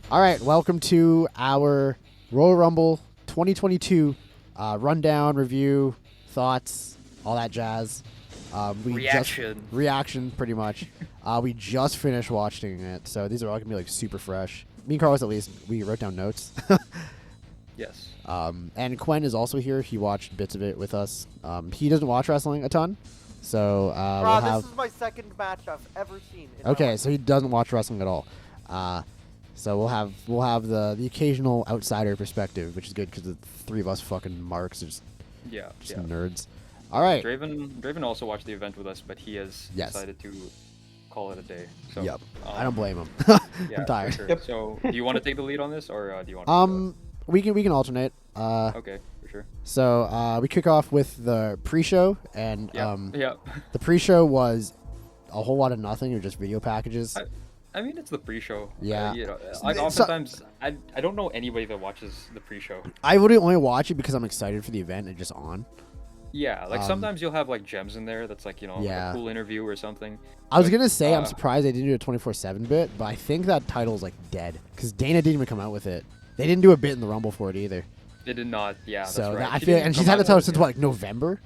All right, welcome to our Royal Rumble 2022 rundown, review, thoughts, all that jazz. Reaction, pretty much. We just finished watching it, so these are all gonna be like super fresh. Me and Carlos, at least, we wrote down notes. Yes. And Quen is also here. He watched bits of it with us. He doesn't watch wrestling a ton, so we'll have. This is my second match I've ever seen. Okay, so he doesn't watch wrestling at all. So we'll have the occasional outsider perspective, which is good because the three of us fucking marks are just nerds. All right. Draven also watched the event with us, but he has decided to call it a day. So, yep. I don't blame him. Yeah, I'm tired. Sure. Yep. So do you want to take the lead on this, or do you want? We can alternate. Okay, for sure. So we kick off with the pre-show, and the pre-show was a whole lot of nothing. It was just video packages. I mean, it's the pre-show. Yeah. Like oftentimes, I don't know anybody that watches the pre-show. I would only watch it because I'm excited for the event and just on. Yeah, like sometimes you'll have like gems in there that's like, like a cool interview or something. I was gonna say I'm surprised they didn't do a 24/7 bit, but I think that title's like dead because Dana didn't even come out with it. They didn't do a bit in the Rumble for it either. They did not. Yeah, so that's right. I feel, and she's had the title since what, like November?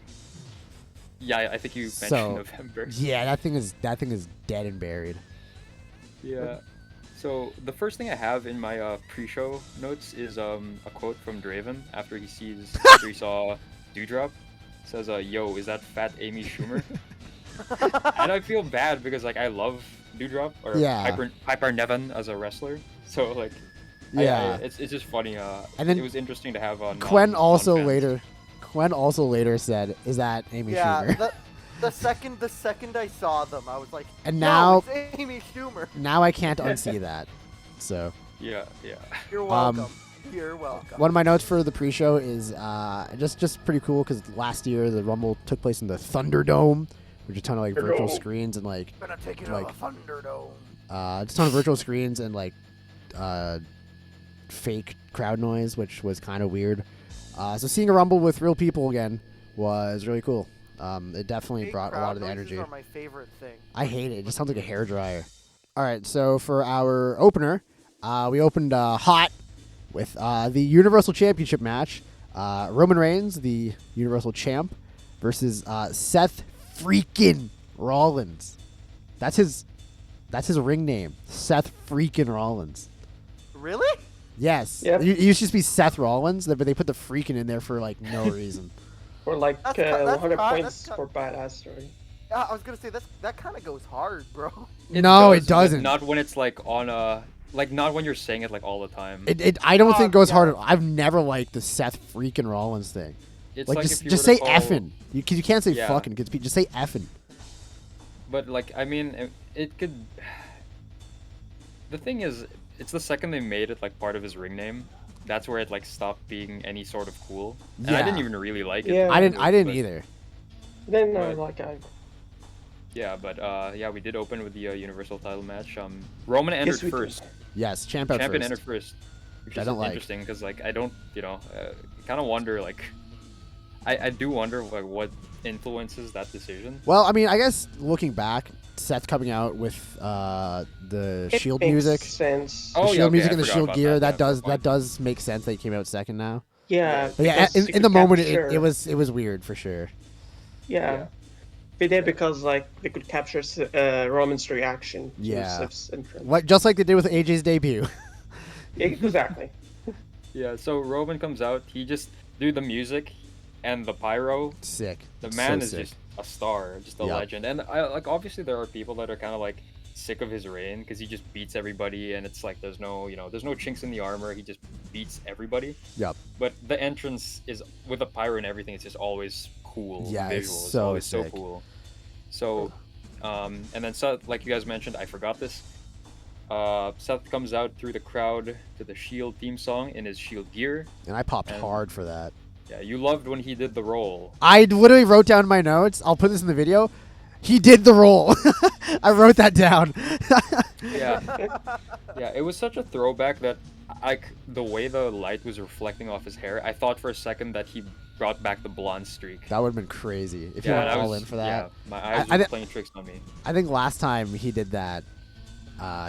Yeah, I think you mentioned November. Yeah, that thing is dead and buried. Yeah. So the first thing I have in my pre-show notes is a quote from Draven after he saw Dewdrop. It says, "Yo, is that fat Amy Schumer?" And I feel bad because like I love Dewdrop or Piper Niven as a wrestler. So like, it's just funny. And then it was interesting to have Quen also later said, "Is that Amy Schumer?" The second I saw them, I was like, and now it's Amy Schumer. Now I can't unsee that. So yeah. You're welcome. You're welcome. One of my notes for the pre-show is just pretty cool because last year the Rumble took place in the Thunderdome, which is a ton of like virtual screens and like gonna take it to the Thunderdome. Just a ton of virtual screens and like fake crowd noise, which was kind of weird. So seeing a Rumble with real people again was really cool. It definitely brought a lot of the energy. Are my favorite thing. I hate it. It just sounds like a hairdryer. All right, so for our opener, we opened hot with the Universal Championship match. Roman Reigns, the Universal Champ, versus Seth freaking Rollins. That's his ring name. Seth freaking Rollins. Really? Yes. Yep. It used to just be Seth Rollins, but they put the freaking in there for like no reason. Or like 100 points for badass story. Yeah, I was gonna say that kind of goes hard, bro. No, it doesn't. Not when it's like on not when you're saying it like all the time. I don't think it goes hard. I've never liked the Seth freaking Rollins thing. It's like if you just were say to call... effing. You can't say fucking. Just say effing. But like, I mean, it could. The thing is, it's the second they made it like part of his ring name. That's where it like stopped being any sort of cool. And I didn't even really like it. I didn't either. Then Yeah, but we did open with the Universal title match. Roman entered first. Yes, champion entered first, which is interesting because like I don't, kind of wonder like, I do wonder like what influences that decision. Well, I mean, I guess looking back, Seth coming out with the Shield music, sense. The Shield music and the Shield gear, that does make sense that he came out second now. Yeah, but yeah, in the moment it was weird for sure. Yeah. They did because like they could capture Roman's reaction. Just like they did with AJ's debut. Exactly. Yeah, so Roman comes out, he just do the music and the pyro. Sick. The man is just a star, just a legend. And obviously there are people that are kind of like sick of his reign because he just beats everybody and it's like there's no chinks in the armor. He just beats everybody. Yep. But the entrance is with the pyro and everything. It's just always cool. Yeah, visual. it's always sick. so cool. So, and then Seth, like you guys mentioned, I forgot this. Seth comes out through the crowd to the Shield theme song in his Shield gear. And I popped hard for that. Yeah, you loved when he did the roll. I literally wrote down my notes. I'll put this in the video. He did the roll. I wrote that down. Yeah, it was such a throwback that the way the light was reflecting off his hair, I thought for a second that he brought back the blonde streak. That would have been crazy if you went all in for that. Yeah, my eyes were playing tricks on me. I think last time he did that,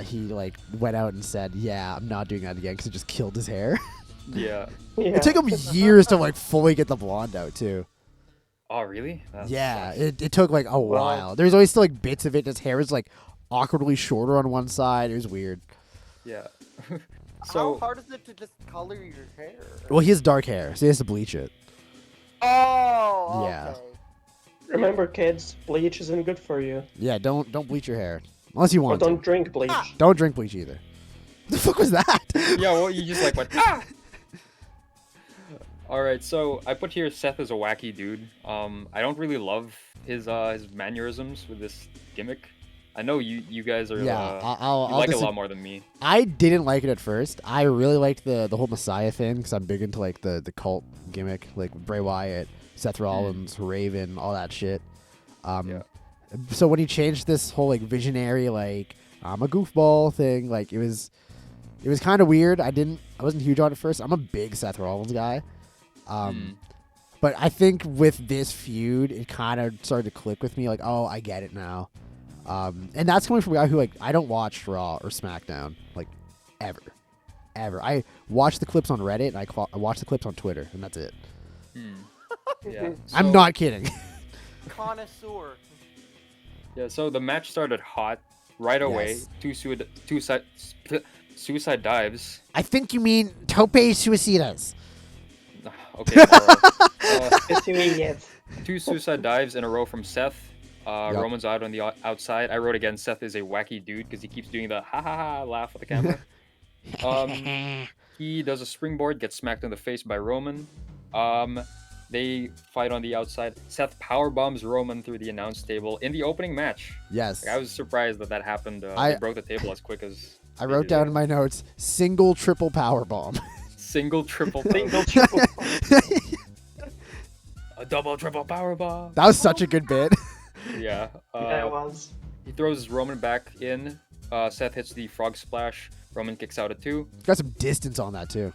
he like went out and said, "Yeah, I'm not doing that again," because it just killed his hair. Yeah. Yeah. It took him years to like fully get the blonde out too. Oh, really? That Yeah, sucks. it took like a while. There's always still like bits of it. His hair is like awkwardly shorter on one side. It was weird. Yeah. How So hard is it to just color your hair? Well, he has dark hair, so he has to bleach it. Oh, Yeah. okay. Remember, kids, bleach isn't good for you. Yeah, don't bleach your hair unless you Or want don't to. drink bleach. Don't drink bleach either. What the fuck was that? yeah, well, you just like went ah. All right, so I put here Seth is a wacky dude. I don't really love his mannerisms with this gimmick. I know you guys are Yeah, you I'll like it a dis- lot more than me. I didn't like it at first. I really liked the whole Messiah thing because I'm big into like the cult gimmick, like Bray Wyatt, Seth Rollins, Raven, all that shit. Yeah. So when he changed this whole like visionary, like I'm a goofball thing, like it was kind of weird. I wasn't huge on it at first. I'm a big Seth Rollins guy. But I think with this feud, it kind of started to click with me. Like, oh, I get it now. And that's coming from a guy who like I don't watch Raw or SmackDown like ever. I watch the clips on Reddit and I watch the clips on Twitter, and that's it. Yeah. I'm so- not kidding. Connoisseur. Yeah, so the match started hot right away. Yes. Suicide dives. I think you mean Tope Suicidas. Okay. It's to me, yes. 2 suicide dives in a row from Seth. Yep. Roman's out on the outside. I wrote again, Seth is a wacky dude because he keeps doing the ha ha ha laugh at the camera. He does a springboard, gets smacked in the face by Roman. They fight on the outside. Seth power bombs Roman through the announce table in the opening match. Yes. Like, I was surprised that happened. I they broke the table as quick as. I they wrote did. down in my notes single, triple power bomb. Single, triple, Single, triple. a double, triple power bomb. That was such a good bit. Yeah. Yeah, it was. He throws Roman back in. Seth hits the frog splash. Roman kicks out at 2. Got some distance on that too.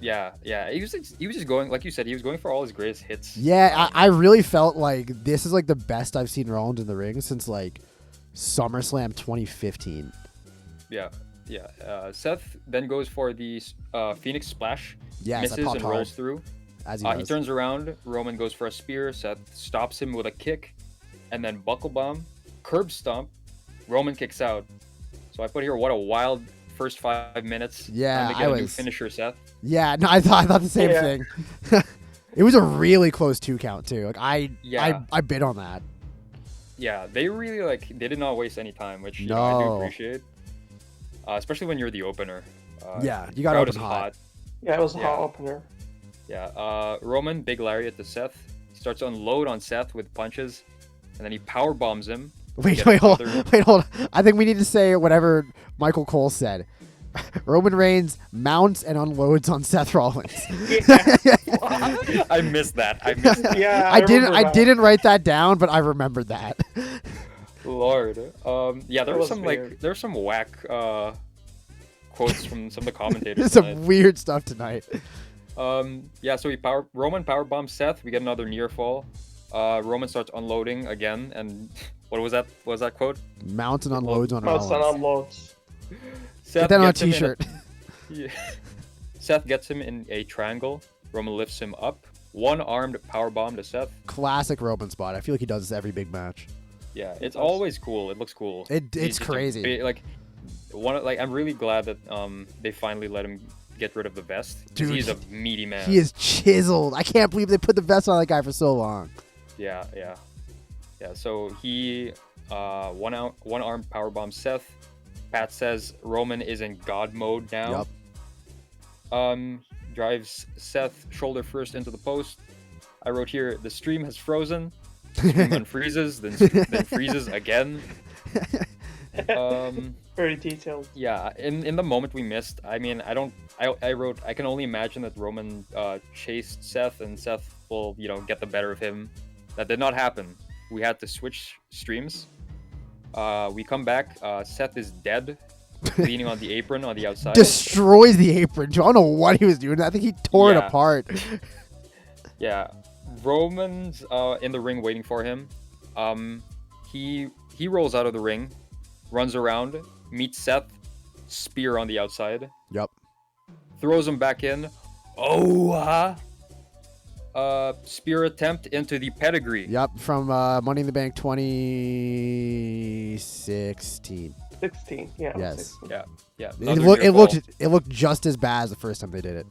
Yeah. He was just going, like you said, he was going for all his greatest hits. Yeah, I really felt like this is like the best I've seen Rollins in the ring since like SummerSlam 2015. Yeah. Seth then goes for the Phoenix Splash. Yes, I misses popped and hard, rolls through. as He he does. turns around. Roman goes for a spear. Seth stops him with a kick, and then buckle bomb, curb stomp. Roman kicks out. So I put here, what a wild first 5 minutes. Yeah, Time to get I a new was- finisher, Seth. Yeah, no, I thought the same Yeah. thing. It was a really close 2 count too. Like Yeah. I bid on that. Yeah, they really they did not waste any time, which I do No. appreciate. Especially when you're the opener. Yeah, you gotta crowd open is hot. Yeah, it was a Yeah. hot opener. Yeah, Roman, big lariat to Seth. He starts to unload on Seth with punches, and then he power bombs him. Wait, Get hold another- on. I think we need to say whatever Michael Cole said. Roman Reigns mounts and unloads on Seth Rollins. I missed that. I missed that. Yeah, I didn't. remember I that. didn't write that down, but I remembered that. Lord. Yeah, there That was was some weird. there were some whack quotes from some of the commentators. There's tonight. some weird stuff tonight. Yeah, so Roman power bombs Seth. We get another near fall. Roman starts unloading again, and what was that? What was that quote? Mounts and unloads on Mounts and Rollins. unloads. Seth Get that on a gets him in T-shirt. Yeah. Seth gets him in a triangle. Roman lifts him up. One-armed power bomb to Seth. Classic Roman spot. I feel like he does this every big match. Yeah, it's always cool. It looks cool. It's He's just a crazy. I'm really glad that they finally let him get rid of the vest. 'Cause Dude, he's a meaty man. He is chiseled. I can't believe they put the vest on that guy for so long. Yeah. So he one-armed power bomb Seth. Pat says Roman is in God mode now. Yup. Drives Seth shoulder first into the post. I wrote here, the stream has frozen. Stream unfreezes, then freezes again. Very detailed. Yeah, in the moment we missed, I mean, I wrote, I can only imagine that Roman chased Seth and Seth will, get the better of him. That did not happen. We had to switch streams. We come back, Seth is dead, leaning on the apron on the outside. Destroys the apron. I don't know what he was doing. I think he tore it Yeah. apart. Yeah, Roman's in the ring waiting for him. He rolls out of the ring, runs around, meets Seth, spear on the outside, Yep. throws him back in. Oh, spear attempt into the pedigree. Yep. From Money in the Bank 2016. 16. Yeah. Yes. 16. Yeah. It looked just as bad as the first time they did it.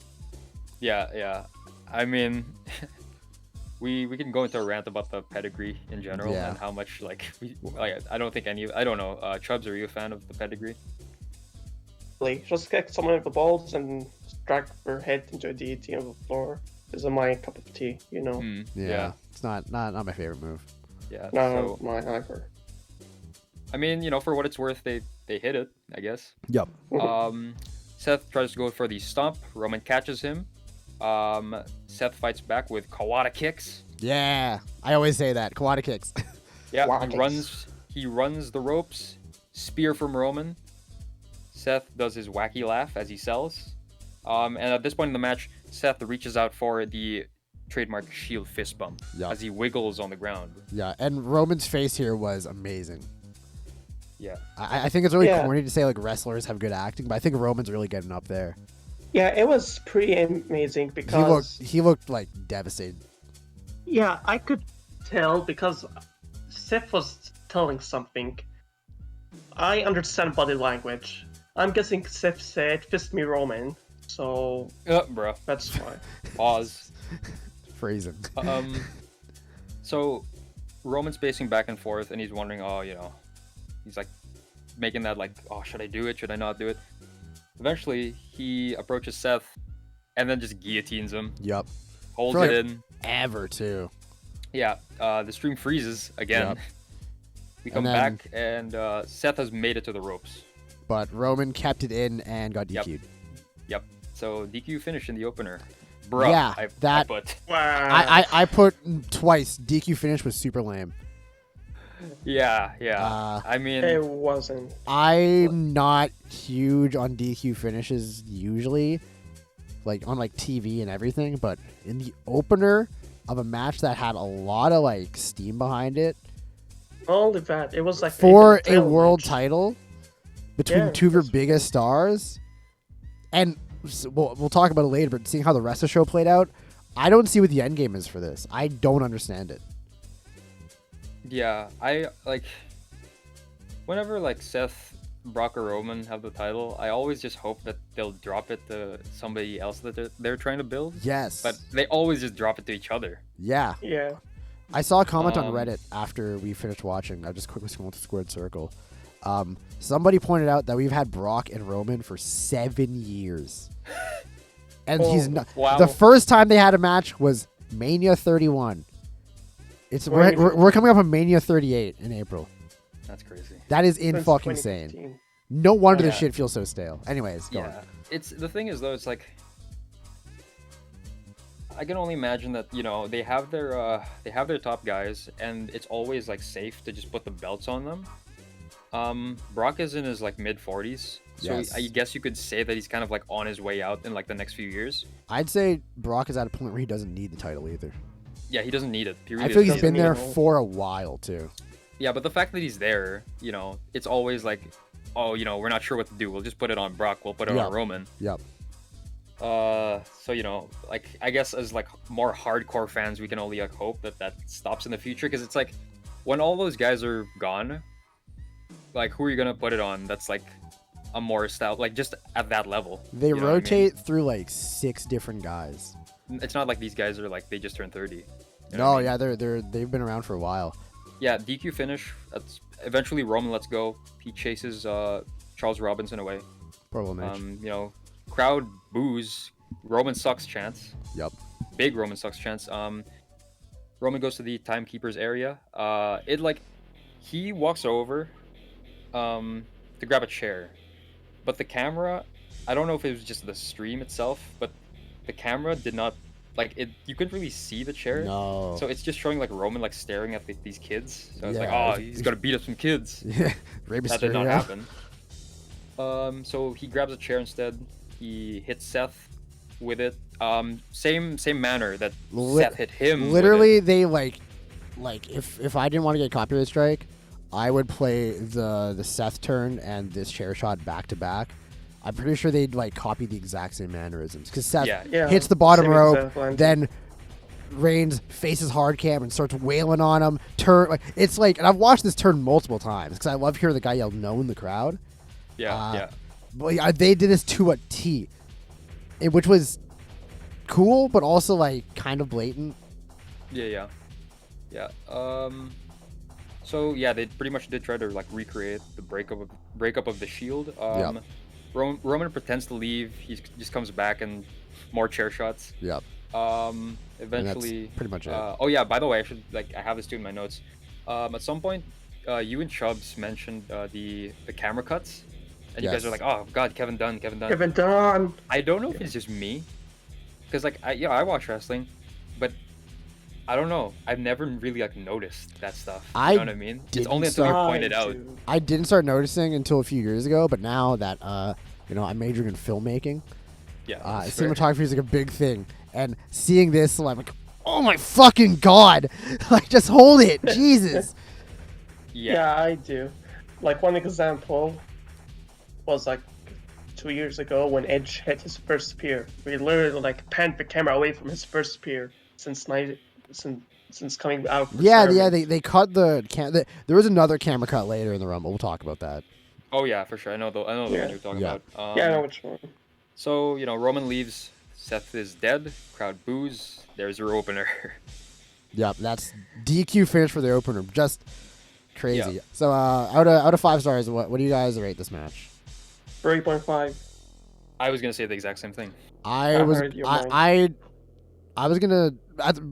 Yeah. I mean, we can go into a rant about the pedigree in general Yeah. and how much I don't think I don't know. Chubs, are you a fan of the pedigree? Like, just kick someone with the balls and drag their head into a deity on the floor. Is my cup of tea, you know. Yeah. It's not my favorite move. Yeah. No, So, my either. I mean, for what it's worth, they hit it, I guess. Yep. Seth tries to go for the stomp. Roman catches him. Seth fights back with Kawada kicks. Yeah. I always say that. Kawada kicks. Yeah, Kicks. he runs the ropes. Spear from Roman. Seth does his wacky laugh as he sells. And at this point in the match, Seth reaches out for the trademark Shield fist bump Yep. as he wiggles on the ground. Yeah. And Roman's face here was amazing. Yeah. I think it's really Yeah. corny to say like wrestlers have good acting, but I think Roman's really getting up there. Yeah, it was pretty amazing because He looked like devastated. yeah, I could tell because Seth was telling something. I understand body language. I'm guessing Seth said "fist me, Roman," so Bro. that's fine. Pause. Phrasing. So Roman's pacing back and forth, and he's wondering, he's like making that should I do it? Should I not do it? Eventually, he approaches Seth, and then just guillotines him. Yep. Holds For it like- in. Ever too. Yeah. The stream freezes again. Yep. We come And then- back, and Seth has made it to the ropes. But Roman kept it in and got Yep. DQ'd. Yep. So DQ finish in the opener. Bruh. Yeah, I that- put. Wow. I put twice. DQ finish was super lame. Yeah. I mean, It wasn't. I'm not huge on DQ finishes usually, like on TV and everything. But in the opener of a match that had a lot of steam behind it Not only that, it was like for a title world match. title between Yeah, two of your that's- biggest stars, and we'll talk about it later. But seeing how the rest of the show played out, I don't see what the end game is for this. I don't understand it. yeah, I whenever Seth, Brock, or Roman have the title, I always just hope that they'll drop it to somebody else that they're trying to build. Yes, But they always just drop it to each other. yeah. Yeah. I saw a comment on Um, Reddit after we finished watching. I just quickly scrolled to Squared Circle. Somebody pointed out that we've had Brock and Roman for 7 years, and he's Oh, not. wow. The first time they had a match was Mania 31. We're coming up on Mania 38 in April. That's crazy. That is Since fucking insane. 2015. No wonder this Yeah. shit feels so stale. Anyways, go on. Yeah, it's the thing is though, it's I can only imagine that they have their top guys, and it's always safe to just put the belts on them. Brock is in his mid 40s, so Yes. I guess you could say that he's kind of on his way out in the next few years. I'd say Brock is at a point where he doesn't need the title either. Yeah, he doesn't need it. He I really feel he's doesn't. been there need it. for a while too. Yeah, but the fact that he's there, it's always we're not sure what to do. We'll just put it on Brock. We'll put it Yeah. on Roman. Yep. So I guess as more hardcore fans, we can only hope that stops in the future, because it's when all those guys are gone, who are you gonna put it on? That's a more style, just at that level. They You know what I mean? rotate through 6 different guys. It's not like these guys are they just turned 30. You know what No, I mean? yeah, they've been around for a while. Yeah, DQ finish. That's eventually Roman lets go. He chases Charles Robinson away. Poor little Mitch. Crowd boos. Roman sucks chance. Yep. Big Roman sucks chance. Roman goes to the timekeeper's area. He walks over to grab a chair, but the camera, I don't know if it was just the stream itself, but the camera did not you couldn't really see the chair. No. So it's just showing Roman staring at these kids. So it's Yeah. he's gonna beat up some kids. Rey That did not Mysterio. happen. So he grabs a chair instead. He hits Seth with it. Same manner that Lit- Seth hit him. with Literally, they if I didn't want to get a copyright strike, I would play the Seth turn and this chair shot back to back. I'm pretty sure they'd like copy the exact same mannerisms because Seth Yeah. hits the bottom Same rope, exact line. then Reigns faces hard cam and starts wailing on him. Turn like it's like, and I've watched this turn multiple times because I love hearing the guy yell "no" in the crowd. Yeah. But yeah, they did this to a T, which was cool, but also like kind of blatant. Yeah. So yeah, they pretty much did try to like recreate the breakup of the Shield. Yep. Roman pretends to leave. He just comes back and more chair shots. Yep. Eventually, that's pretty much it. Oh yeah, by the way, I have this too in my notes. At some point, you and Chubbs mentioned the camera cuts, and you guys Yes. are like, "Oh God, Kevin Dunn." Kevin Dunn. I don't know if it's just me, because like I watch wrestling, but I don't know. I've never really like noticed that stuff. You I know what I mean? It's didn't only until you start- point it out. Dude. I didn't start noticing until a few years ago, but now that I'm majoring in filmmaking, Yeah. that's fair. cinematography is like a big thing, and seeing this, I'm like, oh my fucking god, like just hold it, Jesus. Yeah, I do. Like one example was like 2 years ago when Edge hit his first spear. We literally like panned the camera away from his first spear since coming out. for Yeah, Saturday. they cut the there was another camera cut later in the Rumble. We'll talk about that. Oh yeah, for sure. I know the Yeah. one you're talking Yeah. about. Yeah, I know which one. So Roman leaves. Seth is dead. Crowd boos. There's your opener. Yep, that's DQ finish for the opener. Just crazy. Yeah. So out of 5 stars, what do you guys rate this match? 3.5. I was gonna say the exact same thing. I I was heard your I was gonna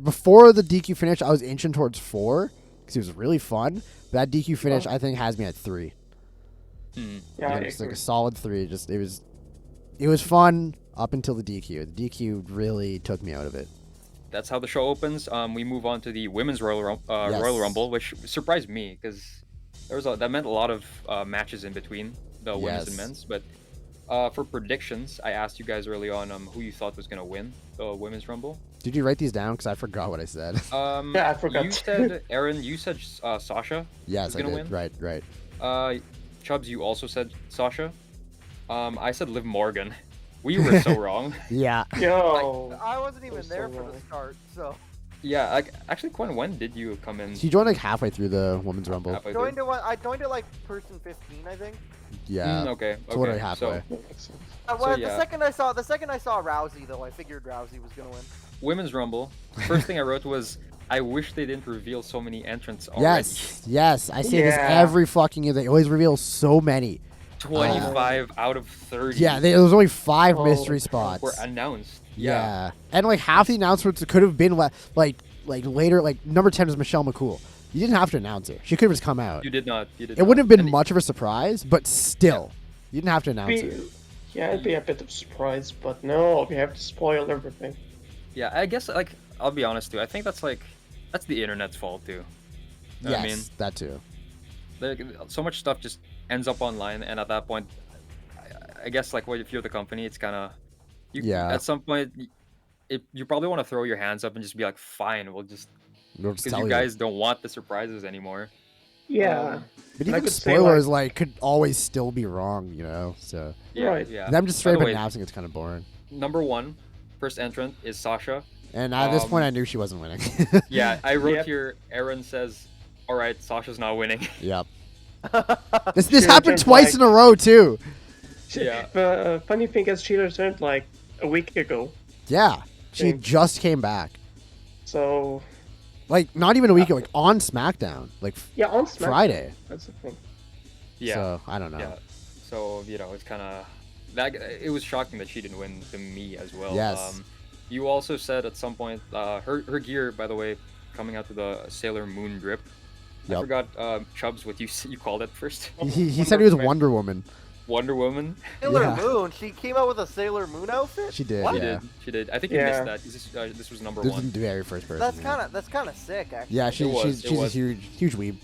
before the DQ finish, I was inching towards 4 because it was really fun. That DQ finish, I think, has me at 3. Yeah, I It's like agree. a solid 3. Just it was fun up until the DQ. The DQ really took me out of it. That's how the show opens. We move on to the women's Royal Yes. Rumble, which surprised me because that meant a lot of matches in between the women's and Yes. men's. But for predictions, I asked you guys early on who you thought was gonna win the women's Rumble. Did you write these down? Because I forgot what I said. Yeah, I forgot. You said Aaron. You said Sasha. Yes, was I gonna did. win? Right. Chubbs, you also said Sasha. I said Liv Morgan. We were so wrong. Yeah. Yo. I wasn't even was there so for the wrong. start, so Yeah, actually, Quen, when did you come in? He joined like halfway through the women's rumble. Halfway through? I joined it like person 15, I think. Yeah. Okay. So what are we okay, halfway? yeah. The second I saw Rousey though, I figured Rousey was gonna win. Women's Rumble. First thing I wrote was, I wish they didn't reveal so many entrants already. Yes. I say this Yeah. every fucking year. They always reveal so many. 25 out of 30 Yeah, there was only 5 Oh, mystery spots. were announced. Yeah. And like half the announcements could have been like later. Like number 10 was Michelle Mccool. You didn't have to announce her. She could have just come out. You did not. You did It wouldn't have been And much of a surprise, but still, you didn't have to announce her. Yeah, it'd be a bit of surprise, but no, we have to spoil everything. Yeah, I guess, like, I'll be honest, too. I think that's the internet's fault, too. You know Yes, what I mean? that too. Like, so much stuff just ends up online, and at that point, I guess, like, if you're the company, it's kind of... Yeah. At some point, you probably want to throw your hands up and just be like, fine, we'll just... We'll just Because tell you guys don't want the surprises anymore. Yeah. But I even could say, spoilers could always still be wrong, you know. So Yeah, Right. yeah. them just By straight the up way, announcing it's kind of boring. number 1, first entrant is Sasha. And at this point, Um, I knew she wasn't winning. Yeah, I wrote Yep. here, Aaron says, all right, Sasha's not winning. Yep. This She happened returned, twice like- in a row too. Yeah. The funny thing is, she returned like a week ago, Yeah, she Same. just came back. so Like not even a week ago, like on SmackDown, like yeah, on SmackDown. Friday. That's the thing. Yeah. So I don't know. Yeah. So, it's kind of... It was shocking that she didn't win to me as well. Yes. You also said at some point, her gear, by the way, coming out to the Sailor Moon drip. I Yep. forgot, Chubbs, what you called it first. He said he was Wonder Woman. Wonder Woman. Sailor Yeah. Moon. She came out with a Sailor Moon outfit. She did. What? Yeah. She did. I think you Yeah. missed that. This was number This 1. is the very first person. That's yeah. kind of sick, actually. Yeah, It was, she's a was. huge weeb.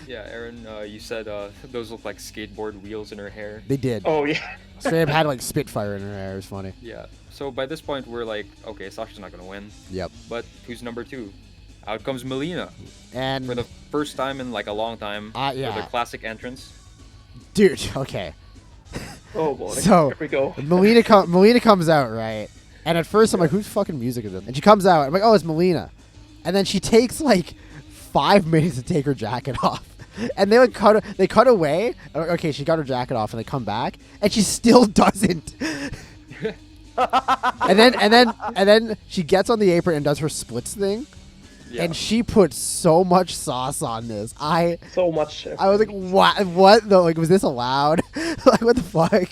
Yeah, Aaron, you said those look like skateboard wheels in her hair. They did. Oh yeah. Straight up had like Spitfire in her hair. It was funny. Yeah. So by this point, we're like, okay, Sasha's not gonna win. Yep. But who's number 2? out comes Melina And for the first time in like a long time. Yeah. For their classic entrance. dude, okay. Oh boy. So Here we go. Melina comes out, right? And at first I'm like, whose fucking music is this? And she comes out. I'm like, oh, it's Melina. And then she takes like 5 minutes to take her jacket off. And they cut away. Okay, she got her jacket off, and they come back, and she still doesn't. and then she gets on the apron and does her splits thing. Yeah. And she put so much sauce on this. So much. I was like, what? What? Though? Like, was this allowed? Like, what the fuck?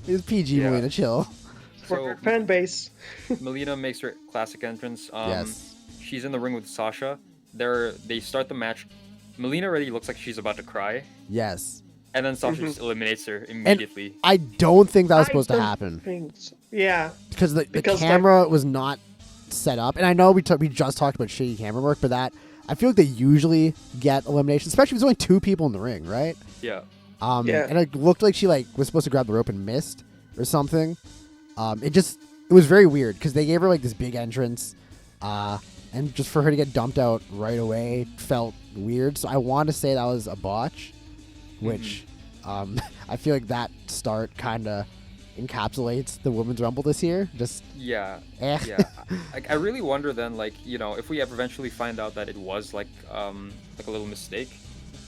It's PG, Yeah. Melina, chill. For So her fan base. Melina makes her classic entrance. Yes. She's in the ring with Sasha. They start the match. Melina already looks like she's about to cry, Yes. and then Sasha just eliminates her immediately. I don't think that was I supposed to don't happen think so. Yeah. because the Because, camera was not set up. And I know we just talked about shitty camera work, but I feel like they usually get elimination, especially if there's only 2 people in the ring, right? Yeah. Yeah. And it looked like she was supposed to grab the rope and missed or something. It was very weird because they gave her like this big entrance, and just for her to get dumped out right away felt weird. So I want to say that was a botch, which I feel like that start kind of encapsulates the Women's Rumble this year. Just Yeah. eh. Yeah. I really wonder then, like, if we ever eventually find out that it was like a little mistake,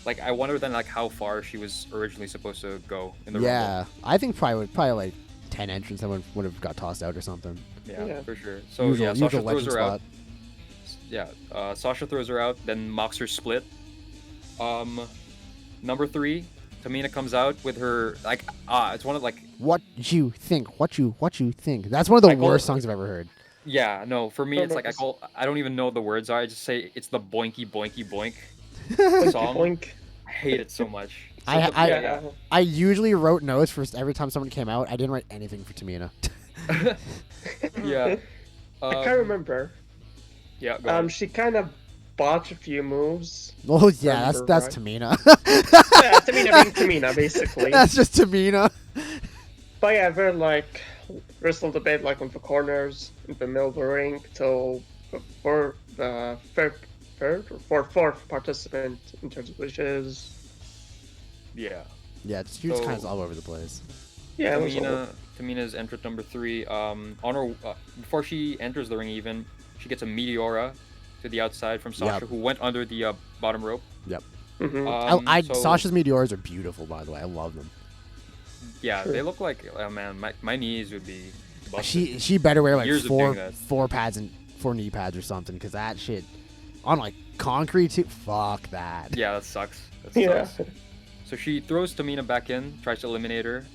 like I wonder then like how far she was originally supposed to go in the Yeah, Rumble. I think probably like 10 entrants that would have got tossed out or something. Yeah, Yeah. for sure. So Usual Sasha throws legend her spot. out. Yeah, Sasha throws her out. Then mocks her split. Number 3, Tamina comes out with her like it's one of like What you think? What you think? That's one of the I call worst it- songs I've ever heard. yeah no for me Oh, it's no, like it's- I don't even know what the words are. I just say it's the boinky boinky boink song. Boink. I hate it so much. So I usually wrote notes for every time someone came out. I didn't write anything for Tamina. yeah. I can't remember. Yeah. Go ahead. She kind of botched a few moves. Oh yeah, Remember, that's right? Tamina. Yeah, Tamina being Tamina, basically. That's just Tamina. But yeah, they're like wrestled a bit like on the corners in the middle of the ring till for the fourth participant in terms of which is Yeah. Yeah, it's kind of So- all over the place. yeah. it was Tamina's entrance number 3. On her before she enters the ring, even she gets a meteora to the outside from Sasha, Yep. who went under the bottom rope. Yep. Mhm. So- Sasha's meteors are beautiful, by the way. I love them. Yeah, they look like man, my knees would be. busted. She better wear like Years of four doing that. 4 knee pads or something, because that shit on like concrete too. Fuck that. Yeah, that sucks. That Yeah. sucks. So she throws Tamina back in, tries to eliminate her.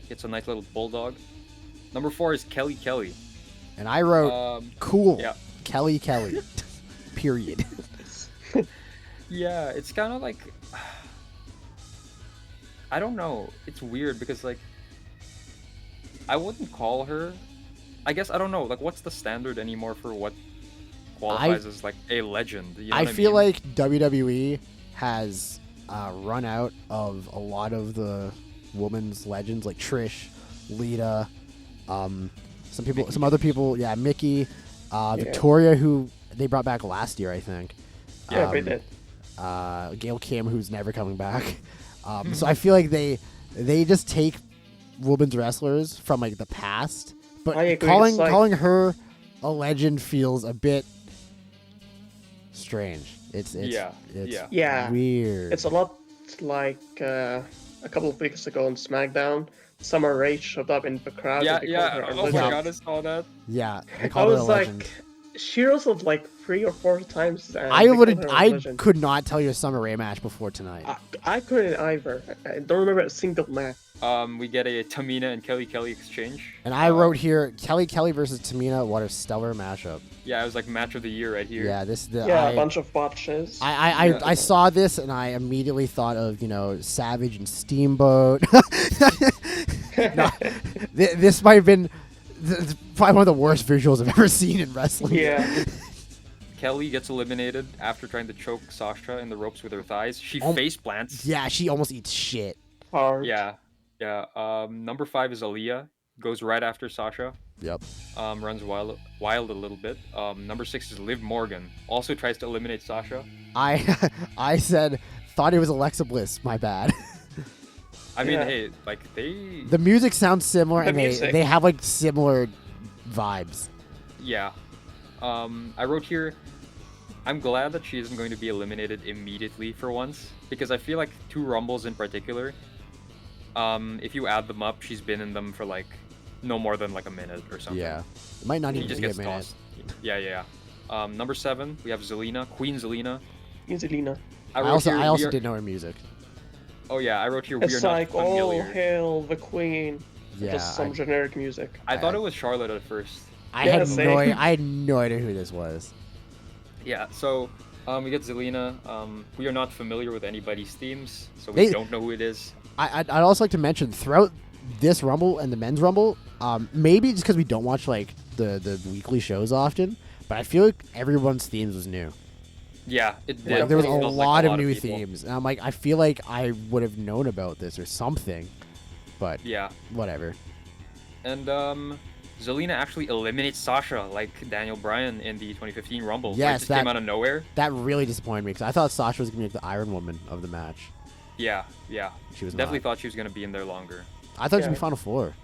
Hits a nice little bulldog. Number 4 is Kelly. And I wrote cool. yeah. Kelly. Period. Yeah, it's kind of like I don't know. It's weird because like I wouldn't call her. I guess I don't know. Like, what's the standard anymore for what qualifies as like a legend? You know I what feel mean? like WWE has run out of a lot of the women's legends, like Trish, Lita, some other people. Yeah, Mickey, Victoria, who they brought back last year, I think. Yeah, they did. Gail Kim, who's never coming back. So I feel like they just take women's wrestlers from like the past, but I agree, calling it's like- calling her a legend feels a bit strange. It's Yeah. weird. It's a lot like a couple of weeks ago on SmackDown. Summer Rae showed up in the crowd. Yeah, and they yeah. called her a Oh my legend. god, I saw that. yeah, they I called her a was legend. like, she wrestled like 3 or 4 times. And I they called would her a I legend. could not tell you a Summer Rae match before tonight. I couldn't either. I don't remember a single match. We get a Tamina and Kelly exchange. And I wrote here Kelly versus Tamina. What a stellar matchup. Yeah, it was like match of the year right here. Yeah, A bunch of botches. I saw this and I immediately thought of Savage and Steamboat. No, this might have been probably one of the worst visuals I've ever seen in wrestling. Yeah. Kelly gets eliminated after trying to choke Sasha in the ropes with her thighs. She face plants. Yeah, she almost eats shit. Hard. Yeah. Number 5 is Aaliyah. goes right after Sasha. Yep. Runs wild a little bit. Number 6 is Liv Morgan. Also tries to eliminate Sasha. I said thought it was Alexa Bliss. My bad. I mean, Yeah. hey, like they. The music sounds similar, The and music. they have like similar vibes. Yeah. I wrote here. I'm glad that she isn't going to be eliminated immediately for once, because I feel like 2 Rumbles in particular, if you add them up, she's been in them for like no more than like a minute or something. Yeah, it might not She even just be a gets minute. tossed. Yeah. Number 7, we have Zelina, Queen Zelina. Angelina. I wrote also here, I also we are- didn't know her music. Oh yeah, I wrote here we are It's not like, oh, familiar. hail the queen. Yeah, Just some generic music. I thought it was Charlotte at first. I Yeah, had same. I had no idea who this was. Yeah, so we get Zelina. We are not familiar with anybody's themes, so we They- don't know who it is. I'd also like to mention throughout this Rumble and the men's Rumble, maybe just because we don't watch like the weekly shows often, but I feel like everyone's themes was new. Yeah, it did. Like, there was It a felt like lot of new people. themes, and I'm like, I feel like I would have known about this or something, but Yeah, whatever. and Zelina actually eliminates Sasha like Daniel Bryan in the 2015 Rumble. where it Yes, just that- came out of nowhere. That really disappointed me because I thought Sasha was gonna be like the Iron Woman of the match. Yeah. She was Definitely not. thought she was gonna be in there longer. I thought she was Yeah. gonna be Final Four.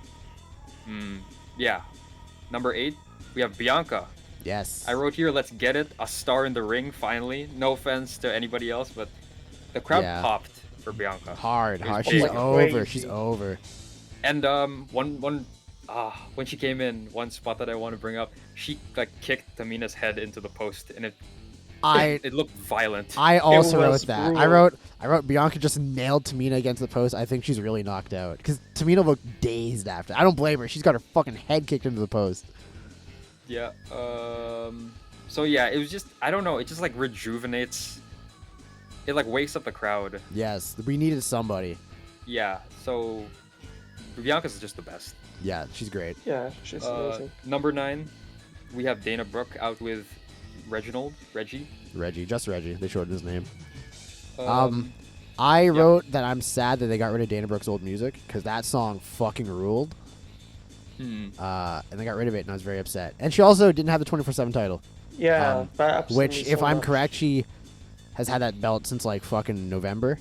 Yeah. Number 8, we have Bianca. Yes. I wrote here, let's get it, a star in the ring finally. No offense to anybody else, but the crowd Yeah. popped for Bianca. hard. It was Hard. big. She's Like over. crazy. She's over. And when she came in, one spot that I want to bring up, she like kicked Tamina's head into the post, and it looked violent. I also was wrote that. brutal. I wrote Bianca just nailed Tamina against the post. I think she's really knocked out because Tamina looked dazed after. I don't blame her. She's got her fucking head kicked into the post. Yeah. So yeah, it was just I don't know. It just like rejuvenates. It like wakes up the crowd. Yes, we needed somebody. Yeah. So Bianca's just the best. Yeah, she's great. Yeah, she's amazing. Number 9, we have Dana Brooke out with Reggie. Reggie, just Reggie. They shortened his name. Um, I wrote that I'm sad that they got rid of Dana Brooke's old music because that song fucking ruled. hmm. And they got rid of it, and I was very upset. And she also didn't have the 24/7 title, Yeah, that upset which, me if so I'm much. correct, she has had that belt since like fucking November.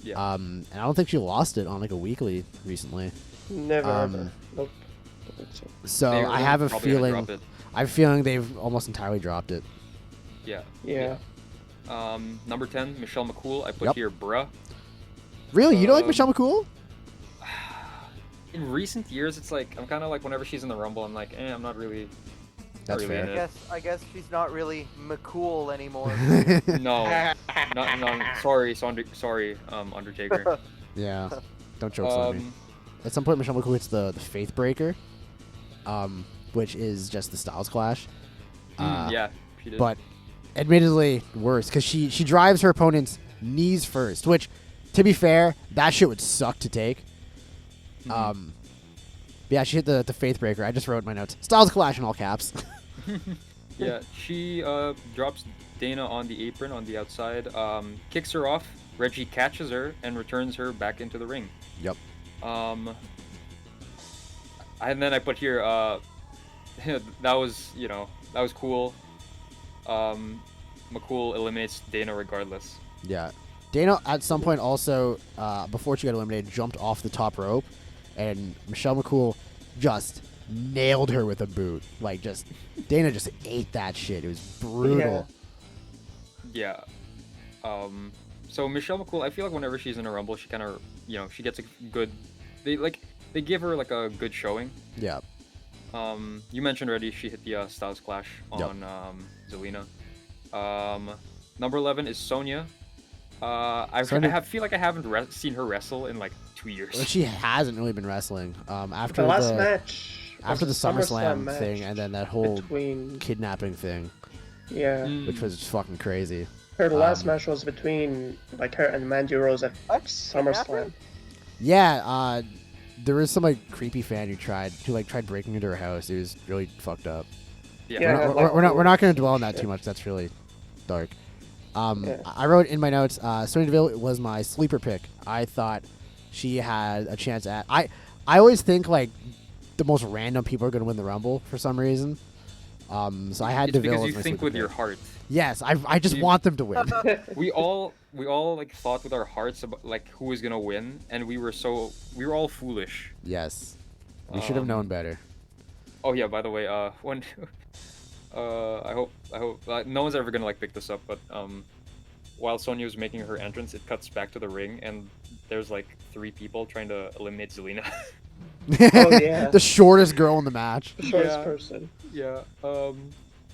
Yeah. And I don't think she lost it on like a weekly recently. Never um, ever. Nope. Don't think so. So They're I have a probably gonna feeling. drop it. I have a feeling they've almost entirely dropped it. Yeah. Yeah. Number 10, Michelle McCool. I put Yep. here, bruh. Really, you don't like Um, Michelle McCool? In recent years, it's like I'm kind of like whenever she's in the Rumble, I'm like, I'm not really. That's really fair. in I guess she's not really McCool anymore. No, no. Sorry, Undertaker. Yeah, don't joke on me. At some point, Michelle McCool hits the Faith Breaker, which is just the Styles Clash. Yeah, she did. But admittedly worse because she drives her opponent's knees first, which, to be fair, that shit would suck to take. Yeah, she hit the Faith Breaker. I just wrote in my notes Styles Clash in all caps. Yeah, she drops Dana on the apron on the outside, kicks her off. Reggie catches her and returns her back into the ring. Yep. And then I put here, that was cool. McCool eliminates Dana regardless. Yeah. Dana, at some point also, before she got eliminated, jumped off the top rope, and Michelle McCool just nailed her with a boot. Like, Dana just ate that shit. It was brutal. Yeah. So Michelle McCool, I feel like whenever she's in a Rumble, she kind of, she gets a good. They give her like a good showing. Yeah. You mentioned already she hit the Styles Clash on Zelina. Number 11 is Sonya. Sonya- feel like I haven't seen her wrestle in like 2 years. But she hasn't really been wrestling. After The last match. after the was a SummerSlam match thing, and then that whole between. kidnapping thing, Yeah. which was fucking crazy. Her last Um, match was between like her and Mandy Rose at What? SummerSlam. Yeah, there was some like creepy fan who tried breaking into her house. It was really fucked up. Yeah, We're not going to dwell on that too much. That's really dark. Yeah. I wrote in my notes, Sonya Deville was my sleeper pick. I thought she had a chance at. I always think like the most random people are going to win the Rumble for some reason. So I had It's DeVille because as you my think sleeper with your pick. heart. Yes, I just You- want them to win. We all like thought with our hearts about like who was gonna win, and we were all foolish. Yes, we should have known better. Oh yeah, by the way, when I hope no one's ever gonna like pick this up, but while Sonya was making her entrance, it cuts back to the ring, and there's like 3 people trying to eliminate Zelina. Oh, yeah. The shortest girl in the match. The shortest Yeah. person. Yeah.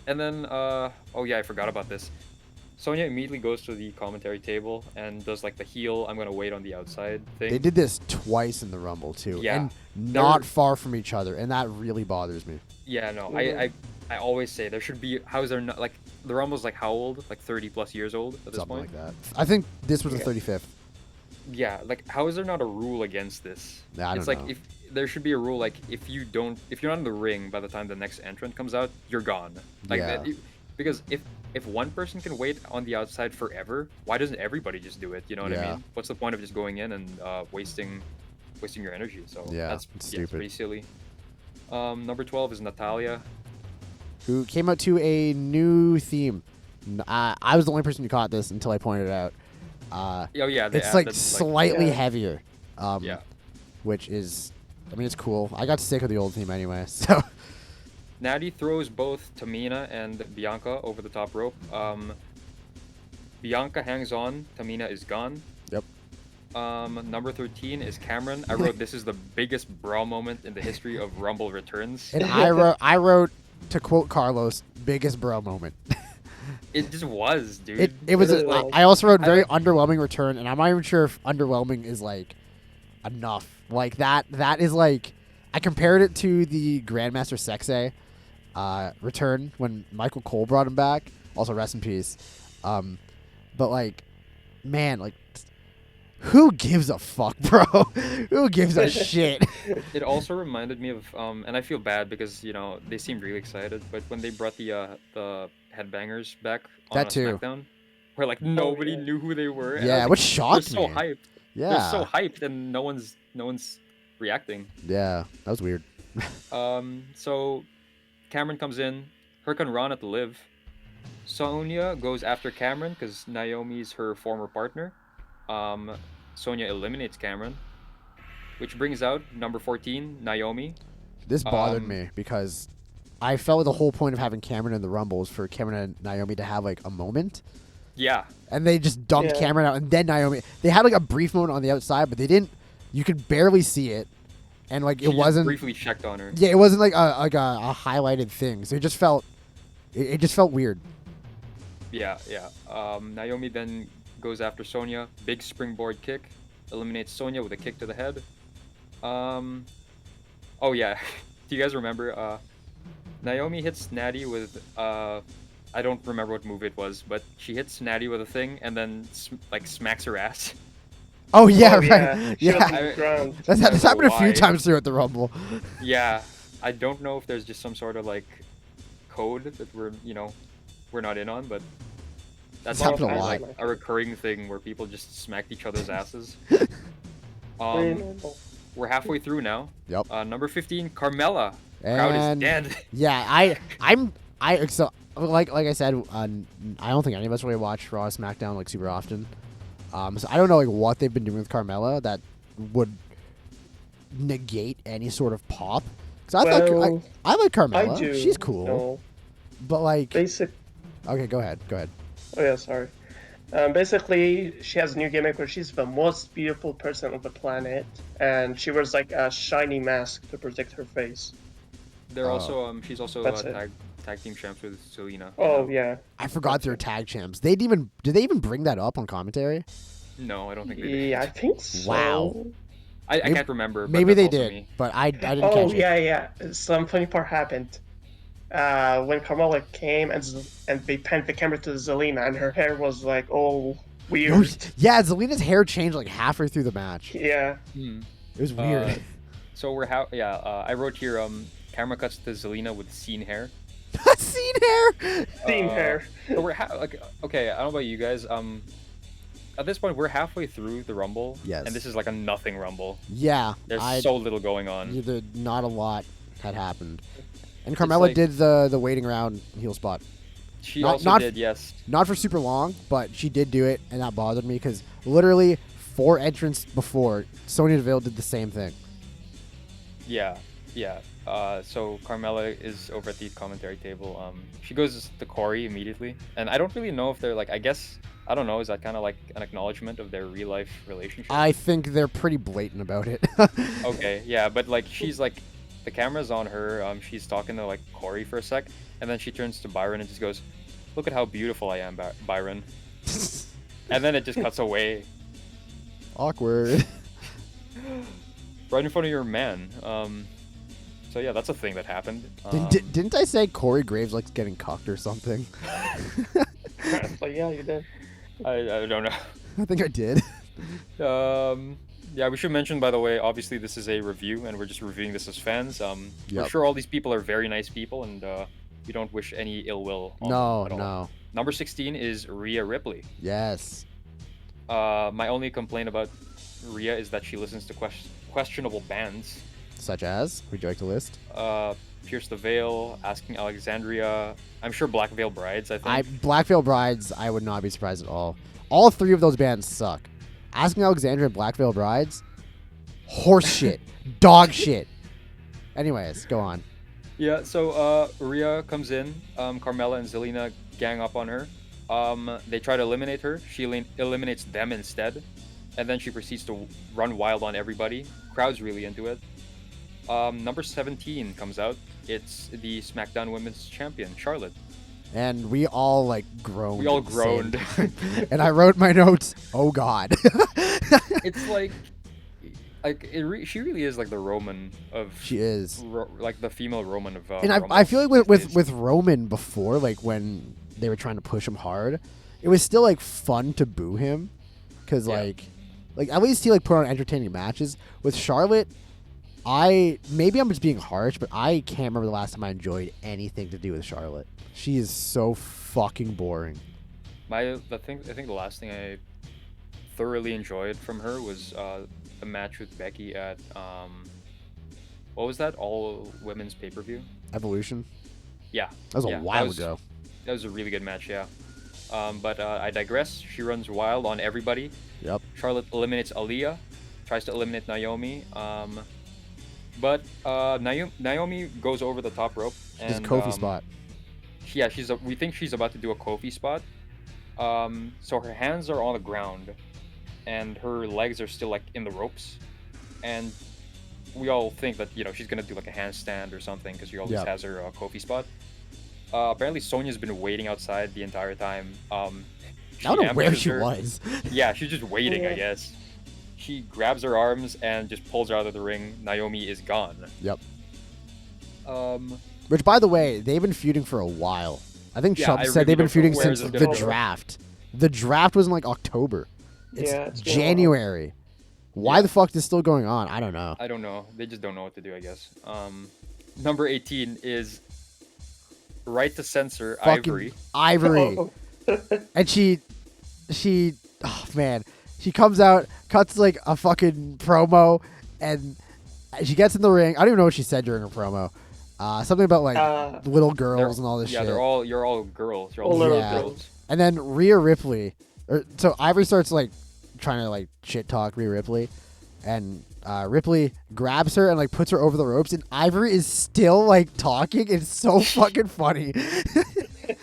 And then oh yeah, I forgot about this. Sonya immediately goes to the commentary table and does like the heel "I'm gonna wait on the outside" thing. They did this twice in the Rumble too, Yeah. and not They're- far from each other, and that really bothers me. Yeah, no, Mhm. I always say there should be. How is there not like the Rumble's like how old? Like 30+ years old at this Something point. like that. I think this was the Yeah. 35th. Yeah, like how is there not a rule against this? Yeah, I it's don't like know. if there should be a rule like if you're not in the ring by the time the next entrant comes out, you're gone. Like Yeah. because if one person can wait on the outside forever, why doesn't everybody just do it? You know what I Yeah. mean? What's the point of just going in and wasting your energy? So Yeah, that's it's it's stupid. pretty silly. Number 12 is Natalia. Who came out to a new theme. I was the only person who caught this until I pointed it out. Oh yeah, they It's like added, slightly Yeah. heavier. yeah. Which is, I mean, it's cool. I got sick of the old theme anyway, so. Natty throws both Tamina and Bianca over the top rope. Bianca hangs on. Tamina is gone. Yep. Number 13 is Cameron. I wrote this is the biggest brawl moment in the history of Rumble returns. And I wrote, to quote Carlos, biggest bro moment. It just was, dude. It was. It is. I also wrote I very like- underwhelming return, and I'm not even sure if underwhelming is like enough. Like that is like I compared it to the Grandmaster Sexay return when Michael Cole brought him back. Also, rest in peace. But like, man, like, who gives a fuck, bro? Who gives a shit? It also reminded me of and I feel bad because they seemed really excited, but when they brought the headbangers back on That too. SmackDown, where like nobody yeah. knew who they were. and I Yeah, was which like, shocked they're so me. hyped. Yeah, They're so hyped, and no one's reacting. yeah, that was weird. So Cameron comes in, Hurricane Ron at the Live. Sonya goes after Cameron because Naomi's her former partner. Sonya eliminates Cameron, which brings out number 14, Naomi. This bothered Um, me because I felt the whole point of having Cameron in the Rumble was for Cameron and Naomi to have like a moment. Yeah, And they just dumped Yeah. Cameron out, and then Naomi. They had like a brief moment on the outside, but they didn't. You could barely see it, and like she it just wasn't. briefly checked on her. Yeah, it wasn't like a highlighted thing. So it just felt. It just felt weird. Yeah. Naomi then goes after Sonya. Big springboard kick. Eliminates Sonya with a kick to the head. Oh yeah. Do you guys remember? Naomi hits Natty with I don't remember what move it was, but she hits Natty with a thing and then smacks her ass. Oh yeah, Oh, right. yeah. She was Yeah, on the ground. that's I don't happened a know few why. times throughout the Rumble. Yeah. I don't know if there's just some sort of like code that we're not in on, but that's It's happened a often, lot. like a recurring thing where people just smacked each other's asses. Very Um, normal. we're halfway through now. Yep. Number 15, Carmella. Crowd is And dead. yeah, so like I said, I don't think any of us really watch Raw or SmackDown like super often. So I don't know like what they've been doing with Carmella that would negate any sort of pop. Because Well, I like Carmella. I do. She's cool. No, But like, basic. okay, go ahead. Oh yeah, sorry. Basically, she has a new gimmick where she's the most beautiful person on the planet, and she wears like a shiny mask to protect her face. They're Oh. also she's also That's it. tag team champs with Selena. Oh yeah. I forgot they're tag champs. Did they even bring that up on commentary? No, I don't think they did. Yeah, I think so. Wow. I Maybe- can't remember. But Maybe that's they also did, me. but I didn't Oh catch it. yeah. Some funny part happened. When Carmella came and they panned the camera to Zelina, and her hair was like all Oh, weird. yeah, Zelina's hair changed like halfway through the match. Yeah. Hmm. It was weird. So I wrote here camera cuts to Zelina with scene hair. Seen hair. Seen Uh, hair. So okay, I don't know about you guys. at this point we're halfway through the Rumble. Yes. And this is like a nothing Rumble. Yeah. There's so little going on. Not a lot had happened. And Carmella did the waiting around heel spot. She also did, yes. Not for super long, but she did do it, and that bothered me because literally 4 entrants before, Sonya Deville did the same thing. Yeah. So Carmella is over at the commentary table. She goes to Corey immediately, and I don't really know if they're like. I guess I don't know. Is that kind of like an acknowledgement of their real life relationship? I think they're pretty blatant about it. Okay, yeah, but like she's like, the camera's on her. She's talking to like Corey for a sec, and then she turns to Byron and just goes, "Look at how beautiful I am, Byron." And then it just cuts away. Awkward. Right in front of your man. So yeah, that's a thing that happened. Didn't I say Corey Graves likes getting cucked or something? But yeah, you did. I don't know. I think I did. Yeah, we should mention, by the way, obviously this is a review, and we're just reviewing this as fans. We're sure all these people are very nice people, and we don't wish any ill will on them at all. No. Number 16 is Ria Ripley. Yes. My only complaint about Ria is that she listens to questionable bands. Such as? Would you like to list? Pierce the Veil, Asking Alexandria. I'm sure Black Veil Brides, I think. Black Veil Brides, I would not be surprised at all. All 3 of those bands suck. Asking Alexandria and Black Veil Brides, horse shit. Dog shit. Anyways, go on. Yeah, so Rhea comes in. Carmella and Zelina gang up on her. They try to eliminate her. She eliminates them instead. And then she proceeds to run wild on everybody. Crowd's really into it. Number 17 comes out. It's the SmackDown Women's Champion, Charlotte. And we all groaned. We all groaned. And I wrote my notes, oh God. It's like she really is like the Roman of. She is. Like the female Roman of. And I feel like with Roman before, when they were trying to push him hard, it was still fun to boo him. Because at least he put on entertaining matches. With Charlotte, maybe I'm just being harsh, but I can't remember the last time I enjoyed anything to do with Charlotte. She is so fucking boring. I think the last thing I thoroughly enjoyed from her was a match with Becky at what was that, all women's pay-per-view? Evolution. Yeah, that was a while ago. That was a really good match, yeah. But I digress. She runs wild on everybody. Yep. Charlotte eliminates Aaliyah, tries to eliminate Naomi. But Naomi goes over the top rope. Just Kofi spot. Yeah, we think she's about to do a Kofi spot. So her hands are on the ground, and her legs are still in the ropes, and we all think that she's gonna do a handstand or something because she always has her Kofi spot. Apparently Sonya's been waiting outside the entire time. I don't know where she was. Yeah, she's just waiting, I guess. She grabs her arms and just pulls her out of the ring. Naomi is gone. Yep. Which, by the way, they've been feuding for a while. I think CHUBS said they've been feuding since the draft. The draft was in October. It's January. Why the fuck is this still going on? I don't know. I don't know. They just don't know what to do, I guess. Number 18 is Right to Censor, fucking Ivory. And she oh man, she comes out, cuts a fucking promo, and she gets in the ring. I don't even know what she said during her promo. Something about little girls and all this shit. Yeah, you're all girls. You're all little girls. And then Rhea Ripley, so Ivory starts trying to shit talk Rhea Ripley, and Ripley grabs her and puts her over the ropes, and Ivory is still talking. It's so fucking funny.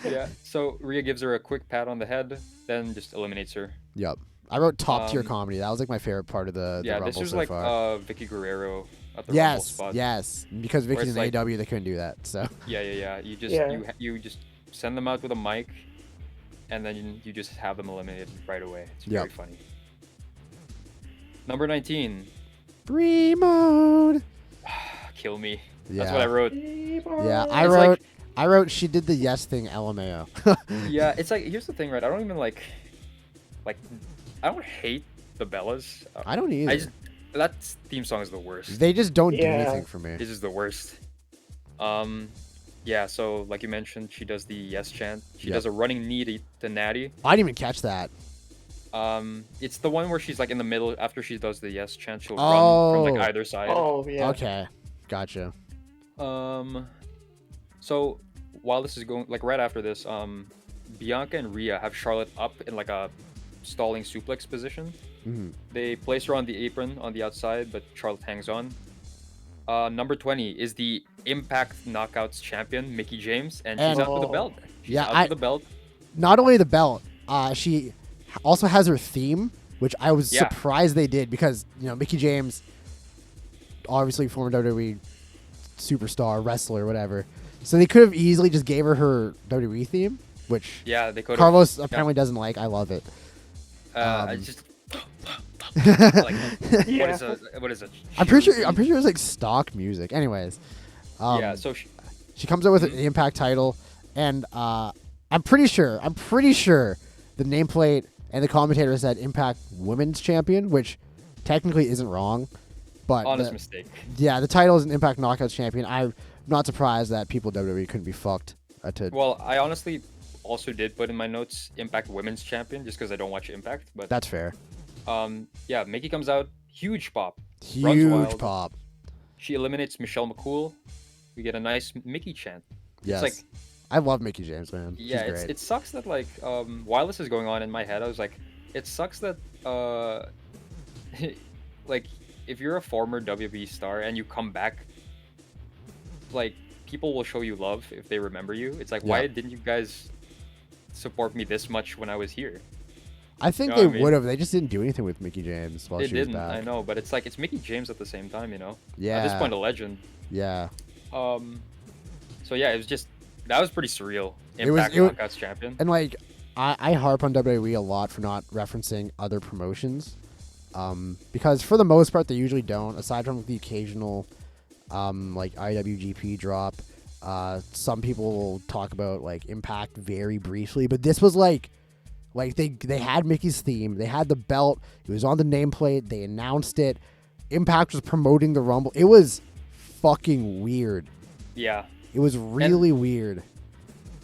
Yeah. So Rhea gives her a quick pat on the head, then just eliminates her. Yep. I wrote top tier comedy. That was my favorite part of the Rumble this was so far. Vicky Guerrero at the Rumble spot. Yes, because Vicky's in AEW, they couldn't do that. So. Yeah. You just send them out with a mic, and then you just have them eliminated right away. It's very funny. Number 19. Free mode. Kill me. Yeah. That's what I wrote. Yeah, I wrote she did the yes thing, LMAO. Yeah, it's here's the thing, right? I don't even I don't hate the Bellas. I don't either. That theme song is the worst. They just don't do anything for me. This is the worst. Yeah, so like you mentioned, she does the yes chant. She does a running knee to Natty. I didn't even catch that. It's the one where she's like in the middle after she does the yes chant. She'll run from like Oh. either side. Oh yeah. Okay, gotcha. So while this is going, like right after this, Bianca and Rhea have Charlotte up in like a stalling suplex position. Mhm. They place her on the apron on the outside, but Charlotte hangs on. Number 20 is the Impact Knockouts champion, Mickie James, and she's And- out with the belt. She's Yeah, out with the belt. Not only the belt, she also has her theme, which I was Yeah. surprised they did because Mickie James, obviously former WWE superstar, wrestler, whatever. So they could have easily just gave her WWE theme, which Yeah, they could. Carlos apparently doesn't like. I love it. I just. like, Yeah. what is it? I'm pretty sure it was like stock music. Anyways, Yeah. So she comes out with an Impact title, and I'm pretty sure the nameplate and the commentator said Impact Women's Champion, which technically isn't wrong, but honest mistake. yeah, the title is an Impact Knockouts Champion. I'm not surprised that people at WWE couldn't be fucked to. Well, I honestly also did put in my notes Impact Women's Champion just because I don't watch Impact. But That's fair. yeah, Mickie comes out, huge pop. Runs Huge wild. pop. She eliminates Michelle Mccool. We get a nice Mickie chant. Yes. It's like, I love Mickie James, man. She's yeah, great. it sucks that like while this is going on in my head, I was like, it sucks that like if you're a former WWE star and you come back, like people will show you love if they remember you. It's like, Yeah. why didn't you guys support me this much when I was here? I think know they what I mean? would have. They just didn't do anything with Mickie James while They she was didn't, back. I know, but it's like it's Mickie James at the same time, Yeah. At this point, a legend. Yeah. So yeah, it was just that was pretty surreal. It was- Impact it wa- Knockouts champion. And like, I harp on WWE a lot for not referencing other promotions, because for the most part they usually don't. Aside from the occasional, like IWGP drop, some people will talk about like Impact very briefly, but this was like they had Mickey's theme, they had the belt, it was on the nameplate, they announced it. Impact was promoting the Rumble. It was fucking weird. Yeah. It was really weird.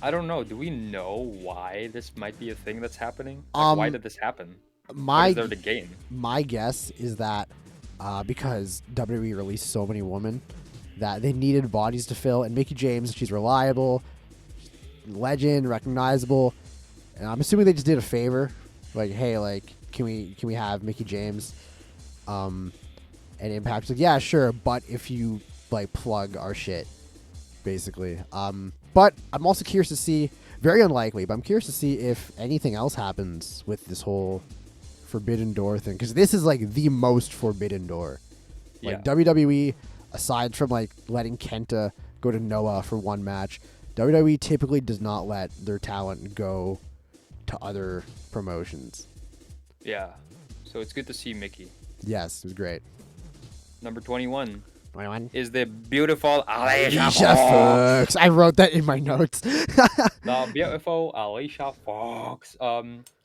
I don't know. Do we know why this might be a thing that's happening? Like, why did this happen? What My is there to gain? my guess is that because WWE released so many women that they needed bodies to fill, and Mickie James, she's reliable, legend, recognizable, and I'm assuming they just did a favor, like, hey, like, can we have Mickie James, and Impact's like, yeah, sure, but if you like plug our shit, basically. But I'm also curious to see, very unlikely, but I'm curious to see if anything else happens with this whole Forbidden Door thing, because this is like the most Forbidden Door. Like Yeah. WWE, aside from like letting Kenta go to Noah for one match, WWE typically does not let their talent go to other promotions. Yeah. So it's good to see Mickey. Yes, it was great. Number 21 21. is the beautiful Alicia Alicia Fox. Fox. I wrote that in my notes. The beautiful Alicia Fox.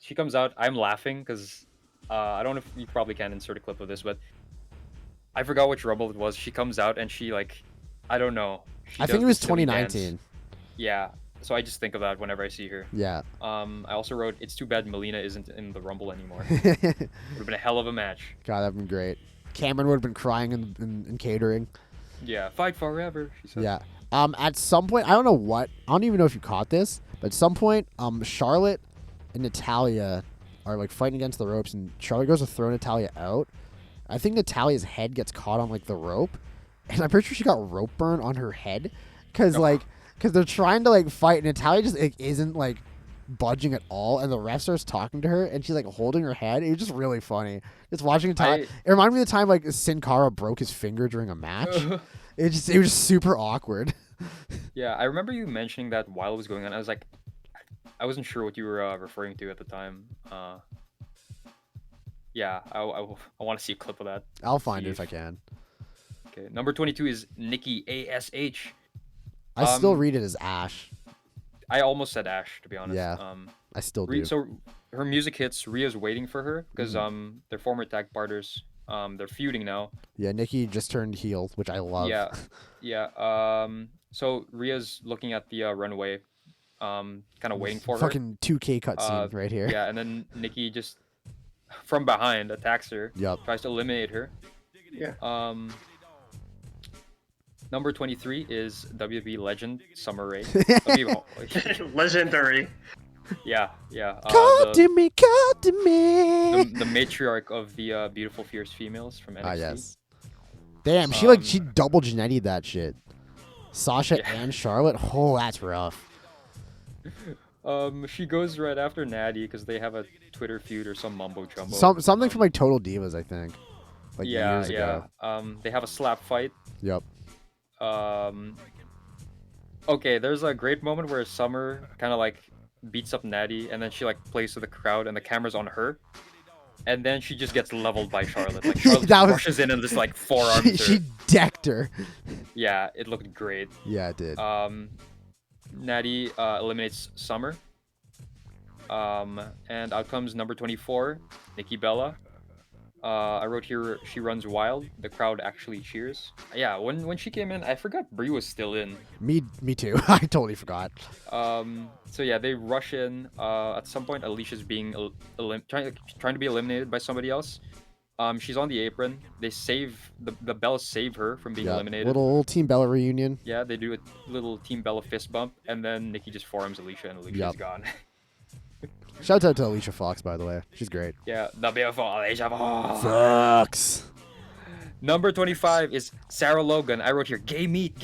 She comes out. I'm laughing because I don't know if you probably can insert a clip of this, but I forgot which Rumble it was. She comes out and she like, I don't know. She I think does it was this silly 2019. dance. Yeah. So I just think of that whenever I see her. Yeah. I also wrote, it's too bad Melina isn't in the Rumble anymore. Would God, have been a hell of a match. that'd been great. Cameron would have been crying in catering. Yeah, fight forever. She said. Yeah. At some point, I don't know what. I don't even know if you caught this, but at some point, Charlotte and Natalya are like fighting against the ropes, and Charlotte goes to throw Natalya out. I think Natalya's head gets caught on like the rope, and I'm pretty sure she got rope burn on her head, because they're trying to like fight, and Natalya just like, isn't like budging at all, and the ref starts talking to her, and she's like holding her head. It was just really funny. Just watching Natalya. It reminded me of the time like Sin Cara broke his finger during a match. It was just super awkward. Yeah, I remember you mentioning that while it was going on. I was like, I wasn't sure what you were referring to at the time. Yeah, I want to see a clip of that. I'll find it if See I can. Okay, number 22 is Nikki Ash. I still read it as Ash. I almost said Ash, to be honest. Yeah, I still do. So her music hits. Rhea's waiting for her because they're former tag partners. They're feuding now. Yeah, Nikki just turned heel, which I love. Yeah, yeah. So Rhea's looking at the runway, kind of waiting for her. Fucking 2K cutscene right here. Yeah, and then Nikki just from behind, attacks her, Yep. tries to eliminate her. Yeah. Number 23 is WWE legend Summer Rae. Legendary. Yeah. Call to me, call to me. The matriarch of the Beautiful Fierce Females from NXT. Ah, yes. Damn, she double Janetti'd that shit. Sasha and Charlotte. Oh, that's rough. She goes right after Natty because they have a Twitter feud or some mumbo jumbo. Something from like Total Divas, I think. Like years ago. They have a slap fight. Yep. Okay, there's a great moment where Summer kind of like beats up Natty, and then she like plays to the crowd, and the camera's on her, and then she just gets leveled by Charlotte. Like Charlotte rushes in and just like forearms she decked her. Yeah, it looked great. Yeah, it did. Natty eliminates Summer. And out comes number 24, Nikki Bella. I wrote here, she runs wild. The crowd actually cheers. Yeah, when she came in, I forgot Brie was still in. Me too. I totally forgot. So yeah, they rush in. At some point, Alicia's being trying to be eliminated by somebody else. She's on the apron. They save the Bellas save her from being eliminated. Little Team Bella reunion. Yeah, they do a little Team Bella fist bump, and then Nikki just forearms Alicia, and Alicia's gone. Shout out to Alicia Fox, by the way. She's great. Yeah, the beautiful Alicia Fox. Fox. Number 25 is Sarah Logan. I wrote here, gay meat.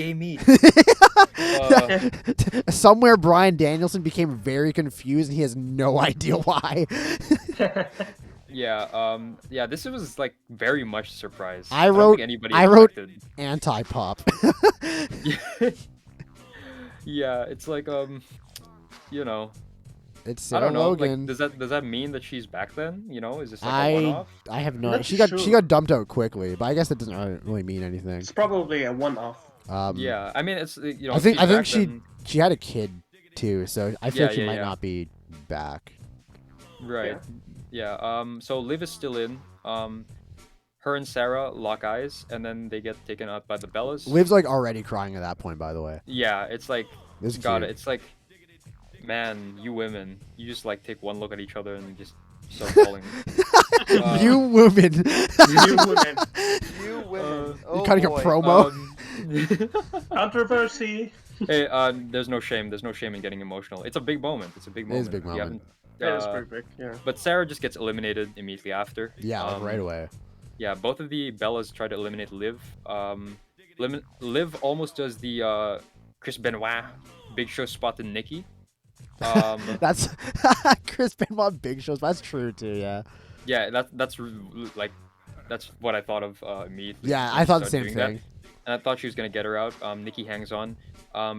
Somewhere Bryan Danielson became very confused, and he has no idea why. Yeah, this was like very much surprise. I wrote anti-pop. Yeah, it's like you know, it's Sarah I don't know. Logan. Like, does that mean that she's back then? You know, is this like a one-off? I have no. Not She sure. got dumped out quickly, but I guess that doesn't really mean anything. It's probably a one-off. Yeah, I mean it's you know. I think back she then, she had a kid too, so I feel like she might yeah. not be back. Right. Yeah. So Liv is still in. Her and Sarah lock eyes, and then they get taken out by the Bellas. Liv's like already crying at that point, by the way. Yeah, it's like This got cute. it. It's like, man, you women, you just like take one look at each other and just start falling. You women. You women. You women. You cutting a boy. promo? Controversy. Hey, there's no shame. There's no shame in getting emotional. It's a big moment. It's a big It moment. is a big You moment. haven't- That is pretty big, yeah. But Sarah just gets eliminated immediately after. Yeah, like right away. Yeah, both of the Bellas try to eliminate Liv. Liv almost does the Chris Benoit Big Show spot to Nikki. That's Chris Benoit Big Shows. That's true too. Yeah. Yeah, that's what I thought of immediately. Yeah, when I she thought the started same doing thing. that. And I thought she was gonna get her out. Nikki hangs on.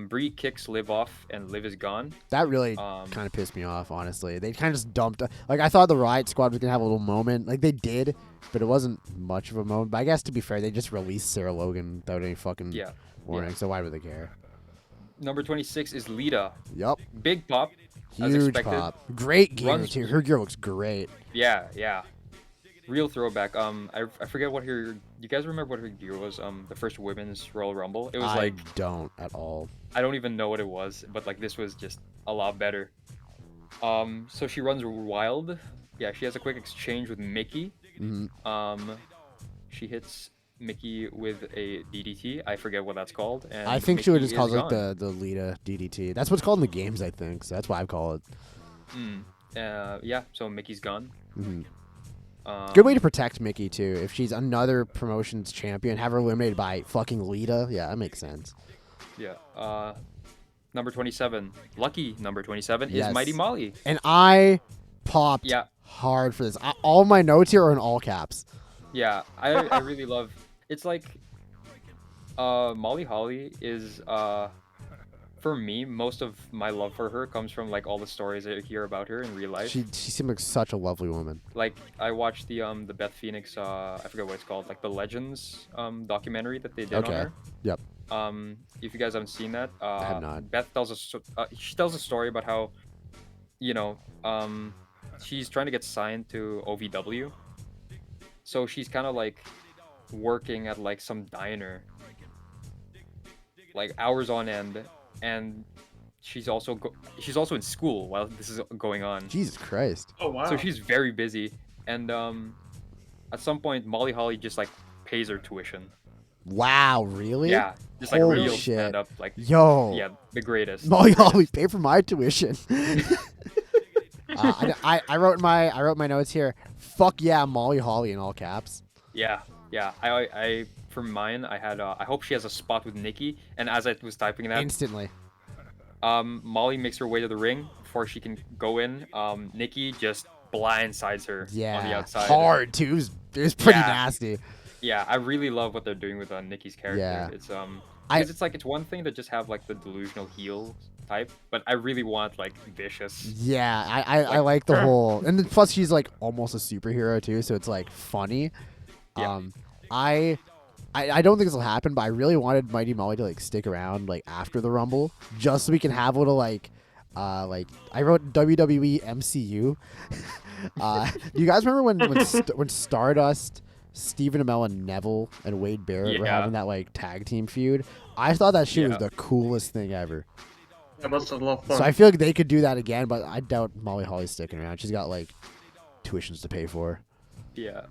Brie kicks Liv off, and Liv is gone. That really kind of pissed me off, honestly. They kind of just dumped. Like, I thought the Riot Squad was going to have a little moment. Like, they did, but it wasn't much of a moment. But I guess, to be fair, they just released Sarah Logan without any fucking warning, so why would they care? Number 26 is Lita. Yup. Big pop. As Huge expected. pop. Great gear, Runs- too. Her gear looks great. Yeah. Real throwback. I forget what her. You guys remember what her gear was? The first women's Royal Rumble. It was I like don't at all. I don't even know what it was, but like this was just a lot better. So she runs wild. Yeah, she has a quick exchange with Mickey. Mm-hmm. She hits Mickey with a DDT. I forget what that's called. And I think she would just Mickey call is it gone. like the Lita DDT. That's what's called in the games, I think. So that's why I call it. Yeah. So Mickey's gone. Mm-hmm. Good way to protect Mickey, too. If she's another promotions champion, have her eliminated by fucking Lita. Yeah, that makes sense. Yeah. Number 27. Lucky number 27 Yes. is Mighty Molly. And I popped hard for this. All my notes here are in all caps. Yeah, I really love. It's like, Molly Holly is for me, most of my love for her comes from like all the stories I hear about her in real life. She seemed like such a lovely woman. Like I watched the Beth Phoenix I forget what it's called, like the Legends documentary that they did on her. Yep. If you guys haven't seen that, I have not. Beth tells she tells a story about how, she's trying to get signed to OVW. So she's kind of like working at like some diner, like hours on end, and she's also in school while this is going on. Jesus Christ. Oh wow. So she's very busy. and at some point Molly Holly just like pays her tuition. Wow, really? Yeah, just like Holy real shit. stand up, like Yo. yeah, the greatest. Molly the Holly, greatest. pay for my tuition. I wrote my notes here. Fuck yeah, Molly Holly in all caps. Yeah, yeah. I for mine, I had. I hope she has a spot with Nikki. And as I was typing that, Instantly. Molly makes her way to the ring before she can go in. Nikki just blindsides her Yeah. on the outside. Hard too. It was pretty Yeah. nasty. Yeah, I really love what they're doing with Nikki's character. Yeah. It's because it's like it's one thing to just have like the delusional heel type, but I really want like vicious. Yeah, I like the whole, and then plus she's like almost a superhero too, so it's like funny. Yeah. I don't think this will happen, but I really wanted Mighty Molly to like stick around like after the Rumble, just so we can have a little like I wrote WWE MCU. Do you guys remember when Stardust, Stephen Amell, and Neville and Wade Barrett were Yeah. having that like tag team feud? I thought that shit was Yeah. the coolest thing ever. That was a lot of fun. So I feel like they could do that again, but I doubt Molly Holly's sticking around. She's got like tuitions to pay for. Yeah.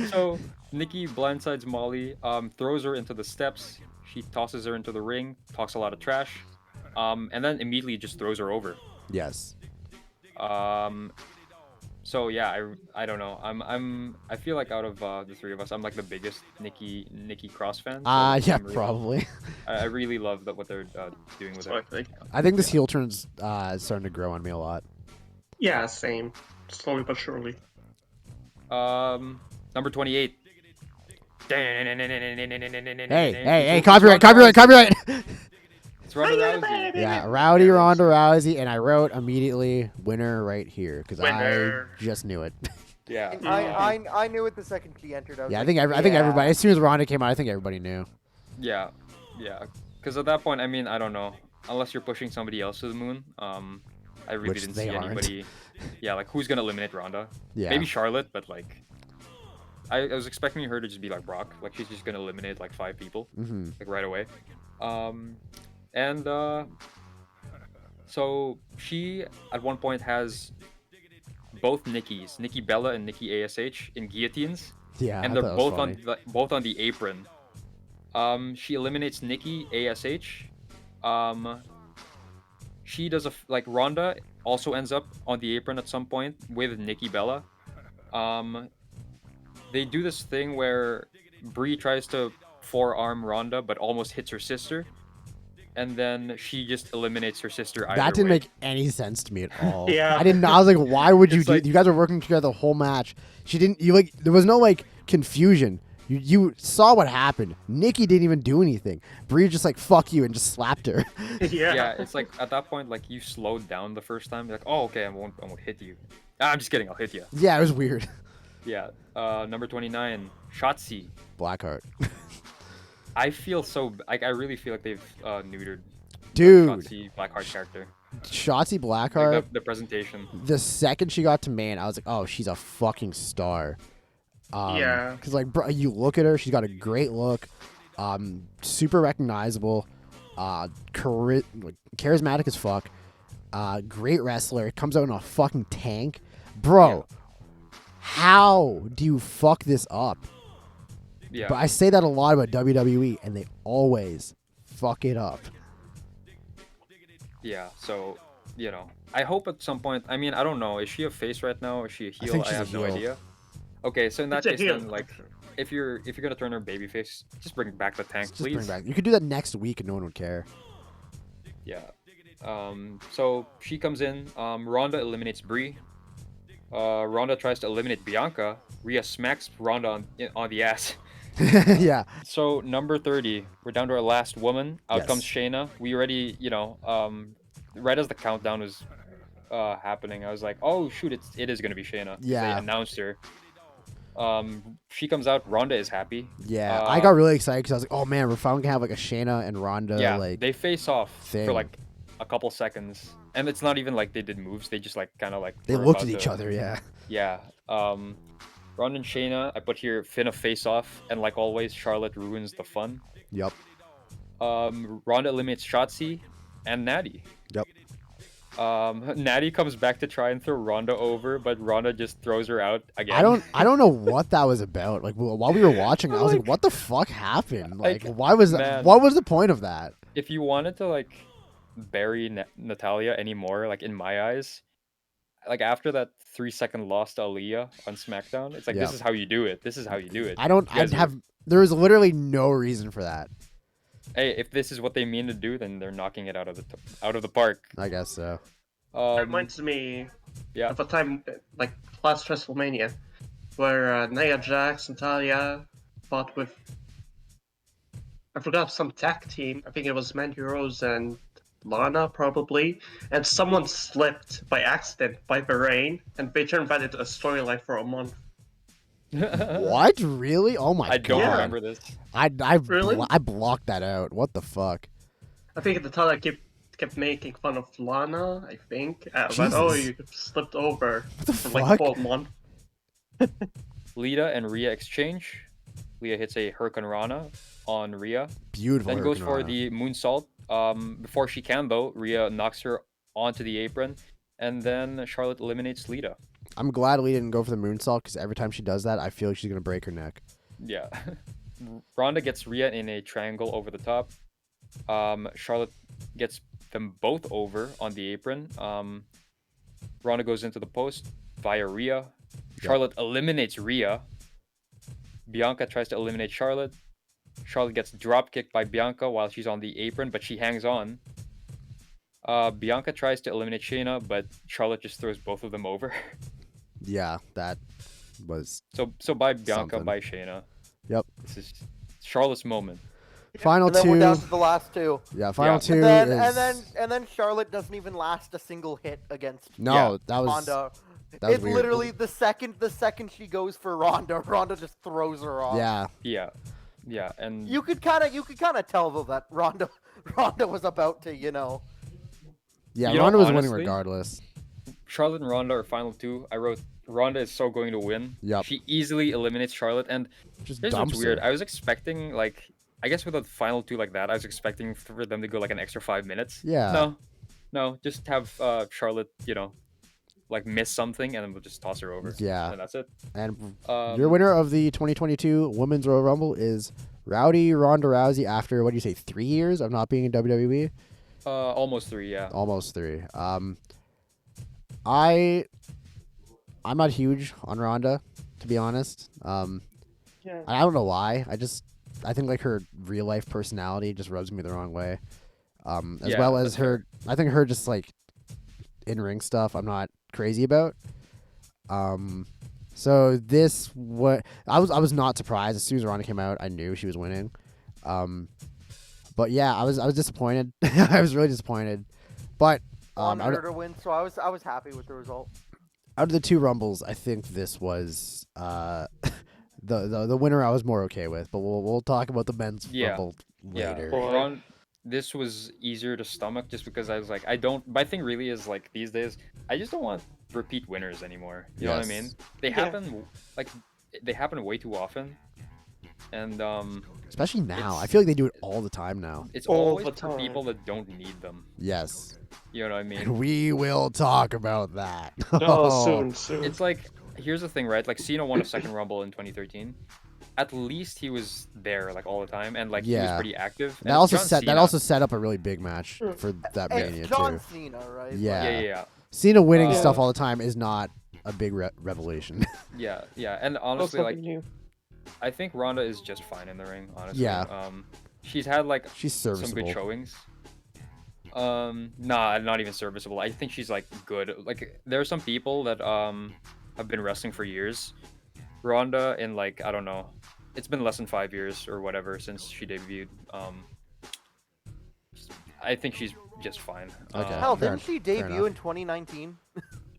So Nikki blindsides Molly, throws her into the steps. She tosses her into the ring, talks a lot of trash, and then immediately just throws her over. Yes. So yeah, I don't know. I feel like out of the three of us, I'm like the biggest Nikki Cross fan. So Yeah, I'm really- probably. I really love what they're doing with So I it. think. I think this heel turn's starting to grow on me a lot. Yeah, same. Slowly but surely. Number 28. Hey, copyright. It's Ronda Rousey. Yeah, Rowdy Ronda Rousey, and I wrote immediately winner right here because I Winner. just knew it. Yeah. I knew it the second she entered. I was Yeah, I like, think everybody. As soon as Ronda came out, I think everybody knew. Yeah. Because at that point, I mean, I don't know. Unless you're pushing somebody else to the moon, I really Which didn't they see aren't. anybody. Yeah, like who's gonna eliminate Ronda? Yeah. Maybe Charlotte, but like, I was expecting her to just be like Brock, like she's just gonna eliminate like 5 people, Mm-hmm. like right away. And so she at one point has both Nikki Bella and Nikki Ash in guillotines, Yeah, and I they're thought it was both on the apron. She eliminates Nikki Ash. She does like Ronda also ends up on the apron at some point with Nikki Bella. They do this thing where Brie tries to forearm Ronda but almost hits her sister, and then she just eliminates her sister either That didn't way. make any sense to me at all. Yeah. I didn't. I was like, why would you It's do? like- You guys were working together the whole match. She didn't. You like. There was no like confusion. You saw what happened. Nikki didn't even do anything. Brie just like fuck you and just slapped her. Yeah. Yeah, it's like at that point, like you slowed down the first time. You're like, oh, okay, I won't hit you. I'm just kidding, I'll hit you. Yeah, it was weird. Yeah. Number 29, Shotzi. Blackheart. I feel so like I really feel like they've neutered Dude, Shotzi Blackheart character. Shotzi Like Blackheart. the presentation. The second she got to main, I was like, oh, she's a fucking star. Yeah. Because like, bro, you look at her, she's got a great look, super recognizable, charismatic as fuck, great wrestler. Comes out in a fucking tank, bro. How do you fuck this up? Yeah. But I say that a lot about WWE, and they always fuck it up. Yeah. So, you know, I hope at some point. I mean, I don't know. Is she a face right now? Is she a heel? think I she's a have no heel. idea. Okay, so in that It's a case, heel. then like, if you're gonna turn her babyface, just bring back the tank, Just please. bring back. You could do that next week, and no one would care. Yeah. So she comes in. Ronda eliminates Brie. Ronda tries to eliminate Bianca. Rhea smacks Ronda on the ass. Yeah. So number 30, we're down to our last woman. Out Yes. comes Shayna. We already, right as the countdown was happening, I was like, oh shoot, it is gonna be Shayna. Yeah. They announced her. She comes out. Ronda is happy. Yeah, I got really excited because I was like, "Oh man, we're finally gonna have like a Shayna and Ronda." Yeah, like, they face off thing. for like a couple seconds, and it's not even like they did moves. They just like kind of like they were looked about at each to- other. Yeah, Yeah. Ronda and Shayna, I put here Finna face off, and like always, Charlotte ruins the fun. yep, Ronda eliminates Shotzi and Natty. yep. Natty comes back to try and throw Ronda over, but Ronda just throws her out again. I don't know what that was about. Like while we were watching, I was like, what the fuck happened? Like why was that? Man. What was the point of that? If you wanted to like bury Natalia anymore, like in my eyes, like after that 3-second loss to Aaliyah on SmackDown, it's like Yeah. this is how you do it. This is how you do it. There was literally no reason for that. Hey, if this is what they mean to do, then they're knocking it out of the park. I guess so. That reminds me Yeah. of a time like last WrestleMania where Nia Jax and Talia fought with, I forgot, some tag team. I think it was Mandy Rose and Lana probably, and someone slipped by accident by the rain, and they turned that into a storyline for a month. What? Really? Oh my god. I don't remember this. Really? I blocked that out. What the fuck? I think at the time I kept making fun of Lana, I think. But Jesus. you slipped over What the for fuck? like 12 months. Lita and Rhea exchange. Rhea hits a Hurricane Rana on Rhea. Beautiful. Then goes for Hurricane the moonsault. Before she can though, Rhea knocks her onto the apron, and then Charlotte eliminates Lita. Rana. I'm glad Lee didn't go for the moonsault because every time she does that, I feel like she's gonna break her neck. Yeah. Ronda gets Rhea in a triangle over the top. Charlotte gets them both over on the apron. Ronda goes into the post via Rhea. Charlotte eliminates Rhea. Bianca tries to eliminate Charlotte. Charlotte gets drop kicked by Bianca while she's on the apron, but she hangs on. Bianca tries to eliminate Shayna, but Charlotte just throws both of them over. Yeah, that was So by Bianca, Something. by Shayna. Yep. This is Charlotte's moment. Final And then two. we're down to the last two. Yeah, final Yeah. two And then is Charlotte doesn't even last a single hit against no, that was Ronda. that was It's weird. literally the second she goes for Ronda, Ronda just throws her off. Yeah, Yeah, and You could kind of tell though that Ronda was about to, yeah. You know, Ronda was winning honestly, regardless. Charlotte and Ronda are final two. I wrote Ronda is so going to win. Yep. She easily eliminates Charlotte, and Just here's what's dumps weird. her. I was expecting I guess with a final two like that, I was expecting for them to go like an extra 5 minutes. Yeah. No, just have Charlotte, miss something, and then we'll just toss her over. Yeah. And that's it. And Um, your winner of the 2022 Women's Royal Rumble is Rowdy Ronda Rousey after, what do you say, 3 years of not being in WWE? Almost 3, yeah. Almost 3. I'm not huge on Ronda, to be honest. Yeah. I don't know why. I think like her real life personality just rubs me the wrong way. As Yeah, well as that's her, I think her just like in ring stuff, I'm not crazy about. So this I was not surprised as soon as Ronda came out. I knew she was winning. But yeah, I was disappointed. I was really disappointed. But wanted out her to win, so I was happy with the result. of the two Rumbles, I think this was the winner I was more okay with. But we'll talk about the men's Yeah. Rumble later. Well, This was easier to stomach just because I was like, my thing really is like these days, I just don't want repeat winners anymore. You know what I mean? Yes. They happen way too often. And Especially now. It's- I feel like they do it all the time now. it's All always the for time. people that don't need them. Yes. You know what I mean? And we will talk about that. Oh, soon. It's like, here's the thing, right? Like Cena won a second Rumble in 2013. At least he was there like all the time, and like he was Yeah. pretty active. And That also John set Cena- set up a really big match for that Mania It's John too. Cena, right? Yeah. Yeah. Cena winning Uh, stuff all the time is not a big revelation. Yeah. And That's honestly, something like new. I think Ronda is just fine in the ring. Honestly. Yeah. She's had like She's some serviceable. good showings. Nah, not even serviceable. I think she's like good. Like there are some people that have been wrestling for years. Ronda in like I don't know, it's been less than 5 years or whatever since she debuted. I think she's just fine. Okay. Hell, Fair didn't she fair debut enough. in 2019?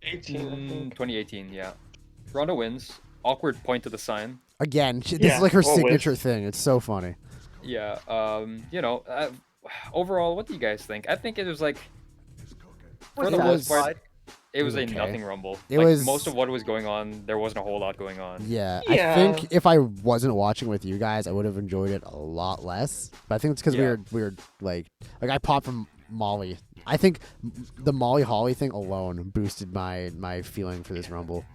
18, I think. 2018, yeah. Ronda wins. Awkward point to the sign. Again, this Yeah, is like her always. signature thing. It's so funny. Yeah. Overall, what do you guys think? I think it was like for Was the most part, satisfied. it was was a okay. nothing rumble. It Like, was- most of what was going on. There wasn't a whole lot going on. Yeah, Yeah. I think if I wasn't watching with you guys, I would have enjoyed it a lot less. But I think it's because Yeah. we were like I popped from Molly. I think the Molly Holly thing alone boosted my feeling for this Rumble.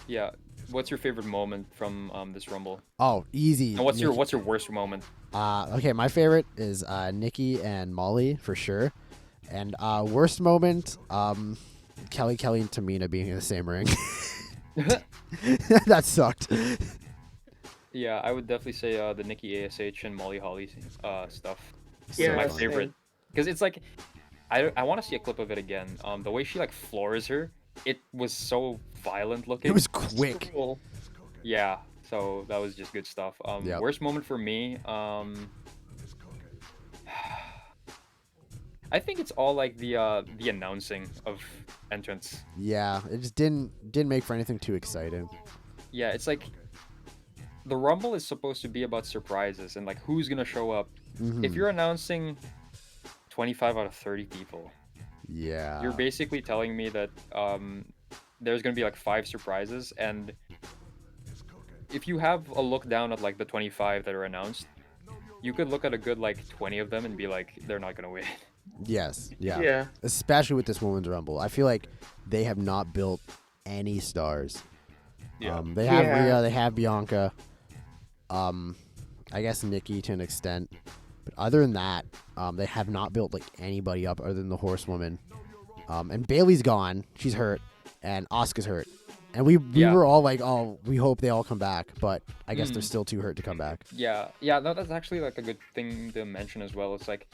Yeah. What's your favorite moment from this Rumble? Oh, easy. And what's your worst moment? Okay, my favorite is Nikki and Molly for sure. And worst moment, Kelly and Tamina being in the same ring. That sucked. Yeah, I would definitely say the Nikki Ash and Molly Holly stuff. Yeah, My same. favorite, because it's like I want to see a clip of it again. The way she like floors her, it was so violent looking. It was quick. Cool. Yeah, so that was just good stuff. Yep. Worst moment for me, I think it's all like the announcing of entrance. Yeah, it just didn't make for anything too exciting. Yeah, it's like the Rumble is supposed to be about surprises and like who's gonna show up. Mhm. If you're announcing 25 out of 30 people, Yeah. you're basically telling me that there's gonna be like 5 surprises, and if you have a look down at like the 25 that are announced, you could look at a good like 20 of them and be like, they're not gonna win. Yes. Yeah. Yeah. Especially with this women's Rumble, I feel like they have not built any stars. Yeah. They have Yeah. Rhea, they have Bianca. I guess Nikki to an extent, but other than that, they have not built like anybody up other than the Horsewoman. And Bailey's gone; she's hurt, and Asuka's hurt. And we Yeah. were all like, "Oh, we hope they all come back," but I guess they're still too hurt to come back. Yeah, no, that's actually like a good thing to mention as well. It's like,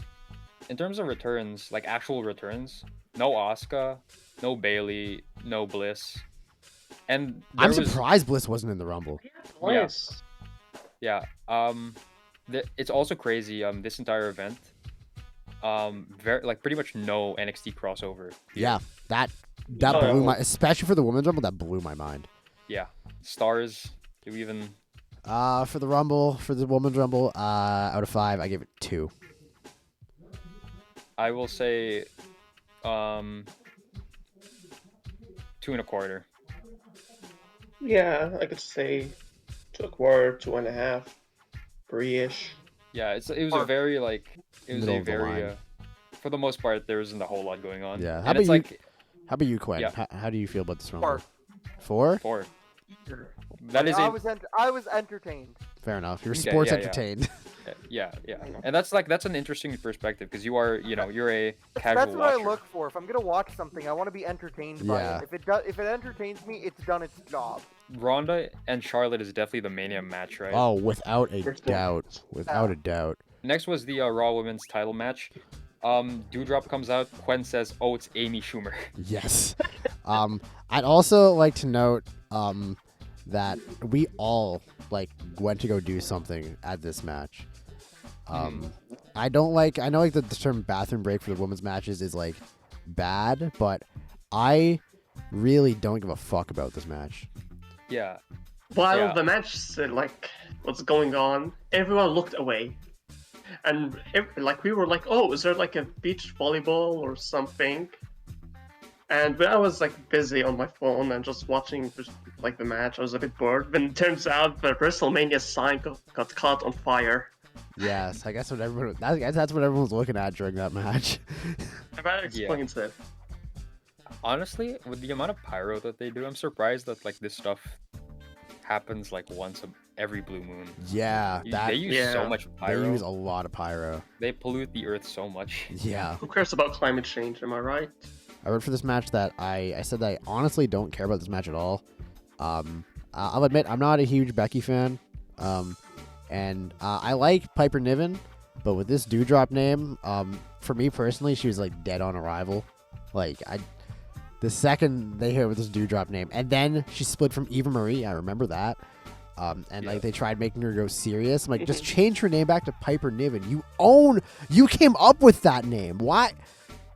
in terms of returns, like actual returns, no Asuka, no Bailey, no Bliss, and I'm there was- surprised Bliss wasn't in the Rumble. Twice. Yeah. It's also crazy. This entire event, very like pretty much no NXT crossover. Yeah, that Oh, blew yeah. my, especially for the women's Rumble, that blew my mind. Yeah. Stars. Do we even? For the Rumble, for the women's Rumble, out of 5, I give it 2. I will say, 2.25. Yeah, I could say 2.25, 2.5, 3-ish. Yeah. It was a Or- very like it was Middle a of the very line. for the most part there isn't a whole lot going on. Yeah. How And about it's you? like How about you, Quen? Yeah. How do you feel about this Rumble? 4. 4? 4. That is I a was entertained. Fair enough. You're Okay, sports yeah, yeah. entertained. yeah, and that's an interesting perspective because you are you're a casual That's what watcher. I look for. If I'm gonna watch something, I want to be entertained by Yeah. it. If it entertains me, it's done its job. Ronda and Charlotte is definitely the Mania match, right? Oh, without a First doubt. Without a doubt. Next was the Raw Women's title match. Dewdrop comes out. Quen says, "Oh, it's Amy Schumer." Yes. I'd also like to note that we all like went to go do something at this match. I know like the term bathroom break for the women's matches is like bad, but I really don't give a fuck about this match. Yeah, While Yeah. the match like was going on, everyone looked away, and like we were like, "Oh, is there like a beach volleyball or something?" And when I was like busy on my phone and just watching like the match, I was a bit bored. Then it turns out the WrestleMania sign got caught on fire. Yes, I guess that's what everyone was looking at during that match. That explains it. honestly, with the amount of pyro that they do, I'm surprised that like this stuff happens like once every blue moon. Yeah, that They use Yeah. so much they pyro. use a lot of pyro. They pollute the earth so much. Yeah. Who cares about climate change? Am I right? I wrote for this match that I said that I honestly don't care about this match at all. I'll admit I'm not a huge Becky fan. And I like Piper Niven, but with this Dewdrop name, for me personally, she was like dead on arrival. Like the second they hit her with this Dewdrop name, and then she split from Eva Marie. I remember that. And like they tried making her go serious. I'm like, just change her name back to Piper Niven. You came up with that name. Why?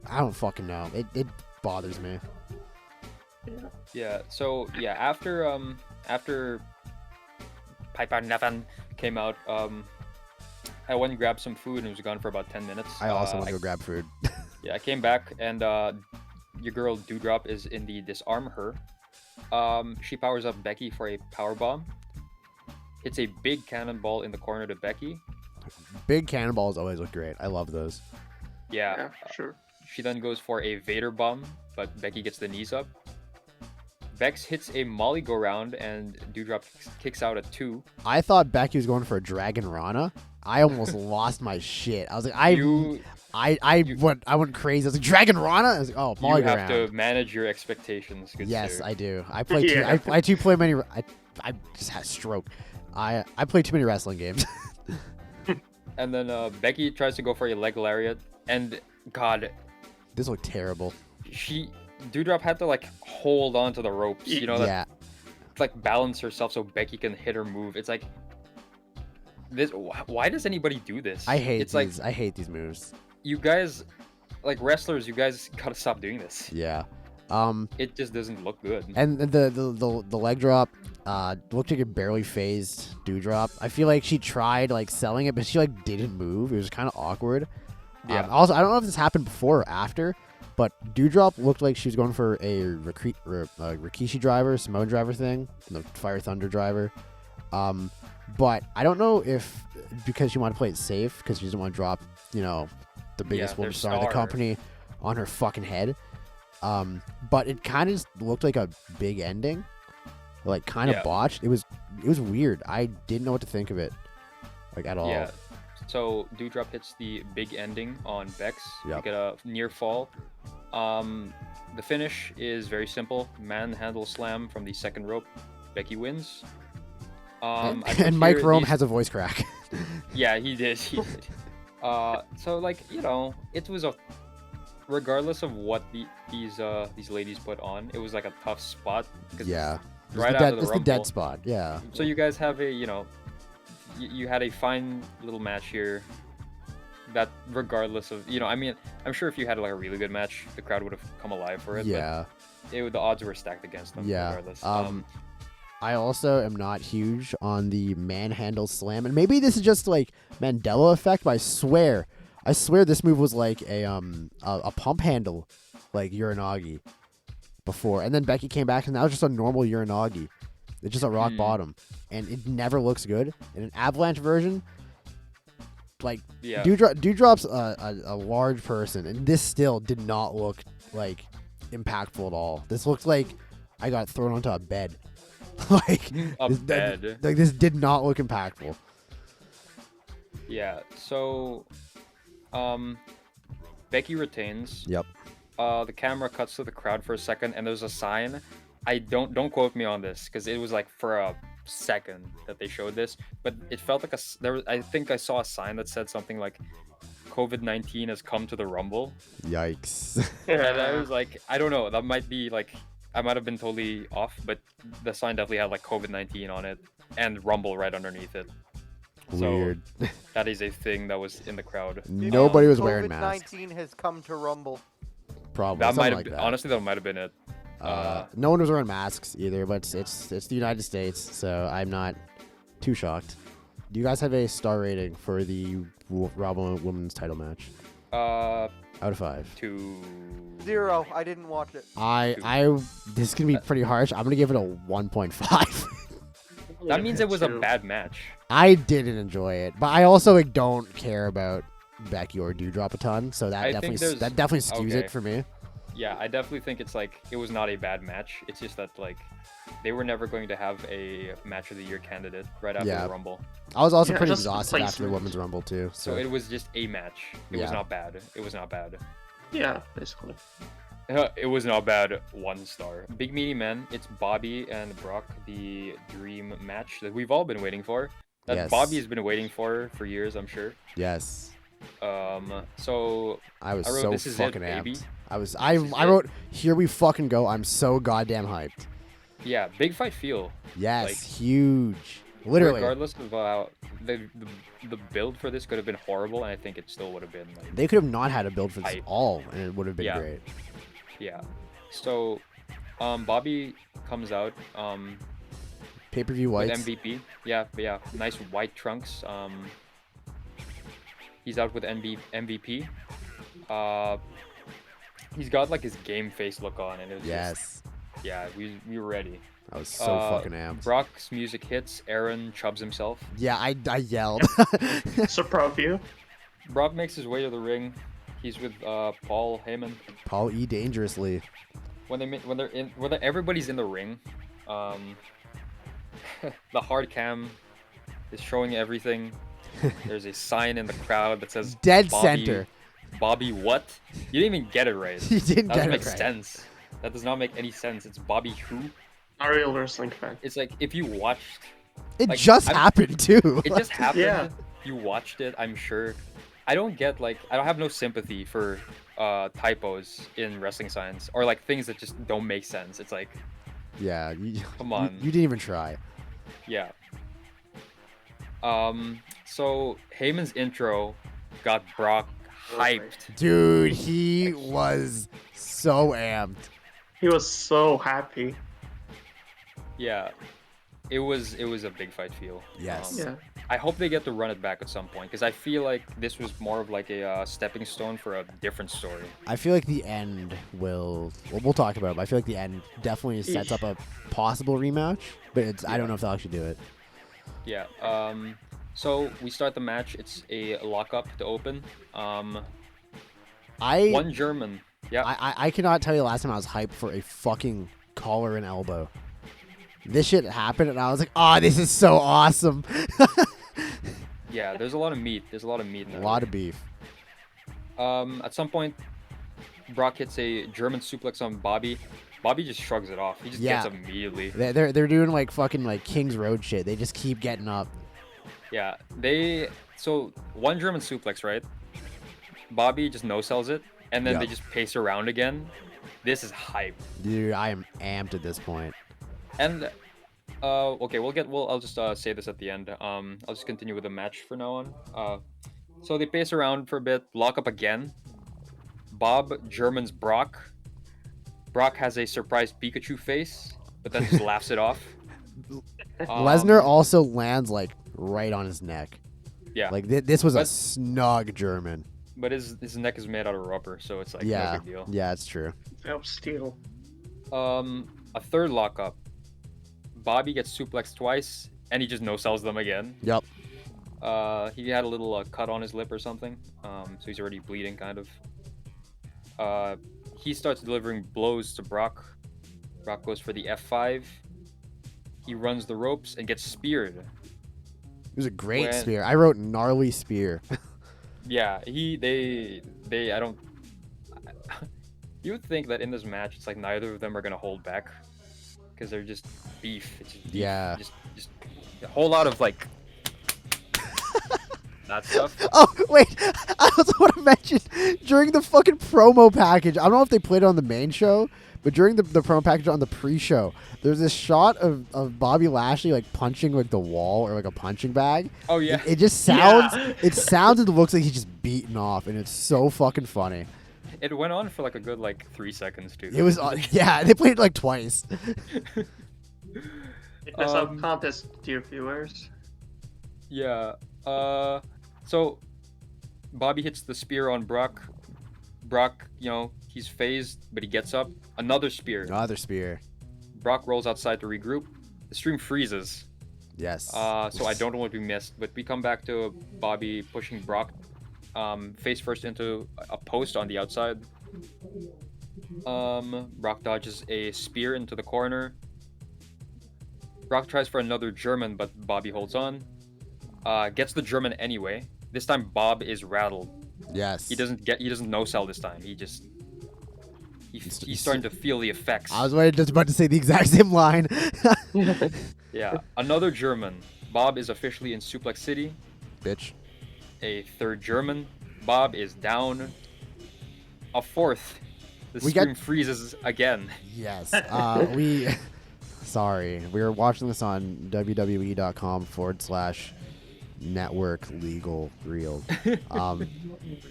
I don't fucking know. It bothers me. Yeah. So yeah, after Piper Niven came out, I went and grabbed some food and was gone for about 10 minutes. I also want to go grab food. Yeah, I came back and your girl Dewdrop is in the Disarm Her. She powers up Becky for a power bomb. Hits a big cannonball in the corner to Becky. Big cannonballs always look great. I love those. Yeah. Sure. She then goes for a Vader bomb, but Becky gets the knees up. Bex hits a Molly go round, and Doudrop kicks out at 2. I thought Becky was going for a Dragon Rana. I almost lost my shit. I was like, I went crazy. I was like, Dragon Rana? I was like, oh, Molly You go have round. to manage your expectations. Good Yes, sir. I do. I play too. Yeah. I too play many. I just had a stroke. I play too many wrestling games. And then Becky tries to go for a leg lariat, and God, This looked terrible. Doudrop had to like hold on to the ropes, you know, Yeah. like balance herself so Becky can hit her move. It's like this. Why does anybody do this? I hate It's these. like I hate these moves. you guys, like wrestlers, you guys gotta stop doing this. Yeah. It just doesn't look good. And the leg drop looked like it barely phased Doudrop. I feel like she tried like selling it, but she like didn't move. It was kind of awkward. Yeah. Also, I don't know if this happened before or after, but Doudrop looked like she was going for a Rikishi driver, Samoan driver thing, the Fire Thunder driver. But I don't know if because she wanted to play it safe because she doesn't want to drop, the biggest their woman star of the star. company on her fucking head. But it kind of looked like a big ending, like kind of Yeah. botched. It was weird. I didn't know what to think of it, like at all. Yeah. So Doudrop hits the big ending on Bex. Yep. You get a near fall. The finish is very simple. Manhandle slam from the second rope. Becky wins. I put And Mike here Rome these- has a voice crack. Yeah, he did. He did. So like it was a regardless of what these ladies put on, it was like a tough spot. 'Cause Yeah. Right it's after the the Rumble. dead spot. Yeah. So you guys have a you had a fine little match here. That regardless of I'm sure if you had like a really good match, the crowd would have come alive for it. Yeah. But the odds were stacked against them. Yeah. Regardless. I also am not huge on the manhandle slam, and maybe this is just like Mandela effect, but I swear this move was like a pump handle, like Uranagi, before, and then Becky came back, and now it's just a normal Uranagi. It's just a rock bottom, and it never looks good. In an avalanche version, like Yeah. Doudrop's a large person, and this still did not look like impactful at all. This looked like I got thrown onto a bed. Like A this, bed. like this did not look impactful. Yeah. So, Becky retains. Yep. The camera cuts to the crowd for a second, and there's a sign. I don't quote me on this because it was like for a second that they showed this, but it felt like I think I saw a sign that said something like COVID-19 has come to the Rumble, Yikes. and I was like, I don't know, that might be like I might have been totally off, but the sign definitely had like COVID-19 on it and Rumble right underneath it. So Weird. that is a thing that was in the crowd. Nobody was wearing masks. COVID-19 has come to Rumble. Probably. That something might have like been, that. honestly, that might have been it. No one was wearing masks either, but it's the United States, so I'm not too shocked. Do you guys have a star rating for the Rumble Women's title match? Out of 5. 2. 0. I didn't watch it. This is gonna be pretty harsh. I'm gonna give it a 1.5. That means it was a bad match. I didn't enjoy it, but I also like don't care about Becky or Doudrop a ton, so that I think definitely skews okay. it for me. Yeah, I definitely think it's like it was not a bad match. It's just that like they were never going to have a match of the year candidate right after Yeah. the Rumble. I was also Yeah, pretty just exhausted after the placement. Women's Rumble too. So it was just a match. It was Yeah. not bad. It was not bad. Yeah, basically. It was not bad. 1 star. Big meaty men. It's Bobby and Brock, the dream match that we've all been waiting for. That Yes. Bobby has been waiting for years, I'm sure. Yes. So I was I wrote, so "This is it, fucking baby. amped. I This is it." wrote, here we fucking go. I'm so goddamn hyped. yeah, big fight feel. Yes, Like, huge. Literally. Regardless of how the build for this could have been horrible, and I think it still would have been like They could have not had a build for this Hype. at all, and it would have been Yeah. great. yeah. So, Bobby comes out Pay-per-view with whites. MVP. Yeah, nice white trunks. He's out with MVP. He's got like his game face look on, and it was Yes. just, yeah, we were ready. I was so fucking amped. Brock's music hits. Aaron chubs himself. Yeah, I yelled. So proud of you. Brock makes his way to the ring. He's with Paul Heyman. Paul E. Dangerously. When everybody's in the ring, the hard cam is showing everything. There's a sign in the crowd that says Dead Bobby, center. Bobby what? You didn't even get it right. You didn't That get doesn't it make right. sense. That does not make any sense. It's Bobby who? A real wrestling fan. It's like if you watched. It Like, just happened too. It just happened. Yeah. You watched it, I'm sure. I don't have no sympathy for typos in wrestling signs or like things that just don't make sense. It's like, Yeah. come on. You didn't even try. Yeah. So Heyman's intro got Brock hyped. Dude, he was so amped. He was so happy. Yeah. It was a big fight feel. Yes. Yeah. I hope they get to run it back at some point because I feel like this was more of like a stepping stone for a different story. I feel like the end we'll talk about it, but I feel like the end definitely sets up a possible rematch, but I don't know if they'll actually do it. Yeah. So we start the match. It's a lockup to open. One German. Yeah. I cannot tell you the last time I was hyped for a fucking collar and elbow. This shit happened, and I was like, "Oh, this is so awesome!" Yeah. There's a lot of meat. There's a lot of meat in A there. lot of beef. At some point, Brock hits a German suplex on Bobby. Bobby just shrugs it off. He just gets up immediately. They're doing like fucking like King's Road shit. They just keep getting up. Yeah. So one German suplex, right? Bobby just no sells it, and then Yeah. they just pace around again. This is hype. Dude, I am amped at this point. And okay, I'll just say this at the end. I'll just continue with the match for now on. So they pace around for a bit, lock up again. Bob Germans Brock. Brock has a surprised Pikachu face, but then just laughs it off. Lesnar also lands like right on his neck. Yeah, Like this was a But- snug German. but his neck is made out of rubber, so it's like no Yeah, big deal. yeah, it's true. Of steel. A third lockup. Bobby gets suplexed twice, and he just no sells them again. Yep. He had a little cut on his lip or something, so he's already bleeding, kind of. He starts delivering blows to Brock. Brock goes for the F5. He runs the ropes and gets speared. It was a great When- spear. I wrote gnarly spear. Yeah, they I don't. You would think that in this match, it's like neither of them are gonna hold back, because they're just beef. It's just beef. Yeah. Just a whole lot of like that stuff. Oh, wait. I also want to mention, during the fucking promo package, I don't know if they played it on the main show, but during the promo package on the pre-show, there's this shot of Bobby Lashley, like, punching, like, the wall or, like, a punching bag. Oh yeah. It just sounds, Yeah. it sounds and looks like he's just beaten off, and it's so fucking funny. It went on for like a good like 3 seconds too. It was, yeah, they played it, like, twice. Fitness of contest, dear viewers. Yeah. So Bobby hits the spear on Brock. Brock, he's phased, but he gets up. Another spear. Another spear. Brock rolls outside to regroup. The stream freezes. Yes. So I don't know what we missed, but we come back to Bobby pushing Brock face first into a post on the outside. Brock dodges a spear into the corner. Brock tries for another German, but Bobby holds on. Gets the German anyway. This time Bob is rattled. Yes. He doesn't no sell this time. He's starting to feel the effects. I was just about to say the exact same line. Yeah, another German. Bob is officially in Suplex City. Bitch. A third German. Bob is down. A fourth. The We screen got- freezes again. Yes. Sorry. We were watching this on wwe.com/network legal real.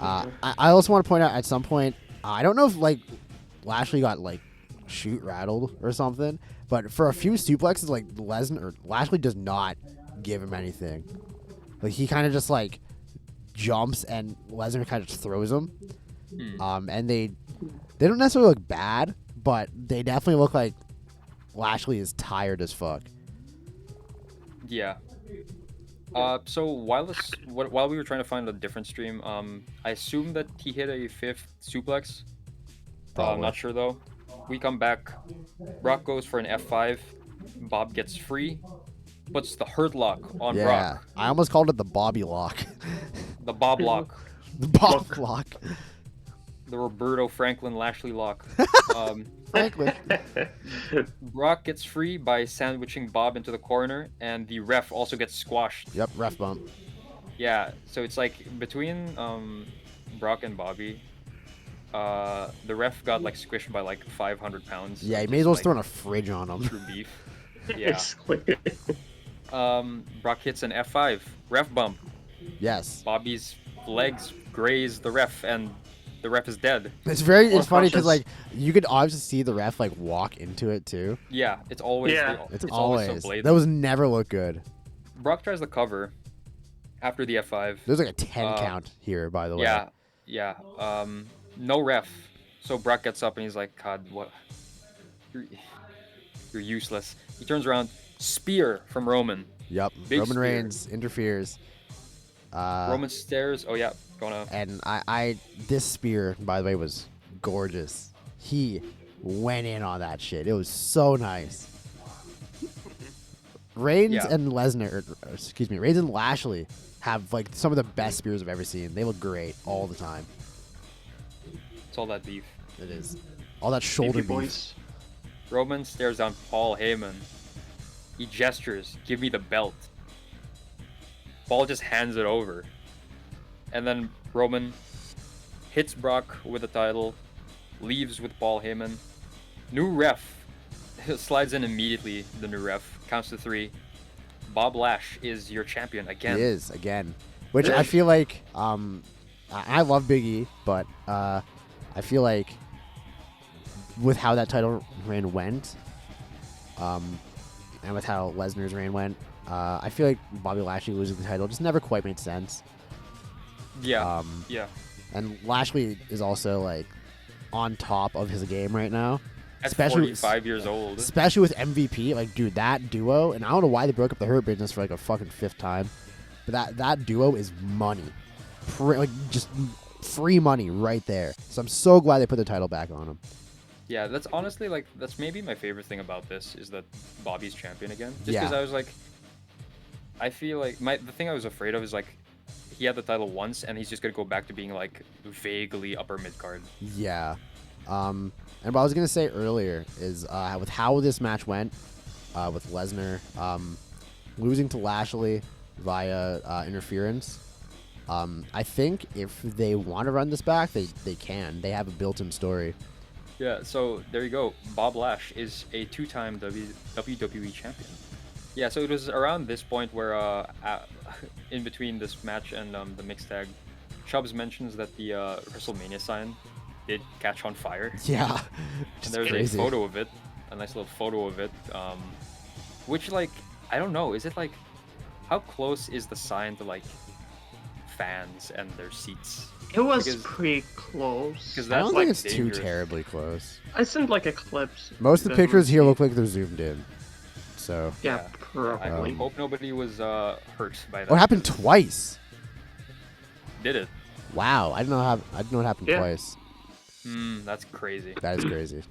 I also want to point out at some point, I don't know if like Lashley got like shoot rattled or something, but for a few suplexes, like Lashley does not give him anything. Like he kind of just like jumps and Lesnar kind of just throws him. And they don't necessarily look bad, but they definitely look like Lashley is tired as fuck. Yeah. So while we were trying to find a different stream, I assume that he hit a fifth suplex. I'm Probably. not sure though. We come back. Brock goes for an F5. Bob gets free, puts the hurt lock on Yeah, Brock. I almost called it the Bobby lock. The Bob lock. The Bob lock. The Roberto Franklin Lashley lock. Franklin. Brock gets free by sandwiching Bob into the corner, and the ref also gets squashed. Yep, ref bump. Yeah, so it's like between Brock and Bobby, the ref got like squished by like 500 pounds. Yeah, he of may as just, well like, throw in a fridge on him. true beef. Yeah. Basically. Brock hits an F5, ref bump. Yes. Bobby's legs graze the ref, and the ref is dead. It's Or funny because crushes. like you could obviously see the ref like walk into it too. Yeah, it's always Yeah. It's always always so blatant. those never look good. Brock tries the cover after the F5. There's like a 10 count here, by the way. Yeah. No ref. So Brock gets up and he's like, God, what? You're useless. He turns around, spear from Roman. Yep. Big Roman spear. Reigns interferes. Roman stares. Oh yeah, gonna. And this spear, by the way, was gorgeous. He went in on that shit. It was so nice. Reigns Yeah. and Lesnar, or excuse me, Reigns and Lashley have like some of the best spears I've ever seen. They look great all the time. It's all that beef. It is. All that shoulder Beefy beef. boys. Roman stares down Paul Heyman. He gestures, give me the belt. Paul just hands it over. And then Roman hits Brock with the title, leaves with Paul Heyman. New ref slides in immediately, the new ref, counts to 3. Bob Lash is your champion again. He is again, which I feel like I love Big E, but I feel like with how that title reign went, and with how Lesnar's reign went, I feel like Bobby Lashley losing the title just never quite made sense. Yeah, Um, yeah. And Lashley is also like on top of his game right now, At especially 45 years old. especially with MVP. Like, dude, that duo, and I don't know why they broke up the Hurt Business for like a fucking 5th time, but that duo is money, like just free money right there. So I'm so glad they put the title back on him. Yeah, that's honestly like that's maybe my favorite thing about this is that Bobby's champion again. Just Yeah. because I was like, I feel like the thing I was afraid of is like he had the title once and he's just gonna go back to being like vaguely upper mid card. Yeah. And what I was gonna say earlier is with how this match went, with Lesnar losing to Lashley via interference. I think if they want to run this back, they can. They have a built-in story. Yeah, so there you go. Bob Lash is a 2-time WWE champion. Yeah, so it was around this point where, in between this match and the mixed tag, CHUBS mentions that the WrestleMania sign did catch on fire. Yeah. And there's crazy. a photo of it, a nice little photo of it, which, like, I don't know, is it like, how close is the sign to, like, fans and their seats? It was Because- pretty close. Because I that's don't like think it's dangerous. too terribly close. I sent like a clips. Most of the pictures here look like they're zoomed in. So Yeah, I probably. hope nobody was hurt by that. what happened twice? Did it? Wow, I didn't know it happened Yeah. twice. That's crazy. That is crazy.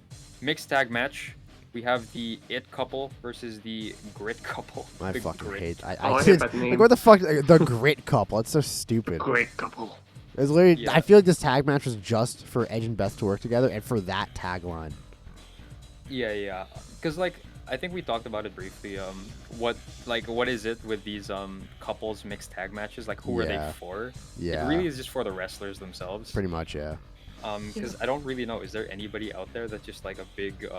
Mixed tag match. We have the It couple versus the Grit couple. I The fucking Grit. hate. Oh, I hate that name. Like, what the fuck? The Grit couple. It's so stupid. Great couple. It's literally. Yeah. I feel like this tag match was just for Edge and Beth to work together, and for that tagline. Yeah. Because like I think we talked about it briefly. What is it with these couples mixed tag matches? Like who are Yeah. they for? Yeah. It really is just for the wrestlers themselves. Pretty much, yeah. Because I don't really know. Is there anybody out there that's just like a big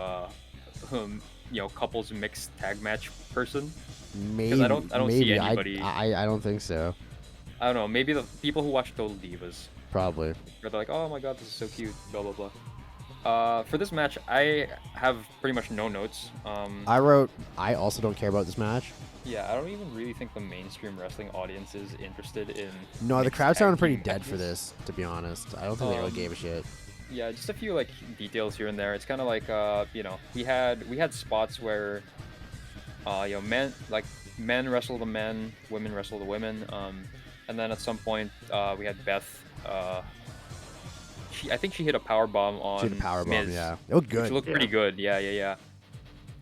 couples mixed tag match person? Maybe. I don't see maybe. anybody- I don't think so. I don't know. Maybe the people who watch Total Divas. Probably. Where they're like, oh my god, this is so cute, blah blah blah. For this match, I have pretty much no notes. I wrote. I also don't care about this match. Yeah, I don't even really think the mainstream wrestling audience is interested in. No, the mixed crowd tag sounded pretty team dead for matches. this, to be honest. I don't think they really gave a shit. Yeah, just a few like details here and there. It's kind of like we had spots where Men wrestle the men, women wrestle the women. And then at some point we had Beth. I think she hit a power bomb on She had a power bomb, Miz, yeah. It looked which good. looked pretty good. Yeah.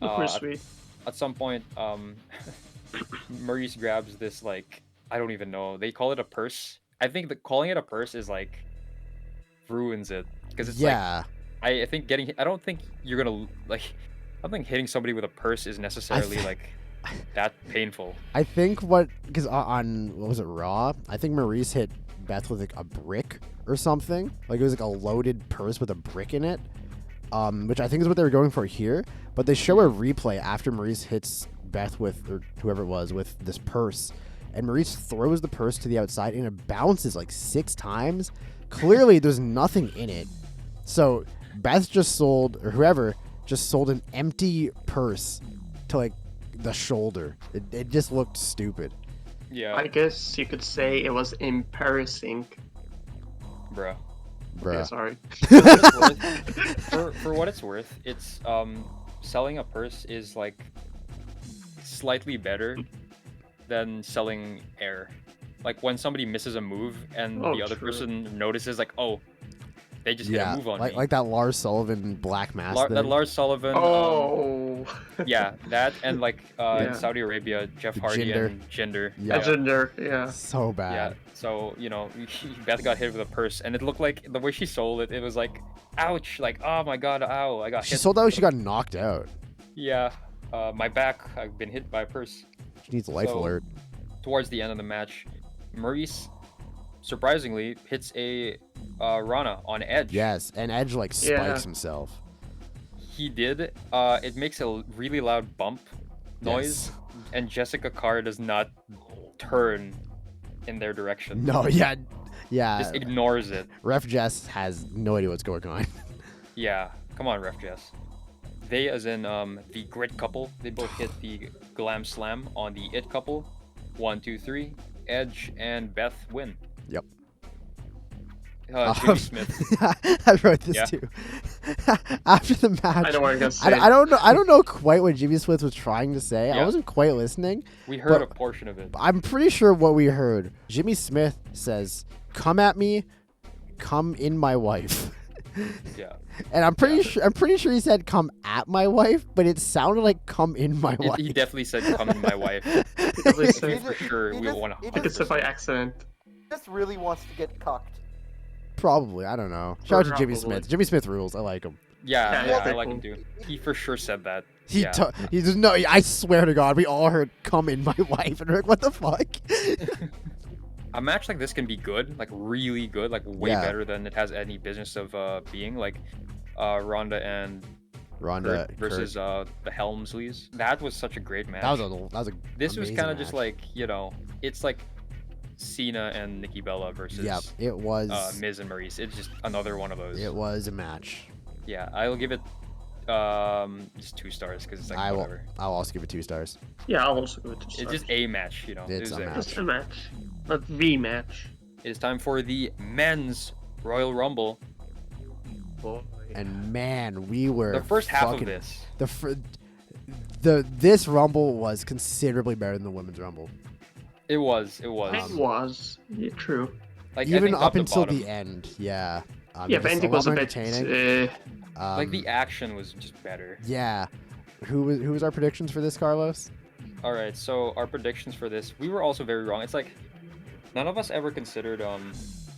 Look pretty sweet. At some point, Maurice grabs this, like, I don't even know. They call it a purse. I think that calling it a purse is like ruins it because it's Yeah. like I think I don't think you're gonna like. I don't think hitting somebody with a purse is necessarily like that painful. I think because on what was it, Raw? I think Maurice hit Beth with like a brick or something. Like it was like a loaded purse with a brick in it, which I think is what they were going for here. But they show a replay after Maurice hits Beth with, or whoever it was, with this purse, and Maurice throws the purse to the outside and it bounces like 6 times. Clearly, there's nothing in it. So Beth just sold, or whoever just sold, an empty purse to like the shoulder. It just looked stupid. Yeah, I guess you could say it was embarrassing. bruh. Yeah, Bruh. sorry. For what it's worth, it's selling a purse is like slightly better than selling air. Like when somebody misses a move and Oh, the other true. person notices, like, oh, they just hit a Yeah, move on like me. like that Lars Sullivan black mask That thing. Lars Sullivan. Oh. Yeah, that and like Yeah. in Saudi Arabia, Jeff Hardy Jinder. and Jinder. Yeah. Gender, yeah. So Yeah. bad. So Beth got hit with a purse, and it looked like the way she sold it. It was like, ouch! Like, oh my god, ow! I got She hit. sold out. She got knocked out. Yeah. My back. I've been hit by a purse. She needs a life So- alert. Towards the end of the match, Maurice surprisingly hits a Rana on Edge. Yes, and Edge like spikes Yeah. himself. He did. It makes a really loud bump noise, Yes. and Jessica Carr does not turn in their direction. No, yeah, yeah. Just ignores it. Ref Jess has no idea what's going on. Yeah, come on, Ref Jess. They, as in the Grit couple, they both hit the Glam Slam on the It couple. 1, 2, 3. Edge and Beth win. Yep. Jimmy Smith. I wrote this Yeah. too. After the match, I know what you're gonna say. I don't know. I don't know quite what Jimmy Smith was trying to say. I Yeah. wasn't quite listening. We heard But- a portion of it. I'm pretty sure what we heard. Jimmy Smith says, "Come at me, come in my wife." Yeah. And I'm pretty Yeah. sure. I'm pretty sure he said, "Come at my wife," but it sounded like "come in my wife." He definitely said, "Come in my wife." Definitely said- For sure, he we just- want he I could say by accident. just really wants to get cucked. Probably. I don't know. Shout out to Jimmy Probably. Smith. Jimmy Smith rules. I like him. Yeah, Yeah, I like cool. him too. He for sure said that. He Yeah. he just no. I swear to God, we all heard "come in my wife," and we're like, "What the fuck?" A match like this can be good, like really good, like way Yeah. better than it has any business of being. Like Ronda and Ronda Kurt versus the Helmsleys. That was such a great match. that was a. This was amazing kind of just match. like, it's like Cena and Nikki Bella versus Yep, it was. Miz and Maurice. It's just another one of those. It was a match. Yeah, I'll give it just 2 stars because it's like I will. whatever. I'll also give it 2 stars. Yeah, I'll also go to It's just a match, It's It was a a match. Just a match. Not the match. It is time for the men's Royal Rumble. Boy. And man, we were The first half fucking, of this. this Rumble was considerably better than the women's Rumble. It was. It was. Yeah, true. Like I Even think up top to until bottom, the end, yeah. Yeah, it but ending was a lot more bit. entertaining. like the action was just better. Yeah. Who was our predictions for this, Carlos? All right, so our predictions for this, we were also very wrong. It's like none of us ever considered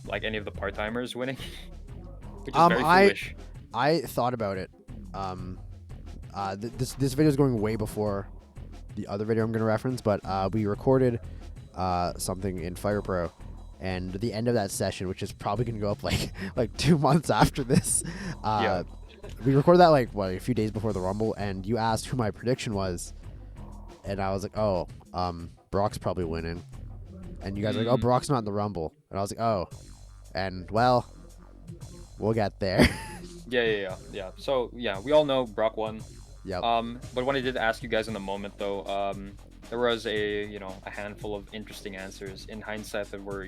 like any of the part-timers winning, which is very foolish. I thought about it. This video is going way before the other video I'm going to reference, but we recorded something in Fire Pro, and the end of that session, which is probably going to go up like 2 months after this. Yeah. We recorded that a few days before the Rumble, and you asked who my prediction was, and I was like, oh, Brock's probably winning, and you guys were like, oh, Brock's not in the Rumble, and I was like, oh, and well, we'll get there. Yeah. So yeah, we all know Brock won. Yep. But when I did ask you guys in the moment, though, there was a handful of interesting answers in hindsight that were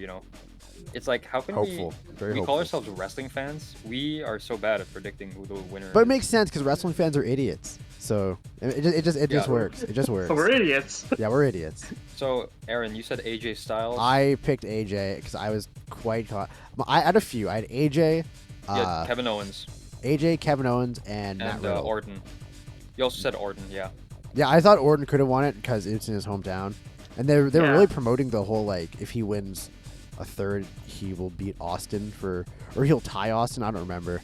it's like how can Hopeful. Very we hopeful. call ourselves wrestling fans? We are so bad at predicting who the winner. But it is. makes sense because wrestling fans are idiots. So it just Yeah. works. It just works. So we're idiots. Yeah, we're idiots. So, Aaron, you said AJ Styles. I picked AJ because I was quite caught. I had a few. I had AJ, Yeah, Kevin Owens AJ, Kevin Owens, and Matt and Riddle. Orton. You also said Orton, yeah. Yeah, I thought Orton could have won it because it's in his hometown, and they were Yeah. really promoting the whole like if he wins a third, he will beat Austin or he'll tie Austin. I don't remember.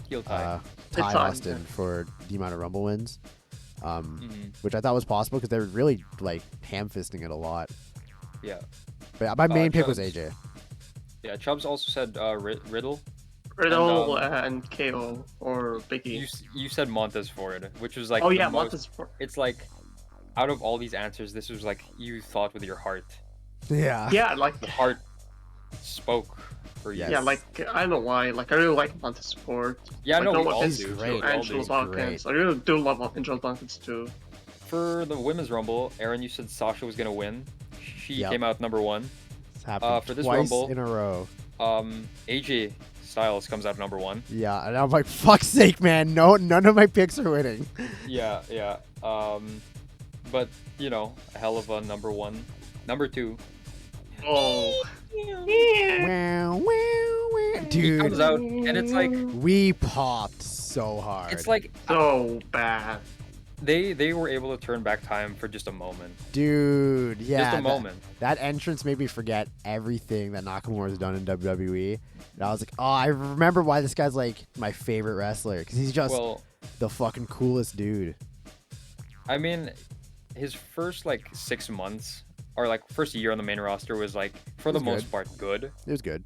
Heel tie. Tie It's on, Austin yeah. for the amount of Rumble wins, Mhm. which I thought was possible because they were really like ham-fisting it a lot. Yeah. But my main pick was Chubbs. AJ. Yeah, Chubbs also said Riddle. Riddle and KO or Biggie. You said Montez Ford, which was like Oh the yeah, most- Montez Ford. It's like out of all these answers, this was like you thought with your heart. Yeah. Yeah, like The heart spoke for you. Yes. yeah, like I don't know why. Like I really like Montez Ford. Yeah, like, no, we no all offense do. to Great. We all Angelo do. Dawkins. I really do love Angelo Dawkins too. For the women's rumble, Aaron, you said Sasha was gonna win. She Yep. came out number 1. It's happened for this twice Rumble- in a row. AJ Styles comes out number 1. Yeah, and I'm like, fuck's sake, man! No, none of my picks are winning. Yeah. But you know, a hell of a number 1. Number 2, Oh, Wow, wow, wow. he Dude, comes out, and it's like we popped so hard. it's like so bad. they were able to turn back time for just a moment. dude, yeah, Just a that- moment. That entrance made me forget everything that Nakamura's done in WWE. And I was like, oh, I remember why this guy's like my favorite wrestler because he's just Well, the fucking coolest dude. I mean, his first like 6 months or like first year on the main roster was like for the was most good. part good. It was good.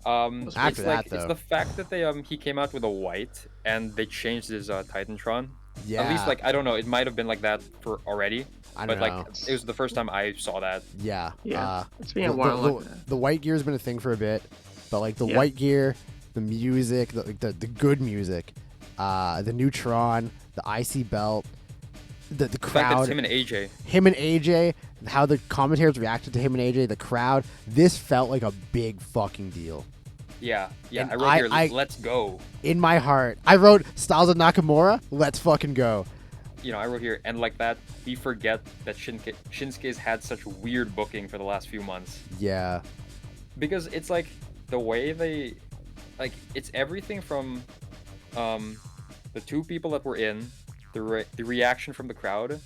It's After like that, it's though. the fact that they he came out with a white and they changed his Titantron. Yeah, At least like I don't know, it might have been like that for already, I but don't like know. it was the first time I saw that. Yeah, Yeah, it's been the, a while. the, like that. the white gear's been a thing for a bit, but like the Yeah. white gear, the music, the good music, the Neutron, the IC belt, the The fact that crowd, it's him and AJ. him and AJ, how the commentators reacted to him and AJ, the crowd. This felt like a big fucking deal. Yeah. And I wrote I- here, I- let's go. In my heart, I wrote Styles and Nakamura. Let's fucking go. You know, I wrote here, and like that, we forget that Shinsuke's had such weird booking for the last few months. Yeah, Because it's like the way they, like, it's everything from the 2 people that were in, the reaction from the crowd,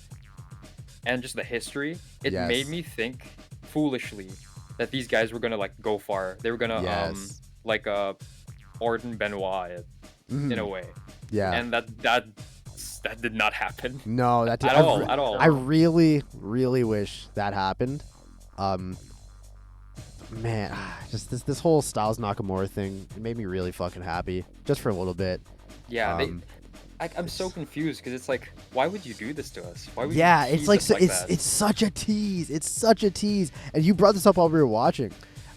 and just the history. It Yes. made me think foolishly that these guys were gonna like go far. They were gonna Yes. like Orton Benoit it, Mhm. in a way, yeah. and that did not happen No, that at all. I really, really wish that happened. Man, just this whole Styles Nakamura thing, it made me really fucking happy, just for a little bit. Yeah, Um, I'm so confused because it's like, why would you do this to us? Why would Yeah, you it's tease like us so, like it's that? it's such a tease. It's such a tease. And you brought this up while we were watching.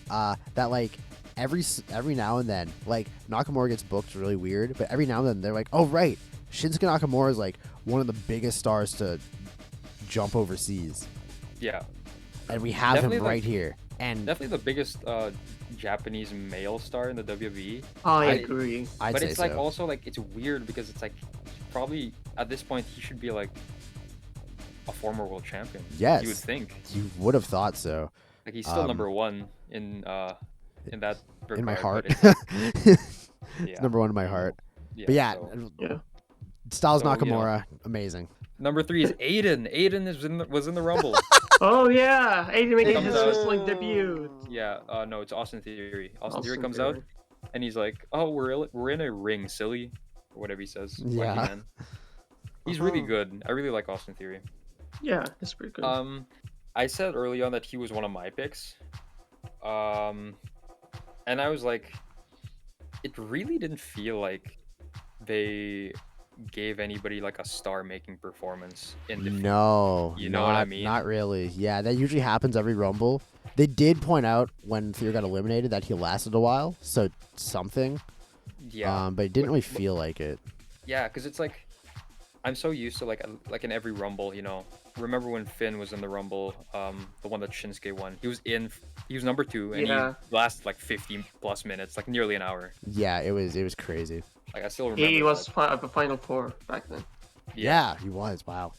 That like every now and then, like Nakamura gets booked really weird, but every now and then they're like, oh right, Shinsuke Nakamura is like one of the biggest stars to jump overseas, Yeah, and we have Definitely him the- right here. And definitely the biggest Japanese male star in the WWE. I I- agree. I'd But say it's like so. also like it's weird because it's like probably at this point he should be like a former world champion. Yes. You would think. You would have thought so. Like he's still Um, number 1 in that regard, In my but heart, it's- it's yeah. number 1 in my heart. But yeah, so- Yeah. Styles So, you know. Nakamura, amazing. Number 3 is Aiden. Aiden was in the Rumble. Oh yeah, AJ making Comes his out. wrestling debut. Yeah, no, it's Austin Theory. Austin Theory Austin comes Theory. out and he's like, "Oh, we're in a ring, silly," or whatever he says. Wacky Yeah. man. He's really Uh-huh. good. I really like Austin Theory. Yeah, it's pretty good. I said early on that he was one of my picks. And I was like, it really didn't feel like they gave anybody like a star-making performance in defeat. No, You know what I not- mean? Not really. Yeah, that usually happens every Rumble. They did point out when Theory got eliminated that he lasted a while, so something. Yeah. But it didn't really But- feel like it. Yeah, because it's like I'm so used to like in every Rumble, you know. Remember when Finn was in the Rumble, the one that Shinsuke won? He was number 2, and Yeah. he lasted like 50 plus minutes, like nearly an hour. Yeah, it was crazy. Like I still remember. He was that. at the Final Four back then. Yeah, he was. Wow.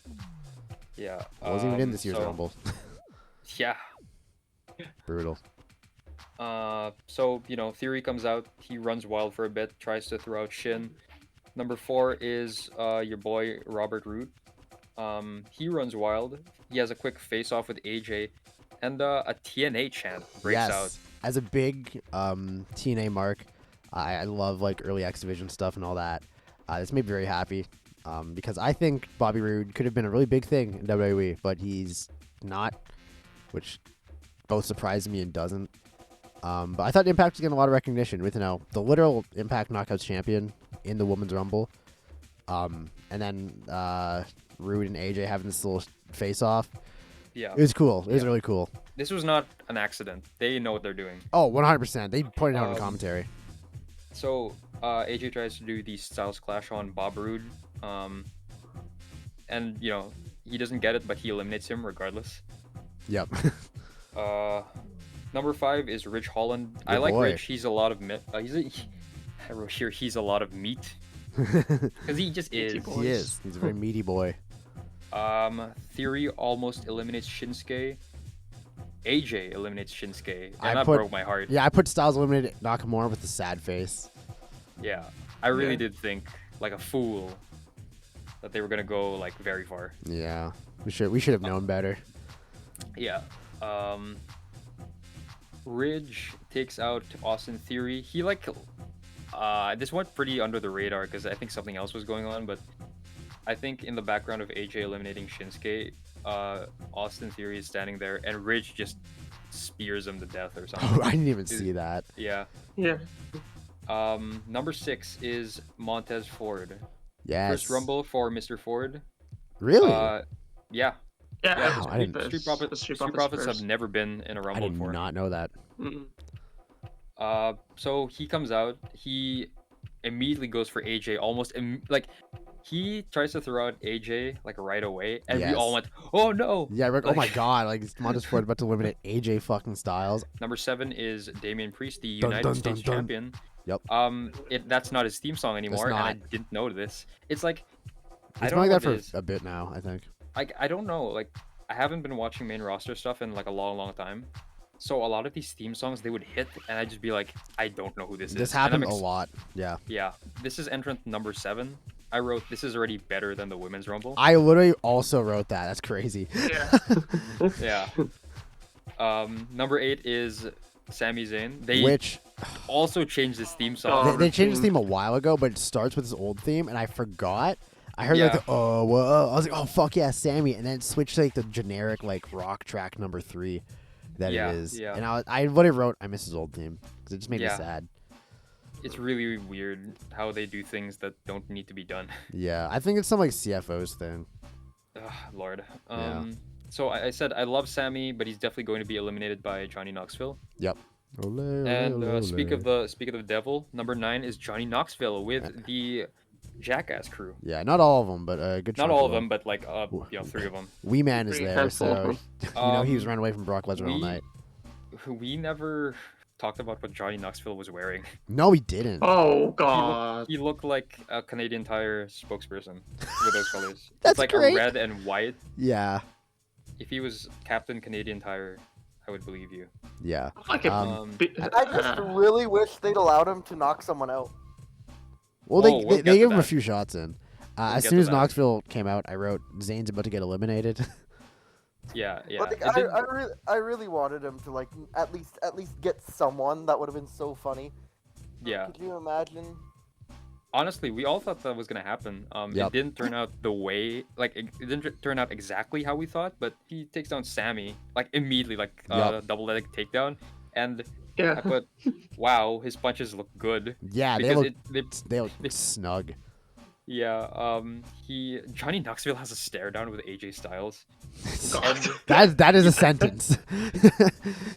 Yeah. Wasn't even in this year's so- Rumble. Yeah. Brutal. So, Theory comes out. He runs wild for a bit, tries to throw out Shin. Number 4 is your boy, Robert Root. He runs wild. He has a quick face-off with AJ. And a TNA chant breaks Yes. out. As a big TNA mark, I love like early X Division stuff and all that. This made me very happy because I think Bobby Roode could have been a really big thing in WWE, but he's not, which both surprised me and doesn't. But I thought Impact was getting a lot of recognition with the literal Impact Knockouts champion in the Women's Rumble, and then Roode and AJ having this little face-off. Yeah. It was cool. It was really cool. This was not an accident. They know what they're doing. Oh, 100%. They pointed out in commentary. So AJ tries to do the Styles Clash on Bob Roode, and he doesn't get it, but he eliminates him regardless. Yep. Number 5 is Rich Holland. I Good like boy. Rich. He's a lot of I wrote here he's a lot of meat because he just is. He is. He's a very meaty boy. Theory almost eliminates Shinsuke. AJ eliminates Shinsuke, I and that put- broke my heart. Yeah, I put Styles eliminated Nakamura with a sad face. Yeah, I really Yeah. did think like a fool that they were gonna go like very far. Yeah, we should have known better. Yeah. Ridge takes out Austin Theory. He this went pretty under the radar because I think something else was going on, but I think in the background of AJ eliminating Shinsuke, Austin Theory is standing there and Ridge just spears him to death or something. Oh, I didn't even see that. Yeah. Yeah. Number 6 is Montez Ford. Yes. First Rumble for Mr. Ford. Really? Yeah. Yeah. Wow, I didn't- Street Profits have never been in a I Rumble did before. not know that. So he comes out. He immediately goes for AJ. He tries to throw out AJ like right away, and we Yes. all went, "Oh no!" Yeah, oh my Like- god, like Montez Ford about to eliminate AJ fucking Styles. Number 7 is Damien Priest, the Dun, United dun, States dun, dun. champion. Yep. That's not his theme song anymore, and I not. didn't know this. It's like I It's don't been know like that what it for is. a bit now, I think. I don't know. Like I haven't been watching main roster stuff in like a long time. So a lot of these theme songs they would hit, and I'd just be like, I don't know who this is. This And I'm happened a lot. Yeah. Yeah, this is entrant number 7. I wrote this is already better than the Women's Rumble. I literally also wrote that. That's crazy. Yeah. Yeah. Number 8 is Sami Zayn. They Which also changed this theme song. they changed the theme a while ago, but it starts with his old theme, and I forgot. I heard like Yeah. the oh whoa. I was like, oh fuck yeah, Sammy, and then it switched to like the generic like rock track number 3 that Yeah, it is. yeah. And I what I wrote, I miss his old theme because it just made me Yeah. sad. It's really weird how they do things that don't need to be done. Yeah, I think it's some like CFO's thing. Ugh, Lord. Yeah. So I said I love Sammy, but he's definitely going to be eliminated by Johnny Knoxville. Yep. Ole, And ole, speak of ole. the devil, number 9 is Johnny Knoxville with the Jackass crew. Yeah, not all of them, but a good. Not chunk all of of them, but like 3 of them. Wee Man is Pretty there, handful of so them. he was running away from Brock Lesnar all we- night. We never talked about what Johnny Knoxville was wearing. No, he didn't. Oh god. He looked like a Canadian Tire spokesperson with those colors. That's it's like great. a red and white. Yeah, If he was Captain Canadian Tire, I would believe you. yeah. Like a Um, bit. I just really wish they'd allowed him to knock someone out. Well, Whoa, they we'll get they to gave him a that. few shots in. As get soon to as that. Knoxville came out, I wrote Zayn's about to get eliminated. Yeah, yeah. But like, It did- I really wanted him to like at least get someone. That would have been so funny. yeah. Could you imagine? Honestly, we all thought that was gonna happen. Yep. It didn't turn out the way, like it didn't turn out exactly how we thought. But he takes down Sammy like immediately, like Yep. double leg takedown, and I Yeah. put, wow, his punches look good Yeah, they because look they they look snug. yeah. Johnny Knoxville has a stare down with AJ Styles. That is a sentence.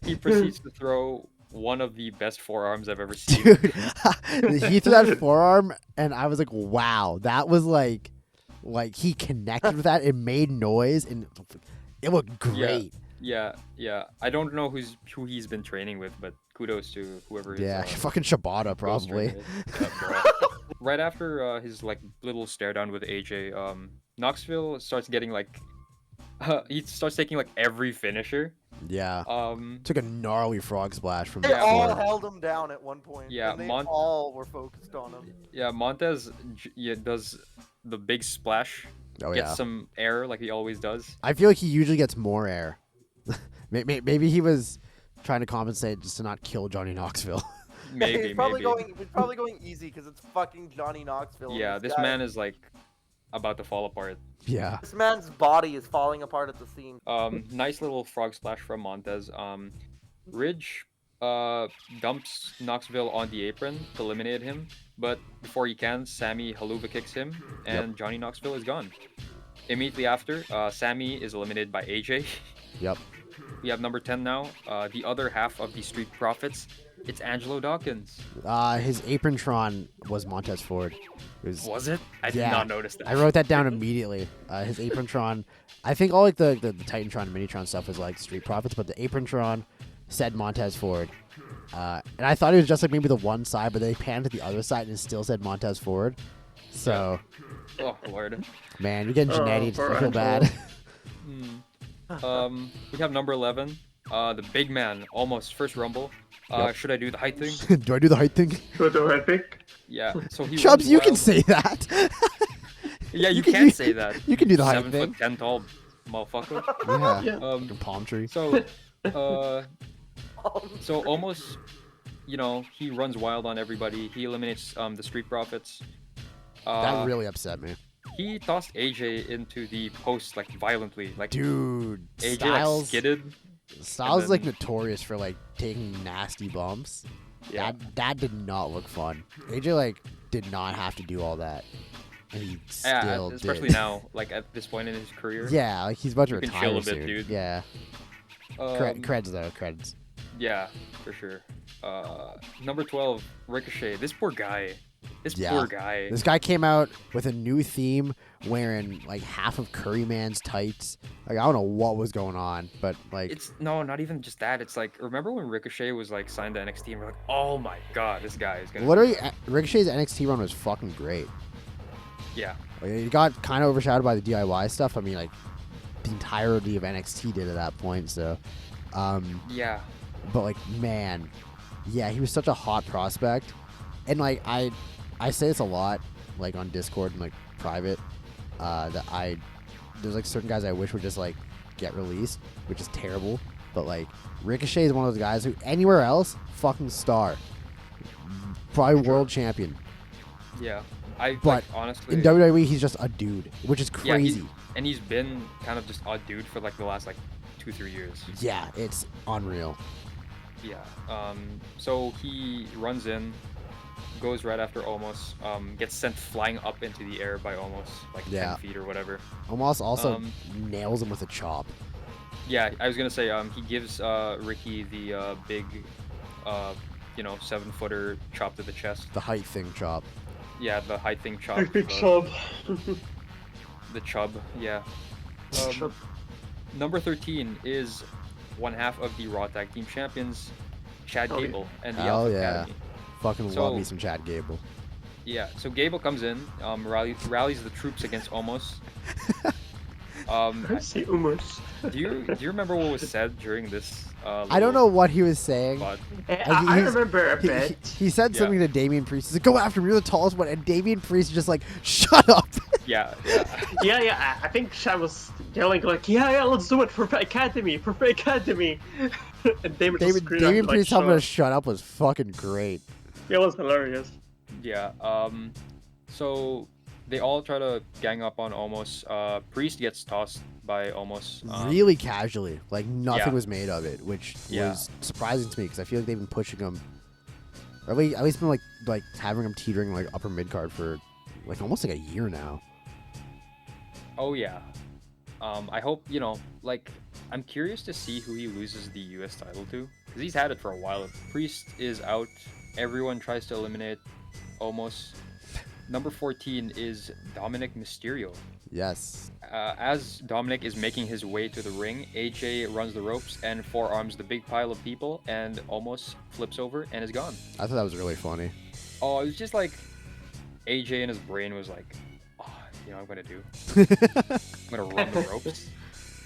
He proceeds to throw one of the best forearms I've ever seen. Dude, he threw that forearm, and I was like, "Wow, that was like he connected with that. It made noise, and it looked great." Yeah. I don't know who he's been training with, but kudos to whoever. His, Yeah, fucking Shibata ghost probably. trainer is. Yeah, bro. Right after his like little stare down with AJ, Knoxville starts getting like he starts taking like every finisher. Yeah. Um, Took a gnarly frog splash from They the all floor. held him down at one point. Yeah, and they all were focused on him. yeah, Montez does the big splash, Oh gets yeah. some air like he always does. I feel like he usually gets more air. Maybe he was trying to compensate just to not kill Johnny Knoxville. Maybe, he's probably maybe. going easy because it's fucking Johnny Knoxville. and Yeah, this guy- man is like about to fall apart. Yeah. This man's body is falling apart at the seams. Nice little frog splash from Montez. Ridge dumps Knoxville on the apron to eliminate him, but before he can, Sami Haluva kicks him, and Johnny Knoxville is gone. Immediately after, Sami is eliminated by AJ. Yep. We have number 10 now, the other half of the Street Profits. It's Angelo Dawkins. His aprontron was Montez Ford. Was it? I did Yeah. not notice that. I wrote that down immediately. His aprontron. I think all like the Titantron and Minitron stuff was like Street Profits, but the aprontron said Montez Ford. And I thought it was just like maybe the one side, but they panned to the other side and it still said Montez Ford. So, Oh, Lord. man, you're getting Oh, Janetti. poor I feel Angelo. bad. We have number 11, the big man, almost first Rumble. Yep. Should I do the height thing? Do I do the height thing? Who do I pick? Yeah. So he Chubbs, runs you can wild. say that. Yeah, you can- can say that. You can do the height 7 thing. foot 10 tall, motherfucker. Yeah. Yeah. Fucking palm tree. So, so almost, he runs wild on everybody. He eliminates the Street Profits. That really upset me. He tossed AJ into the post like violently, like Dude, AJ Styles, like skidded. Styles is and like then- notorious for like taking nasty bumps. Yeah. That did not look fun. AJ like did not have to do all that, and he Yeah, still especially did. now, like at this point in his career. Yeah, like he's about to You can retire chill a bit, soon. dude. Yeah, Um, creds though, creds. Yeah, for sure. Number 12, Ricochet. This poor guy. Yeah. Poor guy. This guy came out with a new theme, wearing like half of Curryman's tights. Like I don't know what was going on, but like It's no, not even just that. It's like, remember when Ricochet was like signed to NXT and we're like, oh my god, this guy is gonna. literally Ricochet's NXT run was fucking great. Yeah. Like, he got kind of overshadowed by the DIY stuff. I mean, like the entirety of NXT did at that point. So, Yeah. but like man, yeah, he was such a hot prospect, and like I say this a lot, like on Discord and like private, that there's like certain guys I wish would just like get released, which is terrible. But like Ricochet is one of those guys who anywhere else, fucking star, probably world champion. Yeah. But like, honestly. In WWE, he's just a dude, which is Yeah, crazy. and he's been kind of just a dude for like the last like 2-3 years. Yeah, it's unreal. Yeah. So he runs in, goes right after Omos, gets sent flying up into the air by Omos, like Yeah. 10 feet or whatever. Almost also Um, nails him with a chop. Yeah, I was gonna say, he gives Ricky the big, 7-footer chop to the chest. The height thing chop. Yeah, the height thing chop. Big the, chub. the chub. Yeah. Chub. Number 13 is one half of the Raw Tag Team Champions, Chad Oh, yeah. Gable and the Oh, Alpha yeah. Academy. Fucking So- love me some Chad Gable. Yeah, so Gable comes in, rallies the troops against Omos. I see Umos. Do you remember what was said during this? I don't know what he was saying. Spot? I he's- remember a He, bit. he said Yeah. something to Damien Priest. He's like, "Go after him. You're the tallest one." And Damien Priest is just like, "Shut up." Yeah. Yeah. I think Shad was yelling like, yeah, let's do it for Academy, and Damon just screamed at him, Damien like, Priest shut telling him to up. shut up was fucking great. It was hilarious. Yeah. So they all try to gang up on Omos. Priest gets tossed by Omos. Really casually, like nothing yeah. was made of it, which Yeah. was surprising to me because I feel like they've been pushing him, or at least been like having him teetering like upper mid card for like almost like a year now. Oh yeah. I hope I'm curious to see who he loses the U.S. title to, because he's had it for a while. Priest is out. Everyone tries to eliminate Omos. Number 14 is Dominic Mysterio. Yes. As Dominic is making his way to the ring, AJ runs the ropes and forearms the big pile of people and almost flips over and is gone. I thought that was really funny. Oh, it was just like AJ in his brain was like, oh, you know what I'm gonna do? I'm gonna run the ropes.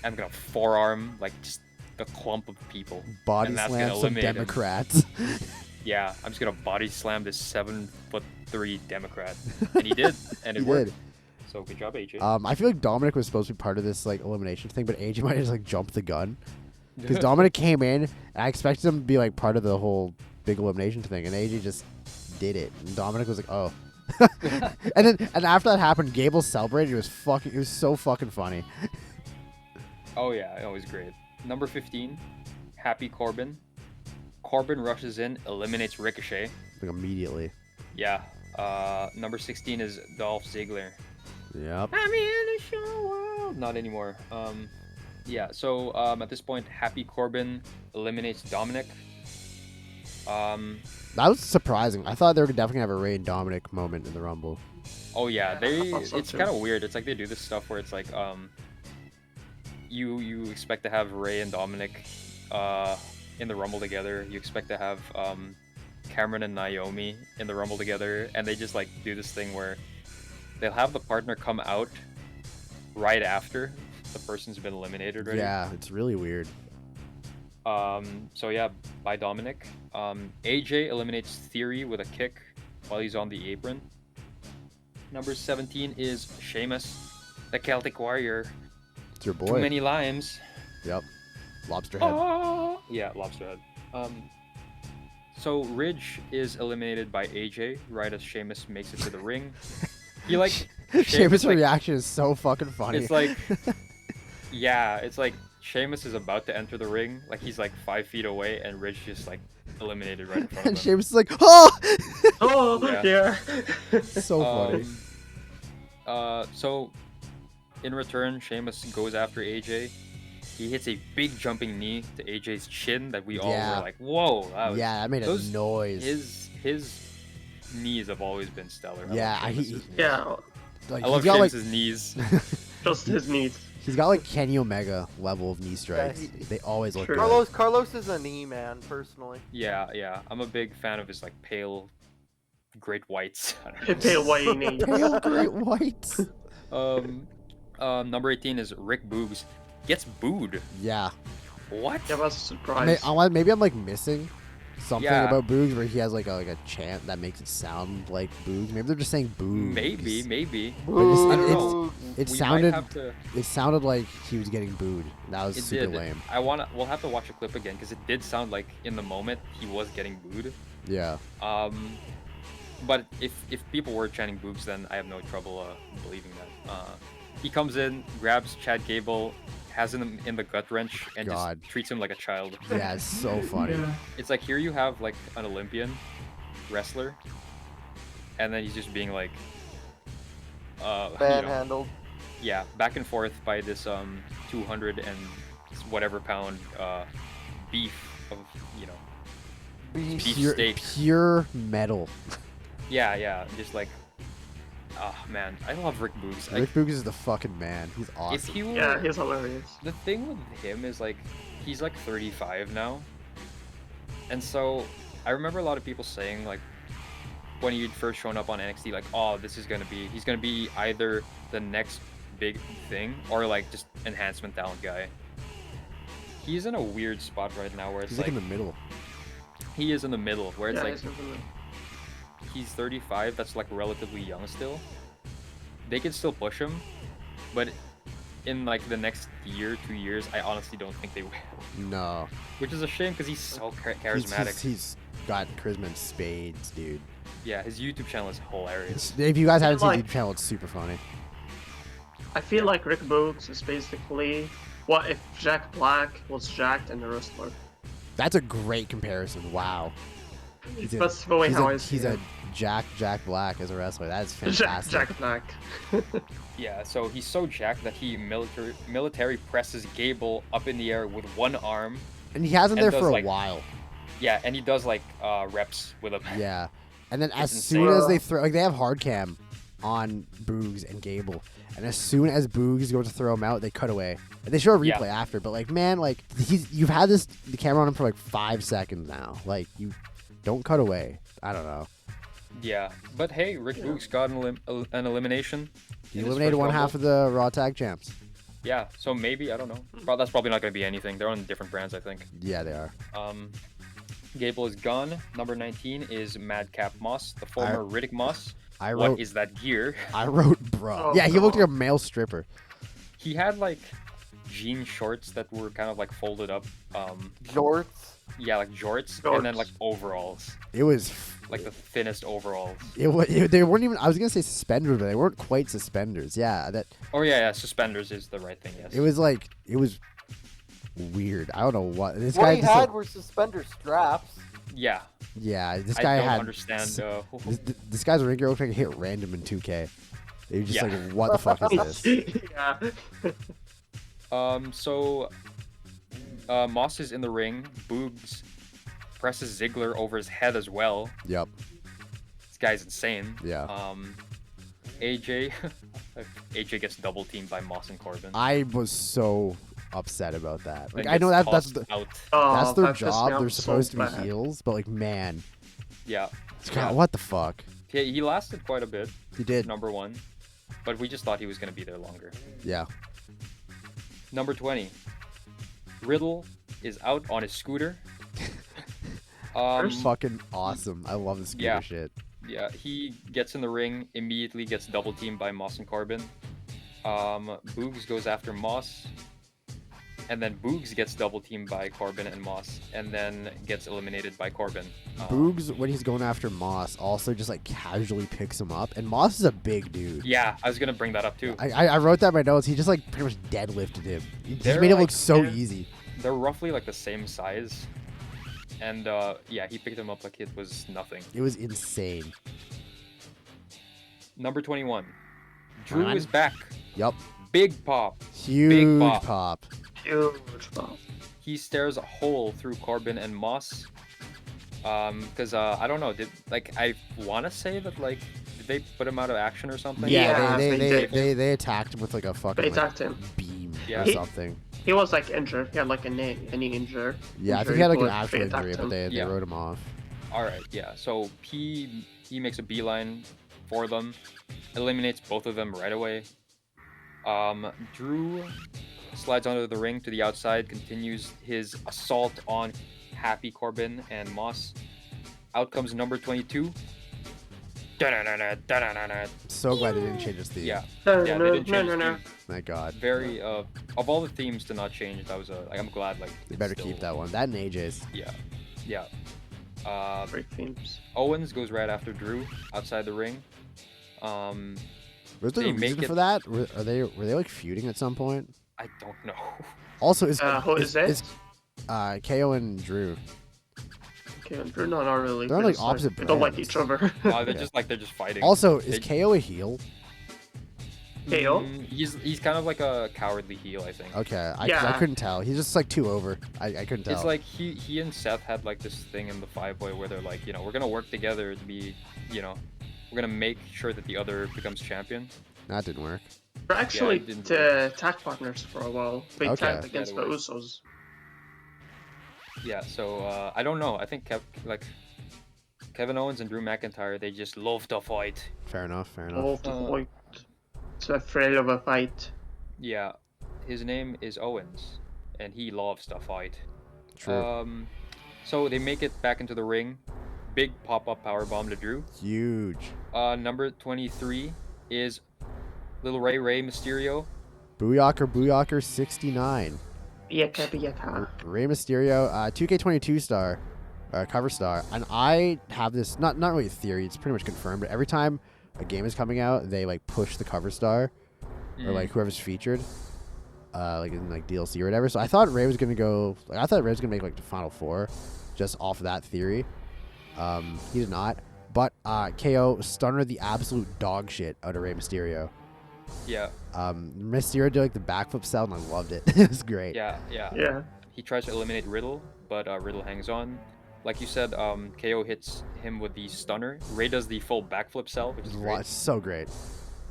I'm gonna forearm like just a clump of people. Body and that's slam gonna some eliminate him. Democrats. Yeah, I'm just gonna body slam this 7'3" Democrat, and he did, and it He worked. did. So good job, AJ. I feel like Dominic was supposed to be part of this like elimination thing, but AJ might have just like jumped the gun because Dominic came in, and I expected him to be like part of the whole big elimination thing, and AJ just did it, and Dominic was like, "Oh." and after that happened, Gable celebrated. It was so fucking funny. Oh yeah, it was great. Number 15, Happy Corbin. Corbin rushes in, eliminates Ricochet. Like immediately. Yeah. Number 16 is Dolph Ziggler. Yep. I'm in the show. Not anymore. Yeah. So at this point, Happy Corbin eliminates Dominic. That was surprising. I thought they were definitely gonna have a Ray and Dominic moment in the Rumble. Oh yeah, I thought so, it's too. kind of weird. It's like they do this stuff where it's like you expect to have Ray and Dominic in the Rumble together. You expect to have Cameron and Naomi in the Rumble together, and they just like do this thing where they'll have the partner come out right after the person's been eliminated already. Yeah, it's really weird. So yeah, by Dominic. AJ eliminates Theory with a kick while he's on the apron. Number 17 is Sheamus, the Celtic Warrior. It's your Too boy. many limes. Yep. Lobster head. Oh! Yeah, lobster head. So Ridge is eliminated by AJ right as Sheamus makes it to the ring. He like Sheamus' like, reaction is so fucking funny. It's like, yeah, it's like Sheamus is about to enter the ring, like he's like 5 feet away, and Ridge just like eliminated right in front and of him. Sheamus is like, oh! Oh, yeah. So funny. So in return, Sheamus goes after AJ. He hits a big jumping knee to AJ's chin that we all Yeah. were like, whoa. That was, Yeah, that made a those- noise. His knees have always been stellar. I Yeah, love Sheamus's knees. Yeah, Like, I love he's got like Sheamus's knees. just his needs. he's got like Kenny Omega level of knee strikes. he- They always look True. good. Carlos is a knee man, personally. Yeah. I'm a big fan of his like pale, great whites. I don't know. Pale white knee. Pale great whites. Number 18 is Rick Boogs. Gets booed. Yeah. What? Yeah, I was surprised. Maybe I'm like missing something Yeah. about Boogs where he has like a chant that makes it sound like Boogs. Maybe they're just saying Boogs. Maybe. But I don't it's- know. It We sounded might have to. it sounded like he was getting booed. That was It super did. lame. We'll have to watch a clip again because it did sound like in the moment he was getting booed. Yeah. But if people were chanting Boogs, then I have no trouble believing that. He comes in, grabs Chad Gable, has him in the gut wrench, and God. just treats him like a child. Yeah, it's so funny. It's like here you have like an Olympian wrestler, and then he's just being like, Manhandled. yeah, back and forth by this 200 and whatever pound beef of beef steak. Pure metal. Yeah, just like, oh man, I love Rick Boogs. Rick Boogs is the fucking man. He's If awesome. he were, Yeah, he's hilarious. the thing with him is like he's like 35 now, and so I remember a lot of people saying like when he'd first shown up on NXT, like, oh, he's gonna be either the next big thing or like just enhancement talent guy. He's in a weird spot right now where it's He's like like in the middle. he is in the middle where it's Yeah, like he's definitely- he's 35, that's like relatively young still. They can still push him, but in like the next year, 2 years, I honestly don't think they will. No. Which is a shame because he's so charismatic. He's got charisma in spades, dude. Yeah, his YouTube channel is hilarious. If you guys haven't seen Like- his YouTube channel, it's super funny. I feel like Rick Boogs is basically what if Jack Black was jacked and a wrestler. That's a great comparison. Wow. He's That's the way he's how a, I see he's it. a Jack Black as a wrestler. That is Jack, fantastic. Jack Black. Yeah, so he's so jacked that he military presses Gable up in the air with one arm. And he has him And there does, for a like- while. Yeah, and he does like reps with him. Yeah. And then as It's soon insane. as they throw, like they have hard cam on Boogs and Gable, and as soon as Boogs goes to throw him out, they cut away. And they show a Yeah. replay after, but like man, like you've had the camera on him for like 5 seconds now. Like you don't cut away. I don't know. Yeah, but hey, Rick Boogs got an elimination. He in his eliminated first one Rumble. half of the Raw Tag Champs. Yeah, so maybe, I don't know. That's probably not going to be anything. They're on different brands, I think. Yeah, they are. Gable is gone. Number 19 is Madcap Moss, the former Riddick Moss. I What wrote. is that gear? I wrote, bro. Oh, yeah, he looked God. like a male stripper. He had like jean shorts that were kind of like folded up. Jorts. Yeah, like jorts, and then like overalls, It was. like the thinnest overalls. They weren't even. I was gonna say suspenders, but they weren't quite suspenders. Yeah, that. Oh yeah, suspenders is the right thing. Yes. It was like it was weird. I don't know what this What guy he just. had were suspender straps. Yeah. Yeah, this I guy don't had. understand. This guy's ring gear looked like it hit random in 2K. They were just Yeah. like, what the fuck is this? Yeah. So Moss is in the ring. Boogs presses Ziggler over his head as well. Yep. This guy's insane. Yeah. AJ AJ gets double teamed by Moss and Corbin. I was so upset about that. Like Then I know gets that's tossed out. that's their that pissed me job. off They're so supposed to be bad. heels, but like man, Yeah. it's kinda, what the fuck? He lasted quite a bit. He did. Number 1, but we just thought he was gonna be there longer. Yeah. Number 20, Riddle is out on his scooter. Fucking awesome. I love this scooter Yeah. shit. Yeah, he gets in the ring, immediately gets double teamed by Moss and Corbin. Boogs goes after Moss, and then Boogs gets double teamed by Corbin and Moss, and then gets eliminated by Corbin. Boogs, when he's going after Moss, also just like casually picks him up, and Moss is a big dude. Yeah, I was gonna bring that up too. I wrote that in my notes. He just like pretty much deadlifted him. He They're, made it like, look so yeah. easy. They're roughly like the same size, and yeah, he picked him up like it was nothing. It was insane. Number 21, Drew Man. is back. Yep. Big pop. Huge pop. pop. Huge pop. He stares a hole through Corbin and Moss. Because I don't know, I want to say that like did they put him out of action or something? Yeah, Yeah, they, they they, did. they attacked him with like a fucking They like, attacked him. beam Yeah. or He- something. He was like injured. He had like a knee injury. Yeah, I think he had like an but actual they attacked injury, but him. they Yeah. wrote him off. All right, yeah. So he makes a beeline for them, eliminates both of them right away. Drew slides onto the ring to the outside, continues his assault on Happy Corbin and Moss. Out comes number 22. Da-da-da-da, da-da-da-da. So glad they didn't change his theme. Yeah, No, yeah, no, they didn't no, change no, the no. theme. Thank God. Very of all the themes to not change, that was I'm glad like They it's better still- keep that one. That and AJ's. Yeah. Great themes. Owens goes right after Drew outside the ring. Was there They a make reason it- for that? Were they like feuding at some point? I don't know. Also, is Who is it? KO and Drew? Okay, they're not really. They're on, like, just, opposite They don't like brands. each other. They're Okay. they're just fighting. Also, is They- KO a heel? KO? He's kind of like a cowardly heel, I think. Okay, I Yeah. couldn't tell. He's just like too over. I couldn't tell. It's like he and Seth had like this thing in the 5-way where they're like, we're gonna work together to be, we're gonna make sure that the other becomes champion. That didn't work. They're actually it didn't tag partners for a while. They Okay. tagged against Yeah, the they were. Usos. Yeah, so I don't know. I think Kevin Owens and Drew McIntyre, they just love to fight. Fair enough. Fair enough. Oh, the point. So afraid of a fight. Yeah, his name is Owens, and he loves to fight. True. So they make it back into the ring. Big pop-up powerbomb to Drew. Huge. Number 23 is Little Rey Mysterio. Booyaka 69. Yaka. Rey Mysterio, 2K22 star, cover star, and I have this not really a theory. It's pretty much confirmed. But every time a game is coming out, they like push the cover star or like whoever's featured, like in like DLC or whatever. So I thought Rey was gonna go. Like, I thought Rey was gonna make like the Final Four, just off of that theory. He did not. But KO stunner the absolute dog shit out of Rey Mysterio. Yeah, Mysterio did like the backflip sound. And I loved it. It was great. Yeah. He tries to eliminate Riddle, but Riddle hangs on. Like you said, KO hits him with the stunner. Ray does the full backflip cell, which is great. It's so great.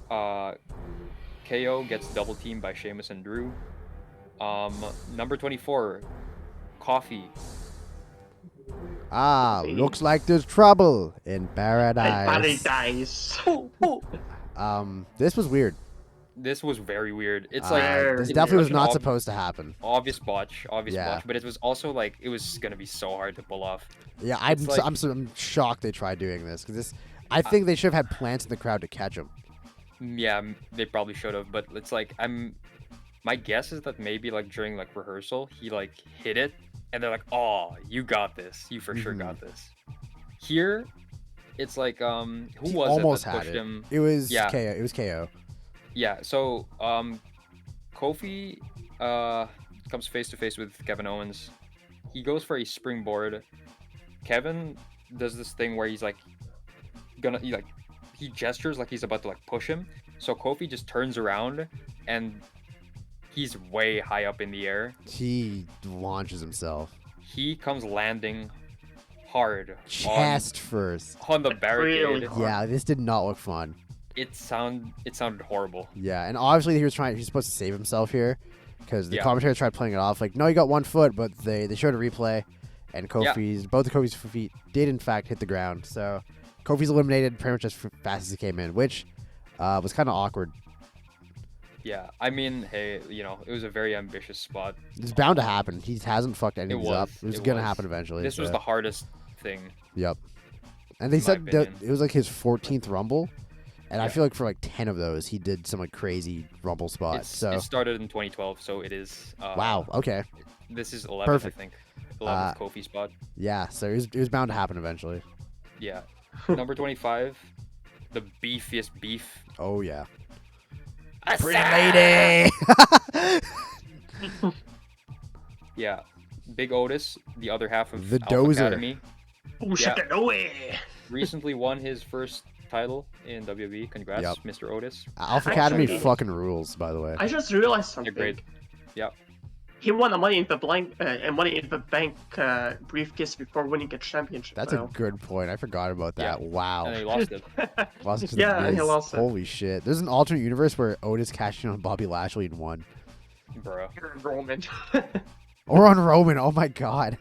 KO gets double teamed by Sheamus and Drew. Number 24, Coffee. Looks like there's trouble in paradise. This was weird. This was very weird. It's This it's definitely was such an not supposed to happen. obvious botch, Yeah. but it was also like it was gonna be so hard to pull off. Yeah, It's like- I'm shocked they tried doing this because I think they should have had plants in the crowd to catch him. Yeah, they probably should have, but it's like my guess is that maybe like during like rehearsal he like hit it and they're like, "Oh, you got this. You for sure got this." Here, it's like who He was almost it that had pushed it. him? It was Yeah. KO. It was KO. Yeah, so Kofi comes face to face with Kevin Owens. He goes for a springboard. Kevin does this thing where he's like he gestures like he's about to like push him. So Kofi just turns around and he's way high up in the air. He launches himself. He comes landing hard Chest first. on the barricade. Really? Yeah, this did not look fun. It sounded horrible. Yeah, and obviously he's supposed to save himself here because the Yeah. commentator tried playing it off like, no, you got 1 foot, but they showed a replay, and both of Kofi's feet did in fact hit the ground. So Kofi's eliminated pretty much as fast as he came in, which was kind of awkward. Yeah, I mean, hey, it was a very ambitious spot. It's bound to happen. He hasn't fucked any of these up. was. It was It gonna was. happen eventually. This was so- the hardest thing. Yep. And they in my said that opinion. it was like his 14th Rumble, and I Yeah. feel like for like 10 of those he did some like crazy Rumble spots. So It started in 2012, so it is. wow. Okay. This is 11th, Perfect. I think. 11th Kofi spot. Yeah. So it was bound to happen eventually. Yeah. Number 25, the beefiest beef. Oh yeah. Pretty lady. Yeah. Big Otis, the other half of The Alpha Dozer. Academy, Push Yeah. it away. recently won his first title in WWE. Congrats, Yep. Mr. Otis. Alpha Academy Actually- fucking rules, by the way. I just realized They're something. great. Yep. He won a Money in the Bank briefcase before winning a championship. That's a good point. I forgot about that. Yeah. Wow. And he lost it. Lost it to the Yeah, he Miz. lost it. Holy shit. There's an alternate universe where Otis cashed in on Bobby Lashley and won. Bro. Roman. Or on Roman. Oh my god.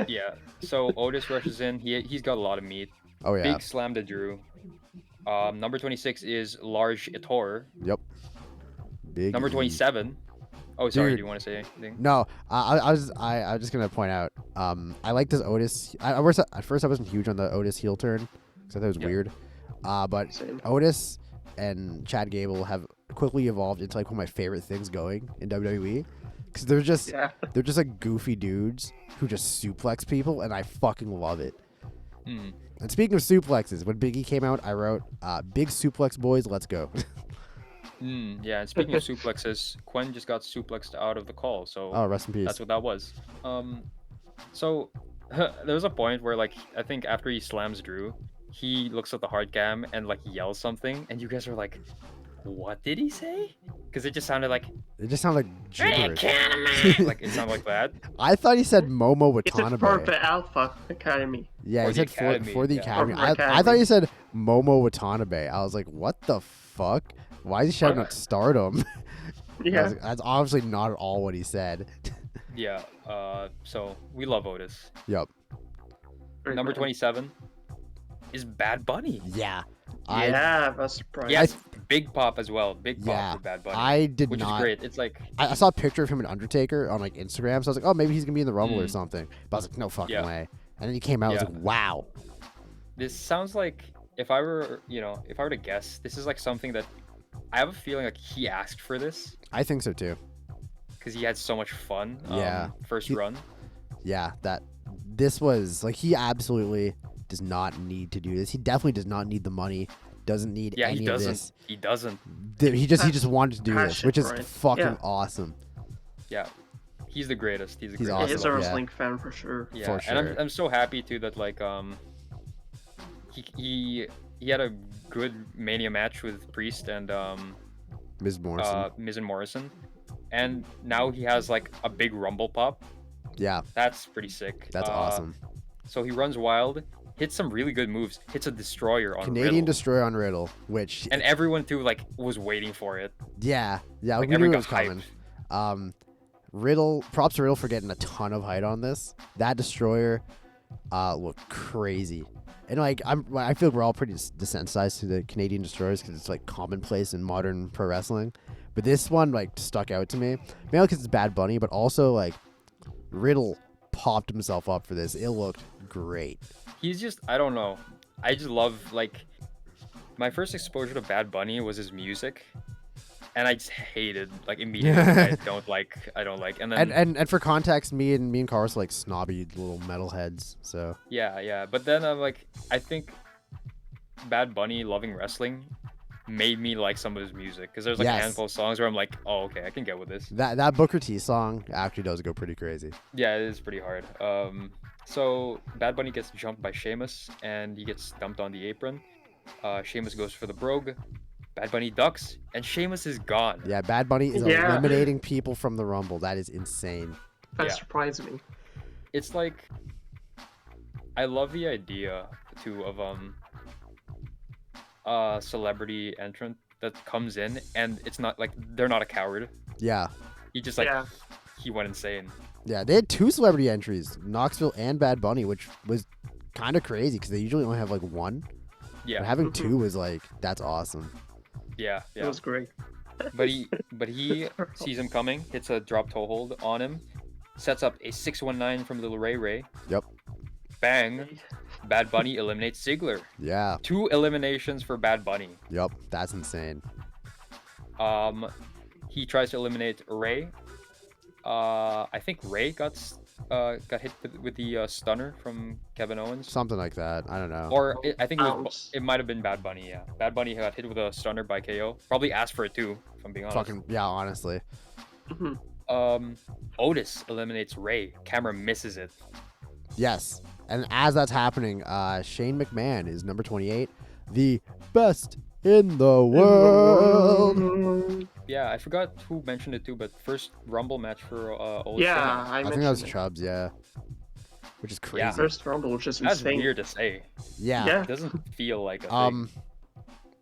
Yeah. So Otis rushes in. He's got a lot of meat. Oh yeah. Big slam to Drew. Number 26 is Large Itor. Yep. Big Number E. 27. Oh, sorry. Dude. Do you want to say anything? No, I was just gonna point out. I like this Otis. At first I wasn't huge on the Otis heel turn because I thought it was Yeah. weird. But Same. Otis and Chad Gable have quickly evolved into like one of my favorite things going in WWE because they're just Yeah. they're just like goofy dudes who just suplex people, and I fucking love it. Mm. And speaking of suplexes, when Big E came out, I wrote, "Big suplex boys, let's go." Yeah, and speaking of suplexes, Quen just got suplexed out of the call, so Oh, rest in peace. that's what that was. So there was a point where like I think after he slams Drew, he looks at the hard cam and like yells something, and you guys are like, "What did he say?" Because it just sounded like It just sounded like gibberish. like it sounded like that. I thought he said Momo It's a Watanabe. Purple Alpha Academy. Yeah, For he the said Academy, for the yeah. Academy. For I Academy. thought he said Momo Watanabe. I was like, what the fuck? Why is he shouting out Stardom? I Yeah. was like, that's obviously not at all what he said. Yeah. So we love Otis. Yep. Very Number good. 27 is Bad Bunny. Yeah. Yeah, I was surprised. Yes, big pop as well. Big pop Yeah. for Bad Bunny. I did which not. is great. It's like I saw a picture of him and Undertaker on like Instagram, so I was like, oh, maybe he's gonna be in the Rumble or Mm. something. But I was like, no fucking Yeah. way. And then he came out. I was Yeah. like, wow. this sounds like if I were to guess, this is like something that I have a feeling like he asked for this I think so too. because he had so much fun. Yeah. First He- run. Yeah, this was like he absolutely does not need to do this. He definitely does not need the money. Doesn't need Yeah, any he of doesn't. this. He doesn't. He just wanted to do this, Passion which is for it. fucking Yeah. awesome. Yeah. He's the greatest. He's the He's greatest. He is awesome, a yeah. wrestling fan for sure. Yeah, For and sure. I'm so happy too that like he had a good Mania match with Priest and Ms. Morrison. Miz and Morrison, and now he has like a big Rumble pop. Yeah, That's pretty sick. that's awesome. So he runs wild, hits some really good moves, hits a destroyer on Canadian Riddle, Destroyer on Riddle, which and everyone too like was waiting for it. yeah, Like, we knew everyone it was got coming. hyped. Riddle, props to Riddle for getting a ton of height on this. That Destroyer look crazy. And like I feel like we're all pretty desensitized to the Canadian destroyers because it's like commonplace in modern pro wrestling. But this one like stuck out to me, mainly because it's Bad Bunny, but also like Riddle popped himself up for this. It looked great. He's just, I don't know. I just love, like, my first exposure to Bad Bunny was his music. And I just hated, like, immediately. I don't like. And then And for context, me and Carlos are like snobby little metalheads. So yeah. But then I'm like, I think Bad Bunny loving wrestling made me like some of his music because there's like a handful of songs where I'm like, oh, okay, I can get with this. That Booker T song actually does go pretty crazy. Yeah, it is pretty hard. So Bad Bunny gets jumped by Sheamus and he gets dumped on the apron. Sheamus goes for the brogue. Bad Bunny ducks and Sheamus is gone. Yeah, Bad Bunny is eliminating people from the Rumble. That is insane. That surprised me. It's like, I love the idea too of celebrity entrant that comes in and it's not like they're not a coward. Yeah. He just like he went insane. Yeah, they had 2 celebrity entries, Knoxville and Bad Bunny, which was kind of crazy because they usually only have like 1. Yeah. But having 2 was like, that's awesome. Yeah. It was great. But he sees him coming, hits a drop toe hold on him, sets up a 619 from Lil Ray Ray. Yep. Bang. Bad Bunny eliminates Ziggler. Yeah. 2 eliminations for Bad Bunny. Yep, that's insane. He tries to eliminate Ray. I think Ray got hit with the stunner from Kevin Owens. Something like that. I don't know. Or I think it might have been Bad Bunny. Yeah, Bad Bunny got hit with a stunner by KO. Probably asked for it too, if I'm being honest. Honestly. Otis eliminates Ray. Camera misses it. Yes. And as that's happening, Shane McMahon is number 28, the best in the world. Yeah, I forgot who mentioned it too, but first Rumble match for Otis. Yeah, I think that was CHUBS, yeah. Which is crazy. Yeah. First Rumble, which is That's insane. weird to say. Yeah. It doesn't feel like a thing.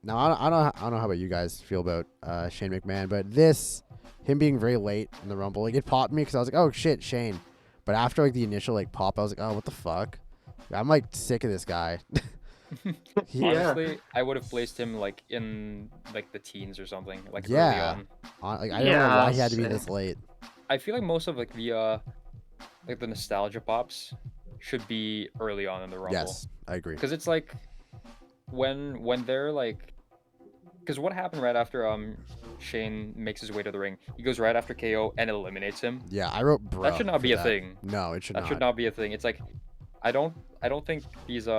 Now I don't know how about you guys feel about Shane McMahon, but him being very late in the Rumble, like it popped me because I was like, oh shit, Shane. But after like the initial like pop, I was like, oh, what the fuck? I'm like sick of this guy. Honestly, I would have placed him like in like the teens or something, like early on. Like I don't know why he had to be this late. I feel like most of like the nostalgia pops should be early on in the Rumble. Yes, I agree. Because it's like when they're like, because what happened right after Shane makes his way to the ring, he goes right after KO and eliminates him. Yeah, I wrote bro. That should not be a thing. No, it should not. That should not be a thing. It's like I don't think these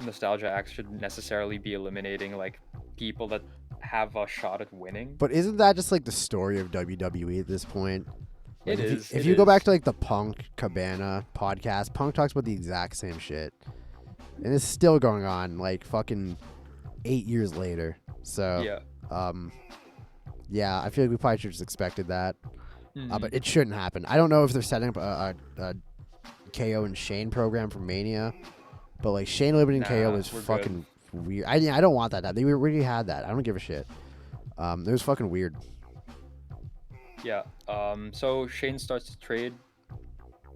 nostalgia acts should necessarily be eliminating like people that have a shot at winning. But isn't that just like the story of WWE at this point? Like, It if you go back to like the Punk Cabana podcast, Punk talks about the exact same shit, and it's still going on like fucking 8 years later. So yeah, I feel like we probably should have just expected that, but it shouldn't happen. I don't know if they're setting up a KO and Shane program for Mania, but like Shane eliminating KO was fucking weird. I don't want that. They already had that. I don't give a shit. It was fucking weird. Yeah. So Shane starts to trade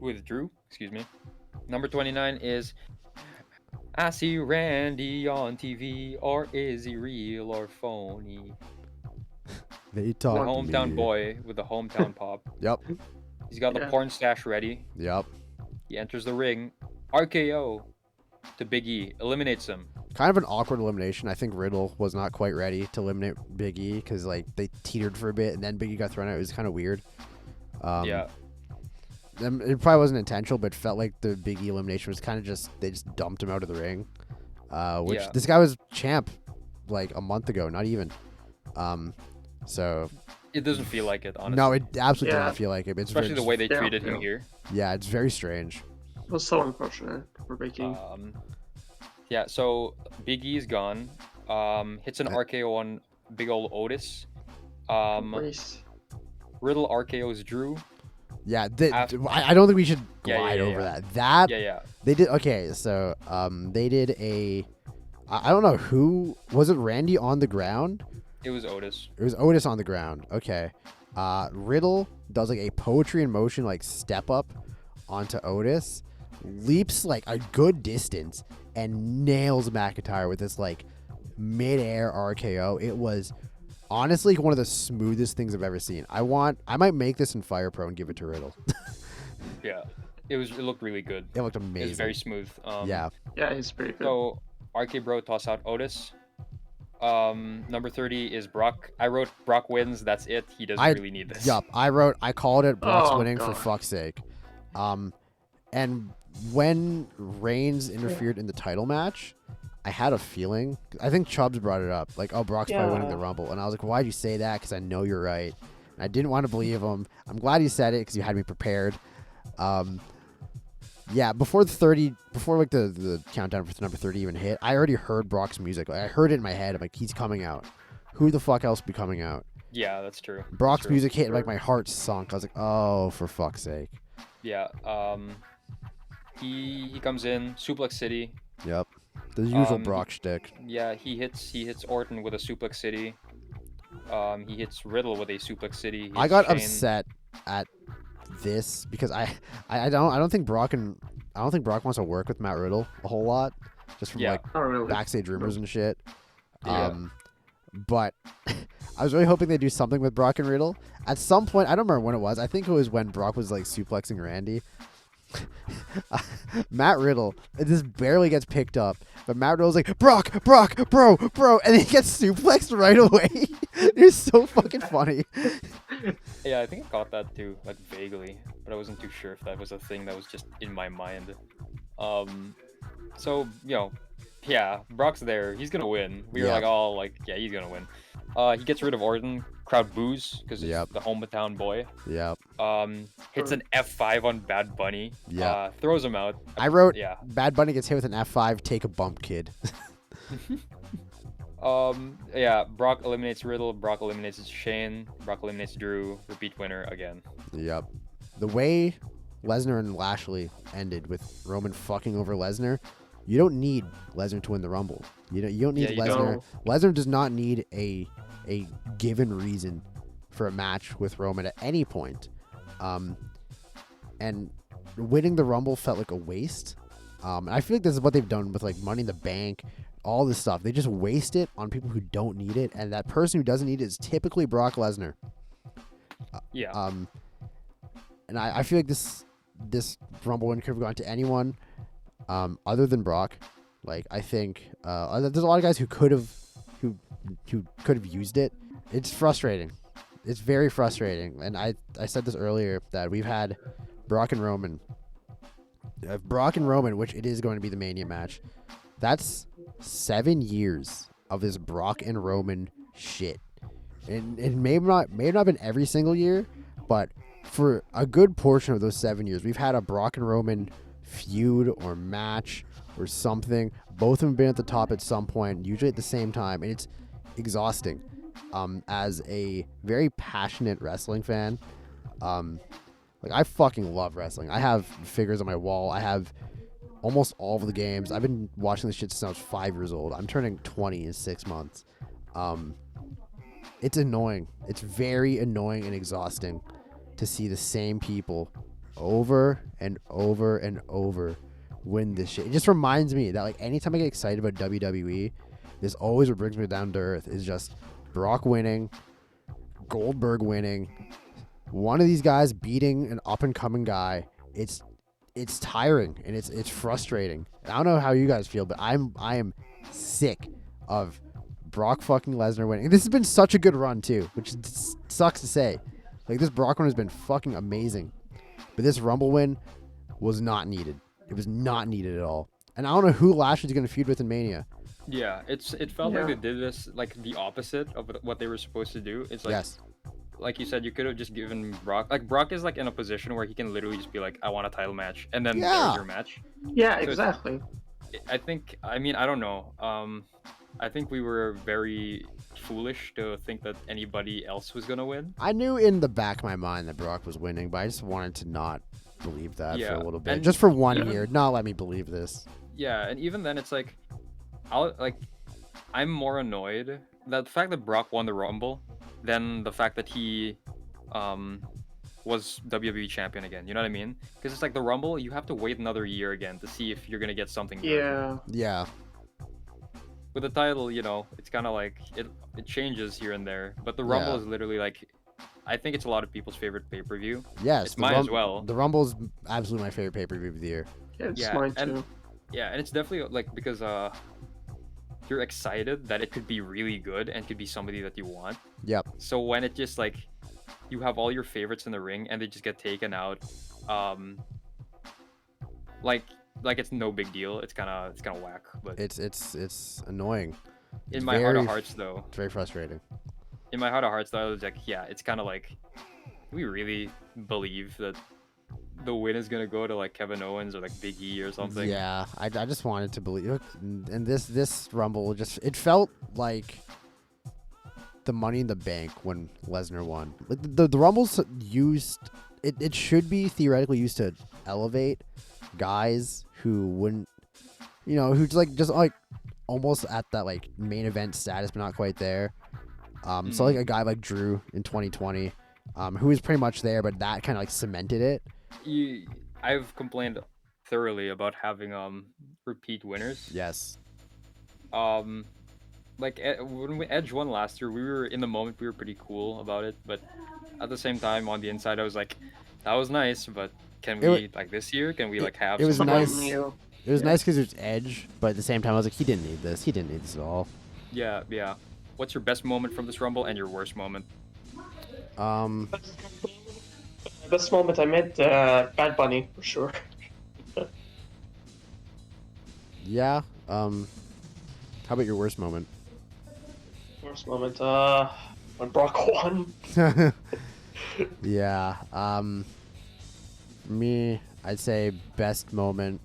with Drew. Excuse me. Number 29 is I see Randy on TV, or is he real or phony? They talk. The hometown boy with the hometown pop. Yep. He's got the porn stash ready. Yep. He enters the ring. RKO to Big E. Eliminates him. Kind of an awkward elimination. I think Riddle was not quite ready to eliminate Big E because like they teetered for a bit and then Big E got thrown out. It was kind of weird. Yeah. It probably wasn't intentional, but it felt like the Big E elimination was kind of just they just dumped him out of the ring. Which this guy was champ like a month ago, not even. So it doesn't feel like it, honestly. No, it absolutely doesn't feel like it. It's especially the way they treated him here. Yeah, it's very strange. It was so unfortunate for Big E. Yeah, so Big E's gone. Hits an RKO on big old Otis. Riddle RKO's Drew. Yeah, I don't think we should glide over that. They did okay. So they did a. I don't know who was it. Randy on the ground. It was Otis. It was Otis on the ground. Okay. Riddle does like a poetry in motion like step up onto Otis. leaps like a good distance and nails McIntyre with this like mid-air RKO. It was honestly one of the smoothest things I've ever seen. I might make this in Fire Pro and give it to Riddle. Yeah, it looked really good. It looked amazing. It was very smooth. Yeah. Yeah, he's pretty good. So RK Bro toss out Otis. Number 30 is Brock. I wrote Brock wins. That's it. He doesn't really need this. Yup. I called it Brock's winning God. for fuck's sake. And when Reigns interfered in the title match, I had a feeling. I think Chubbs brought it up. Like, oh, Brock's probably winning the Rumble. And I was like, why'd you say that? Because I know you're right. And I didn't want to believe him. I'm glad you said it because you had me prepared. Yeah, before like the countdown for number 30 even hit, I already heard Brock's music. Like, I heard it in my head. I'm like, he's coming out. Who the fuck else be coming out? Yeah, that's true. Brock's That's true. music hit and like my heart sunk. I was like, oh, for fuck's sake. Yeah. He comes in, Suplex City. Yep. The usual Brock shtick. Yeah, he hits Orton with a Suplex City. He hits Riddle with a Suplex City. He I hits got Shane. upset at this because I don't think Brock wants to work with Matt Riddle a whole lot, just from like Oh, really? backstage rumors and shit. Yeah. But I was really hoping they'd do something with Brock and Riddle. At some point, I don't remember when it was. I think it was when Brock was like suplexing Randy. Matt Riddle, this barely gets picked up, but Matt Riddle's like, Brock, bro, and he gets suplexed right away. It's so fucking funny. Yeah, I think I caught that too, like vaguely, but I wasn't too sure if that was a thing that was just in my mind. So yeah, Brock's there. He's gonna win. We were Yeah. like, oh, like, yeah, he's gonna win. He gets rid of Orton. Crowd boos because Yep. it's the hometown boy. Yeah. Hits an F5 on Bad Bunny. Yeah. Throws him out. I wrote, Yeah. Bad Bunny gets hit with an F5, take a bump, kid. Yeah, Brock eliminates Riddle, Brock eliminates Shane, Brock eliminates Drew, repeat winner again. Yep. The way Lesnar and Lashley ended with Roman fucking over Lesnar, you don't need Lesnar to win the Rumble. You don't need Yeah, you Lesnar. Lesnar does not need a given reason for a match with Roman at any point. And winning the Rumble felt like a waste. And I feel like this is what they've done with like Money in the Bank, all this stuff. They just waste it on people who don't need it, and that person who doesn't need it is typically Brock Lesnar. Yeah. And I feel like this Rumble win could have gone to anyone other than Brock. Like, I think there's a lot of guys who could have used it. It's frustrating. It's very frustrating. And I said this earlier that we've had Brock and Roman, which it is going to be the Mania match. That's 7 years of this Brock and Roman shit. And it may not have been every single year, but for a good portion of those 7 years, we've had a Brock and Roman feud or match or something. Both of them have been at the top at some point, usually at the same time, and it's exhausting. As a very passionate wrestling fan, like, I fucking love wrestling. I have figures on my wall. I have almost all of the games. I've been watching this shit since I was 5 years old. I'm turning 20 in 6 months. It's annoying. It's very annoying and exhausting to see the same people over and over and over win this shit. It just reminds me that, like, anytime I get excited about WWE, this always what brings me down to earth is just Brock winning, Goldberg winning, one of these guys beating an up-and-coming guy. It's tiring and it's frustrating. I don't know how you guys feel, but I am sick of Brock fucking Lesnar winning. And this has been such a good run too, which sucks to say. Like, this Brock run has been fucking amazing, but this Rumble win was not needed. It was not needed at all. And I don't know who Lashley's going to feud with in Mania. Yeah, it felt like they did this like the opposite of what they were supposed to do. It's like, Yes. like you said, you could have just given Brock. Like, Brock is like in a position where he can literally just be like, I want a title match, and then there's your match. Yeah, So exactly. I think. I mean, I don't know. I think we were very foolish to think that anybody else was gonna win. I knew in the back of my mind that Brock was winning, but I just wanted to not believe that for Yeah, a little bit. and Just for 1 even- year. Not let me believe this. Yeah, and even then, it's like, I'm more annoyed that the fact that Brock won the Rumble than the fact that he was WWE champion again. You know what I mean? Because it's like the Rumble, you have to wait another year again to see if you're gonna get something good. Yeah. Yeah. With the title, you know, it's kind of like it changes here and there. But the Rumble Yeah. is literally like, I think it's a lot of people's favorite pay-per-view. Yes. It's mine as well. The Rumble's absolutely my favorite pay-per-view of the year. Yeah, it's Yeah, mine and- too. Yeah, and it's definitely like because you're excited that it could be really good and could be somebody that you want. Yep. So when it just like you have all your favorites in the ring and they just get taken out, like it's no big deal. It's kind of whack. But It's annoying. in It's my heart of very- hearts, though, It's very frustrating. I was like, yeah, it's kind of like, do we really believe that the win is gonna go to like Kevin Owens or like Big E or something? Yeah, I just wanted to believe it. And this Rumble it felt like the Money in the Bank when Lesnar won. Like the Rumbles used it should be theoretically used to elevate guys who wouldn't, who's just like almost at that like main event status but not quite there. So like a guy like Drew in 2020, who was pretty much there, but that kind of like cemented it. I've complained thoroughly about having repeat winners. Yes. Like when Edge won last year, we were in the moment, we were pretty cool about it, but at the same time on the inside I was like, that was nice, but can we like this year can we like have it was something nice. else? Yeah. It was nice because it was Edge, but at the same time I was like, he didn't need this at all. Yeah. What's your best moment from this Rumble and your worst moment? Best moment I made Bad Bunny for sure. Yeah. How about your worst moment? Worst moment, when Brock won. Yeah. Me, I'd say best moment.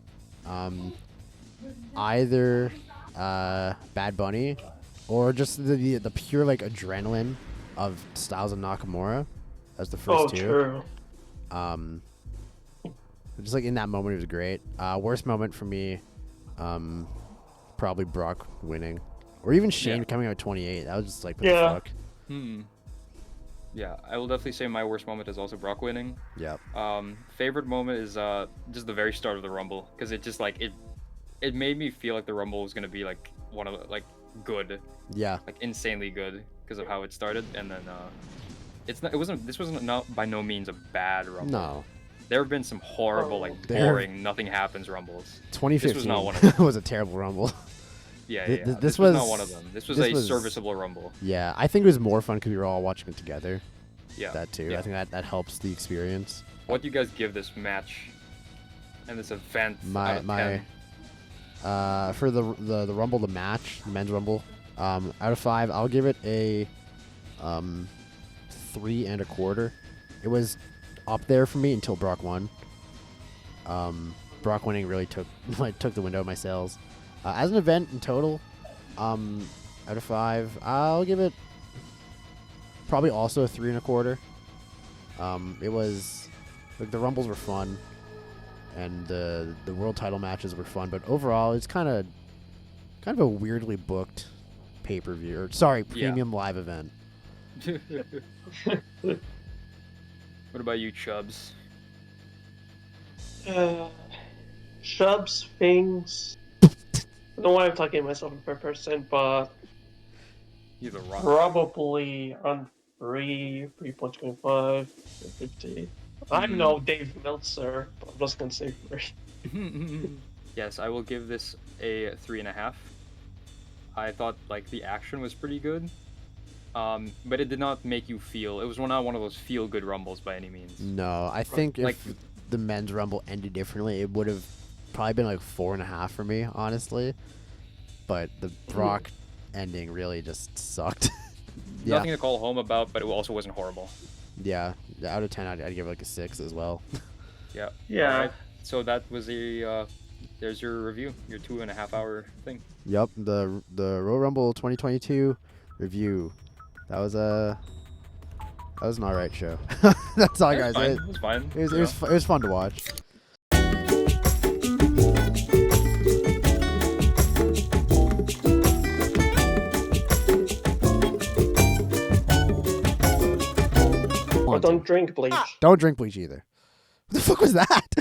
Either Bad Bunny, or just the pure like adrenaline of Styles and Nakamura. That's the first two. True. Just like in that moment, it was great. Worst moment for me, probably Brock winning, or even Shane coming out 28. That was just like, what the fuck? Yeah, I will definitely say my worst moment is also Brock winning. Yep. Favorite moment is just the very start of the Rumble, because it just like it made me feel like the Rumble was gonna be like one of the, like good, Yeah. like insanely good because of how it started, and then this wasn't not by no means a bad Rumble. No. There have been some horrible, like There- boring, nothing happens Rumbles. 2015 This was not one of them. was a terrible Rumble. Yeah, Th- yeah. th- This this was was- not one of them. This was this a was- serviceable Rumble. Yeah, I think it was more fun because we were all watching it together. Yeah. That too. Yeah. I think that helps the experience. What do you guys give this match and this event out of 10? For the Rumble, the match, the men's Rumble, out of 5, I'll give it a 3.25. It was up there for me until Brock won. Brock winning really took the window of my sales. As an event in total, out of 5, I'll give it probably also a 3.25. It was like the Rumbles were fun, and the world title matches were fun, but overall it's kind of a weirdly booked pay-per-view, or sorry, premium live event. What about you, Chubs? CHUBS things. I don't know why I'm talking to myself in third person, but He's a rock. probably on 3.25, 50. I'm no Dave Meltzer, but I'm just gonna say 3. Yes, I will give this a 3.5. I thought like the action was pretty good, but it did not make you feel. It was not one of those feel-good Rumbles by any means. No, I think Like- if the men's Rumble ended differently, it would have probably been like 4.5 for me, honestly. But the Brock ending really just sucked. Yeah. Nothing to call home about, but it also wasn't horrible. Yeah, out of 10, I'd give it like a 6 as well. Yeah. Yeah. Alright, so that was there's your review, your 2.5 hour thing. Yep, the Royal Rumble 2022 review. That was an alright show. That's all, guys. It was fine. It was fun to watch. Or want to. don't drink bleach. Ah. Don't drink bleach either. What the fuck was that?